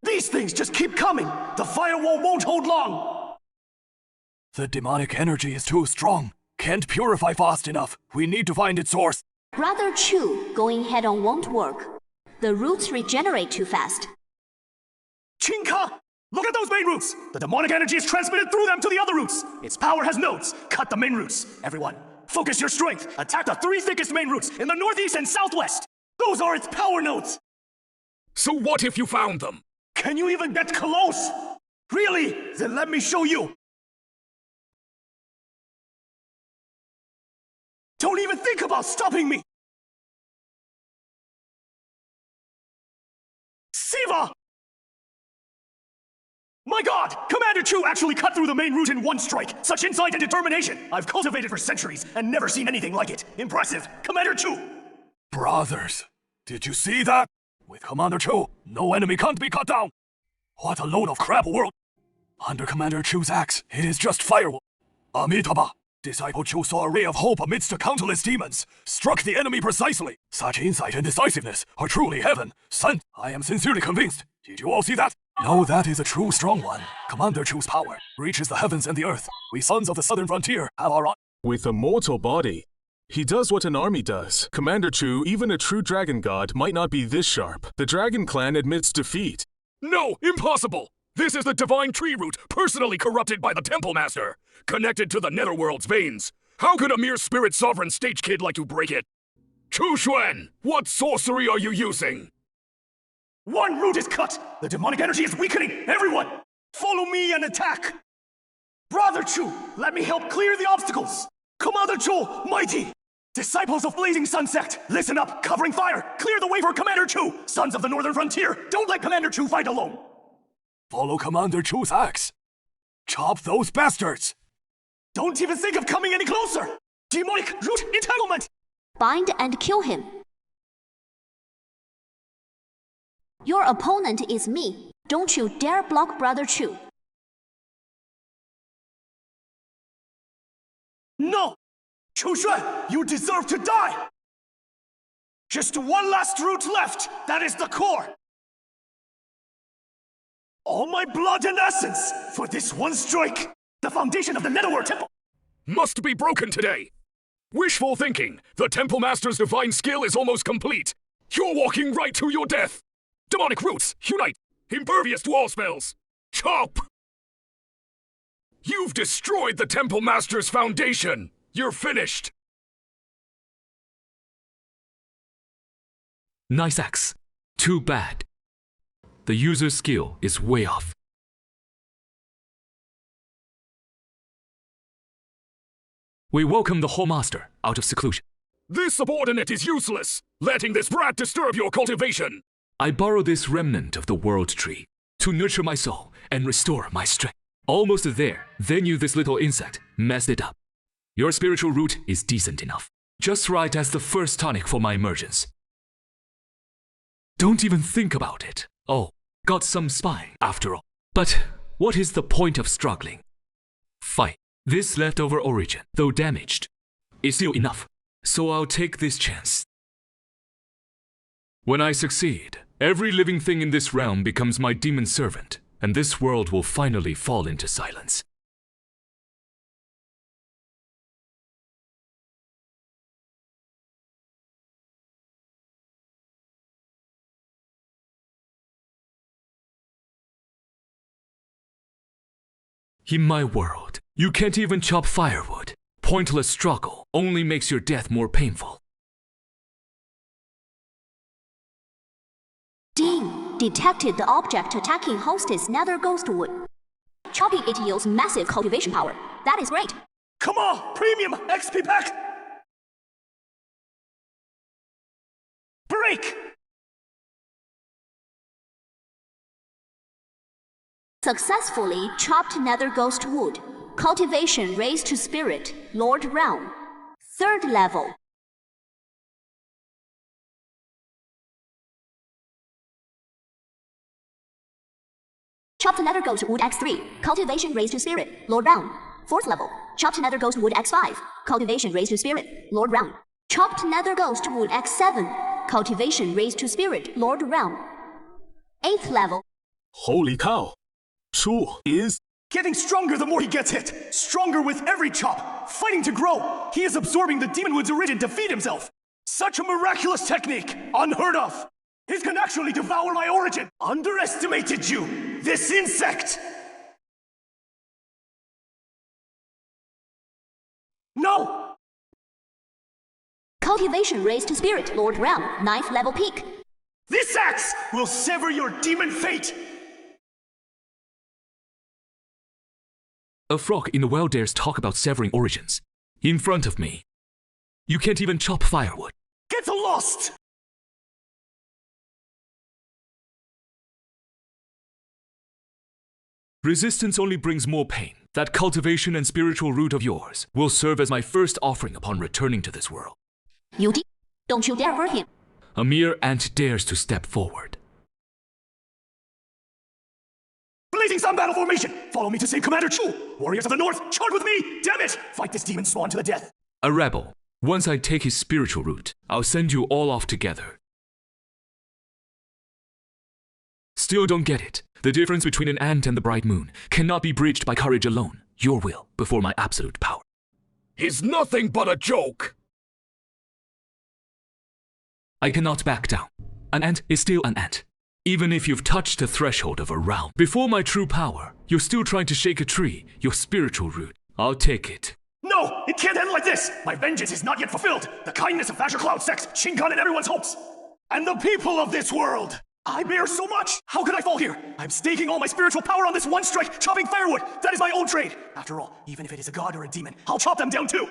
B: These things just keep coming! The firewall won't hold long!
G: The demonic energy is too strong. Can't purify fast enough. We need to find its source.
C: Brother Chu, going head-on won't work. The roots regenerate too fast.
B: Qingha! Look at those main roots! The demonic energy is transmitted through them to the other roots! Its power has nodes! Cut the main roots! Everyone, focus your strength! Attack the 3 thickest main roots in the northeast and southwest! Those are its power nodes!
E: So what if you found them?
B: Can you even get close? Really? Then let me show you! Don't even think about stopping me! Siva! My god! Commander Chu actually cut through the main route in one strike! Such insight and determination! I've cultivated for centuries and never seen anything like it! Impressive! Commander Chu!
G: Brothers, did you see that? With Commander Chu, no enemy can't be cut down! What a load of crap world! Under Commander Chu's axe, it is just firewood. Amitabha! Disciple Chu saw a ray of hope amidst the countless demons, struck the enemy precisely. Such insight and decisiveness are truly heaven sent. I am sincerely convinced. Did you all see that? No, that is a true strong one. Commander Chu's power reaches the heavens and the earth. We sons of the southern frontier have our...
H: With a mortal body, he does what an army does. Commander Chu, even a true dragon god, might not be this sharp. The dragon clan admits defeat.
E: No, impossible! This is the divine tree root, personally corrupted by the Temple Master, connected to the Netherworld's veins. How could a mere spirit sovereign stage kid like you break it? Chuxuan, what sorcery are you using?
B: One root is cut! The demonic energy is weakening! Everyone, follow me and attack! Brother Chu, let me help clear the obstacles! Commander Chu, mighty! Disciples of Blazing Sun Sect, listen up, covering fire! Clear the way for Commander Chu! Sons of the Northern Frontier, don't let Commander Chu fight alone!
G: Follow Commander Chu's axe. Chop those bastards!
B: Don't even think of coming any closer! Demonic root entanglement!
C: Bind and kill him. Your opponent is me. Don't you dare block Brother Chu.
B: No! Chuxuan, you deserve to die! Just one last root left! That is the core! All my blood and essence for this one strike! The foundation of the Netherworld Temple!
E: Must be broken today! Wishful thinking! The Temple Master's divine skill is almost complete! You're walking right to your death! Demonic roots, unite! Impervious to all spells! Chop! You've destroyed the Temple Master's foundation! You're finished!
F: Nice axe. Too bad. The user's skill is way off. We welcome the Hall Master out of seclusion.
E: This subordinate is useless! Letting this brat disturb your cultivation!
F: I borrow this remnant of the world tree to nurture my soul and restore my strength. Almost there, then you this little insect messed it up. Your spiritual root is decent enough. Just right as the first tonic for my emergence. Don't even think about it. Oh, got some spine after all. But what is the point of struggling? Fine. This leftover origin, though damaged, is still enough. So I'll take this chance. When I succeed, every living thing in this realm becomes my demon servant, and this world will finally fall into silence. In my world, you can't even chop firewood. Pointless struggle only makes your death more painful.
C: Dean detected the object attacking hostess nether ghostwood. Chopping it yields massive cultivation power. That is great.
B: Come on, premium XP pack! Break!
C: Successfully chopped nether ghost wood. Cultivation raised to spirit, Lord Realm. 3rd level. Chopped nether ghost wood X3. Cultivation raised to spirit, Lord Realm. 4th level. Chopped nether ghost wood X5. Cultivation raised to spirit, Lord Realm. Chopped nether ghost wood X7. Cultivation raised to spirit, Lord Realm. 8th level.
H: Holy cow! Shu is...
B: Getting stronger the more he gets hit. Stronger with every chop. Fighting to grow. He is absorbing the demon wood's origin to feed himself. Such a miraculous technique. Unheard of. He can actually devour my origin. Underestimated you. This insect. No!
C: Cultivation raised to spirit, Lord Realm. 9th level peak.
B: This axe will sever your demon fate.
F: A frog in the well dares talk about severing origins. In front of me. You can't even chop firewood.
B: Get lost!
F: Resistance only brings more pain. That cultivation and spiritual root of yours will serve as my first offering upon returning to this world.
C: Yuti, don't you dare hurt him.
F: A mere ant dares to step forward.
B: Blazing Sun battle formation! Follow me to save Commander Chu! Warriors of the North, charge with me! Damn it! Fight this demon spawn to the death!
F: A rebel. Once I take his spiritual root, I'll send you all off together. Still don't get it. The difference between an ant and the bright moon cannot be bridged by courage alone. Your will before my absolute power.
E: He's nothing but a joke!
F: I cannot back down. An ant is still an ant. Even if you've touched the threshold of a realm, before my true power, you're still trying to shake a tree, your spiritual root. I'll take it.
B: No! It can't end like this! My vengeance is not yet fulfilled! The kindness of Azure Cloud Sect, Shinkan and everyone's hopes! And the people of this world! I bear so much! How could I fall here? I'm staking all my spiritual power on this one strike, chopping firewood! That is my own trade! After all, even if it is a god or a demon, I'll chop them down too!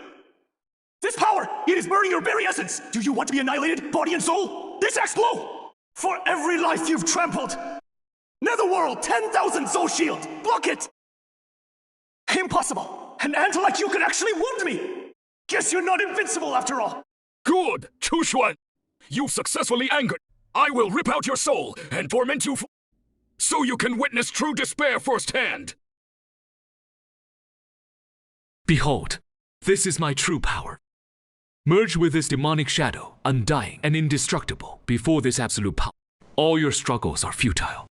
B: This power! It is burning your very essence! Do you want to be annihilated, body and soul? This axe blow! For every life you've trampled! Netherworld, 10,000 soul shield! Block it! Impossible! An ant like you could actually wound me! Guess you're not invincible after all!
E: Good, Chu Xuan! You've successfully angered. I will rip out your soul and torment you so you can witness true despair firsthand!
F: Behold, this is my true power. Merge with this demonic shadow, undying and indestructible, before this absolute power. All your struggles are futile.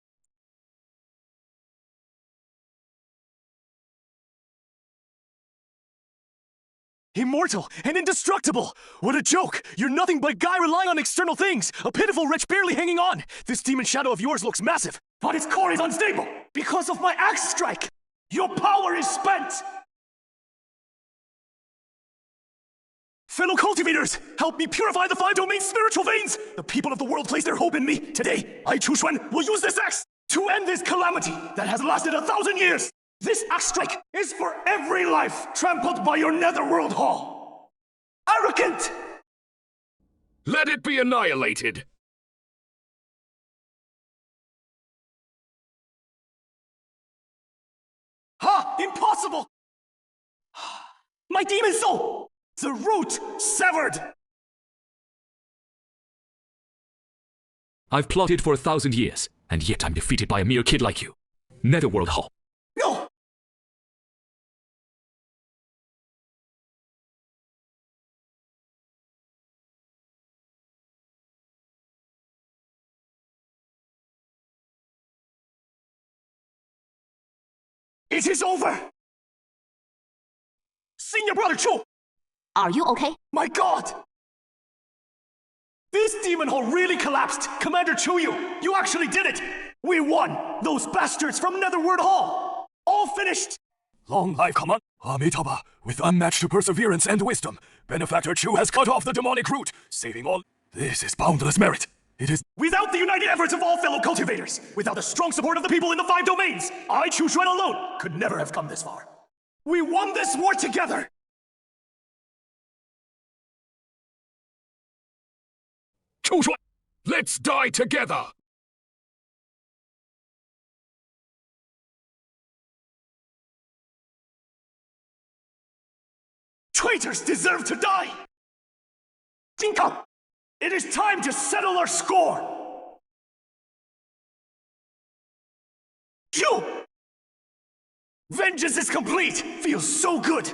B: Immortal and indestructible! What a joke! You're nothing but a guy relying on external things! A pitiful wretch barely hanging on! This demon shadow of yours looks massive, but its core is unstable! Because of my axe strike! Your power is spent! Fellow cultivators, help me purify the 5 domain spiritual veins! The people of the world place their hope in me. Today, I, Chu Xuan, will use this axe to end this calamity that has lasted 1,000 years! This axe strike is for every life trampled by your netherworld hall! Arrogant!
E: Let it be annihilated!
B: My demon soul! The root severed!
F: I've plotted for 1,000 years, and yet I'm defeated by a mere kid like you. Netherworld Hall.
B: No! It is over! Senior Brother Chu!
C: Are you okay?
B: My god! This demon hole really collapsed! Commander Chuyu, you actually did it! We won! Those bastards from Netherworld Hall! All finished!
G: Long life, Command. Amitabha, with unmatched perseverance and wisdom, Benefactor Chu has cut off the demonic root, saving all. This is boundless merit. It is.
B: Without the united efforts of all fellow cultivators, without the strong support of the people in the 5 domains, I, Chu Xuan alone, could never have come this far. We won this war together!
E: Chu Xuan, let's die together!
B: Traitors deserve to die! Jinka! It is time to settle our score! You! Vengeance is complete! Feels so good!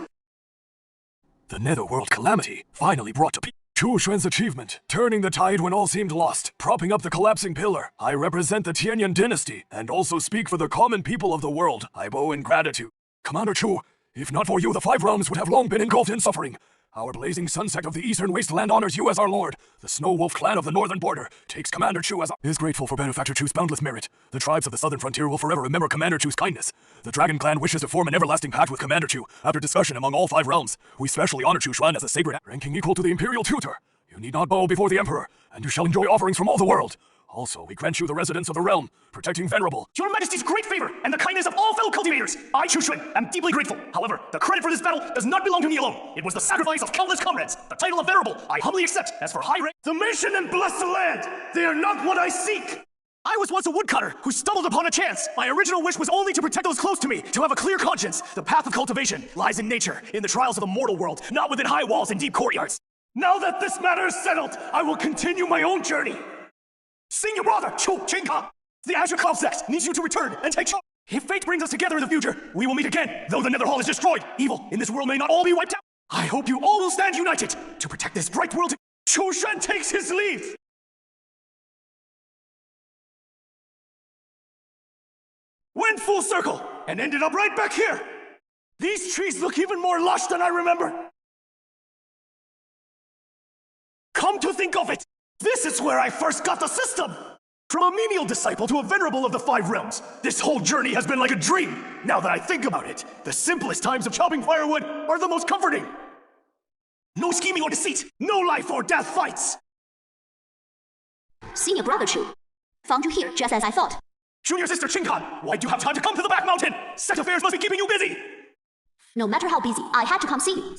G: The Netherworld calamity finally brought to peace. Chu Xuan's achievement, turning the tide when all seemed lost, propping up the collapsing pillar. I represent the Tianyan dynasty, and also speak for the common people of the world. I bow in gratitude. Commander Chu, if not for you, the 5 realms would have long been engulfed in suffering. Our blazing sun sect of the eastern wasteland honors you as our lord. The Snow Wolf clan of the northern border takes Commander Chu is grateful for Benefactor Chu's boundless merit. The tribes of the southern frontier will forever remember Commander Chu's kindness. The Dragon clan wishes to form an everlasting pact with Commander Chu. After discussion among all 5 realms, we specially honor Chu Xuan as a sacred ranking equal to the imperial tutor. You need not bow before the emperor, and you shall enjoy offerings from all the world. Also, we grant you the residence of the realm, protecting venerable.
B: Your Majesty's great favor and the kindness of all fellow cultivators, I, Chu Xuan, am deeply grateful. However, the credit for this battle does not belong to me alone. It was the sacrifice of countless comrades. The title of venerable I humbly accept. As for high rank, the mission and bless the land. They are not what I seek. I was once a woodcutter who stumbled upon a chance. My original wish was only to protect those close to me, to have a clear conscience. The path of cultivation lies in nature, in the trials of the mortal world, not within high walls and deep courtyards. Now that this matter is settled, I will continue my own journey. Senior brother, Chu Qingkang, the Azure Cloud sect needs you to return and take charge. If fate brings us together in the future, we will meet again. Though the Nether Hall is destroyed, evil in this world may not all be wiped out. I hope you all will stand united to protect this bright world. Chu Xuan takes his leave. Went full circle and ended up right back here. These trees look even more lush than I remember. Come to think of it, this is where I first got the system! From a menial disciple to a venerable of the 5 realms, this whole journey has been like a dream! Now that I think about it, the simplest times of chopping firewood are the most comforting! No scheming or deceit, no life or death fights!
C: Senior Brother Chu. Found you here just as I thought.
B: Junior Sister Qingkan, why do you have time to come to the back mountain? Set affairs must be keeping you busy!
C: No matter how busy, I had to come see you.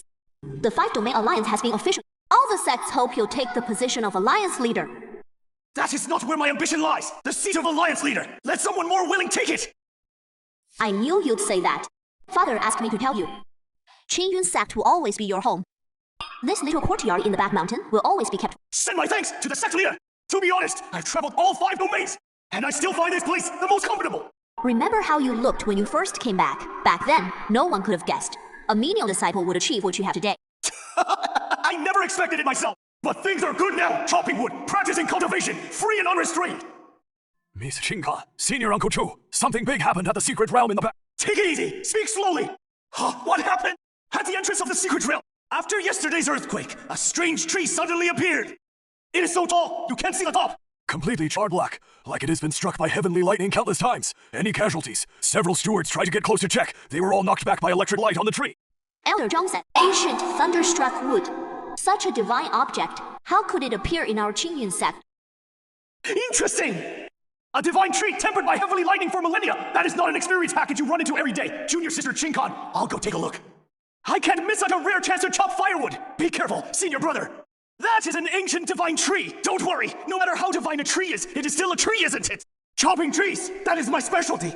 C: The 5 Domain Alliance has been official. All the sects hope you'll take the position of Alliance Leader.
B: That is not where my ambition lies! The seat of Alliance Leader! Let someone more willing take it!
C: I knew you'd say that. Father asked me to tell you. Qingyun sect will always be your home. This little courtyard in the back mountain will always be kept.
B: Send my thanks to the sect leader! To be honest, I've traveled all 5 domains, and I still find this place the most comfortable!
C: Remember how you looked when you first came back? Back then, no one could have guessed. A menial disciple would achieve what you have today.
B: I never expected it myself! But things are good now! Chopping wood, practicing cultivation, free and unrestrained!
G: Miss Qingka, Senior Uncle Chu, something big happened at the secret realm in the back.
B: Take it easy! Speak slowly! What happened? At the entrance of the secret realm, after yesterday's earthquake, a strange tree suddenly appeared! It is so tall, you can't see the top!
G: Completely charred black, like it has been struck by heavenly lightning countless times. Any casualties? Several stewards tried to get close to check. They were all knocked back by electric light on the tree.
C: Elder Zhang said, ancient thunderstruck wood. Such a divine object. How could it appear in our Qingyun sect?
B: Interesting! A divine tree tempered by heavenly lightning for millennia! That is not an experience package you run into every day. Junior Sister Qingkan, I'll go take a look. I can't miss such a rare chance to chop firewood! Be careful, senior brother! That is an ancient divine tree! Don't worry! No matter how divine a tree is, it is still a tree, isn't it? Chopping trees! That is my specialty!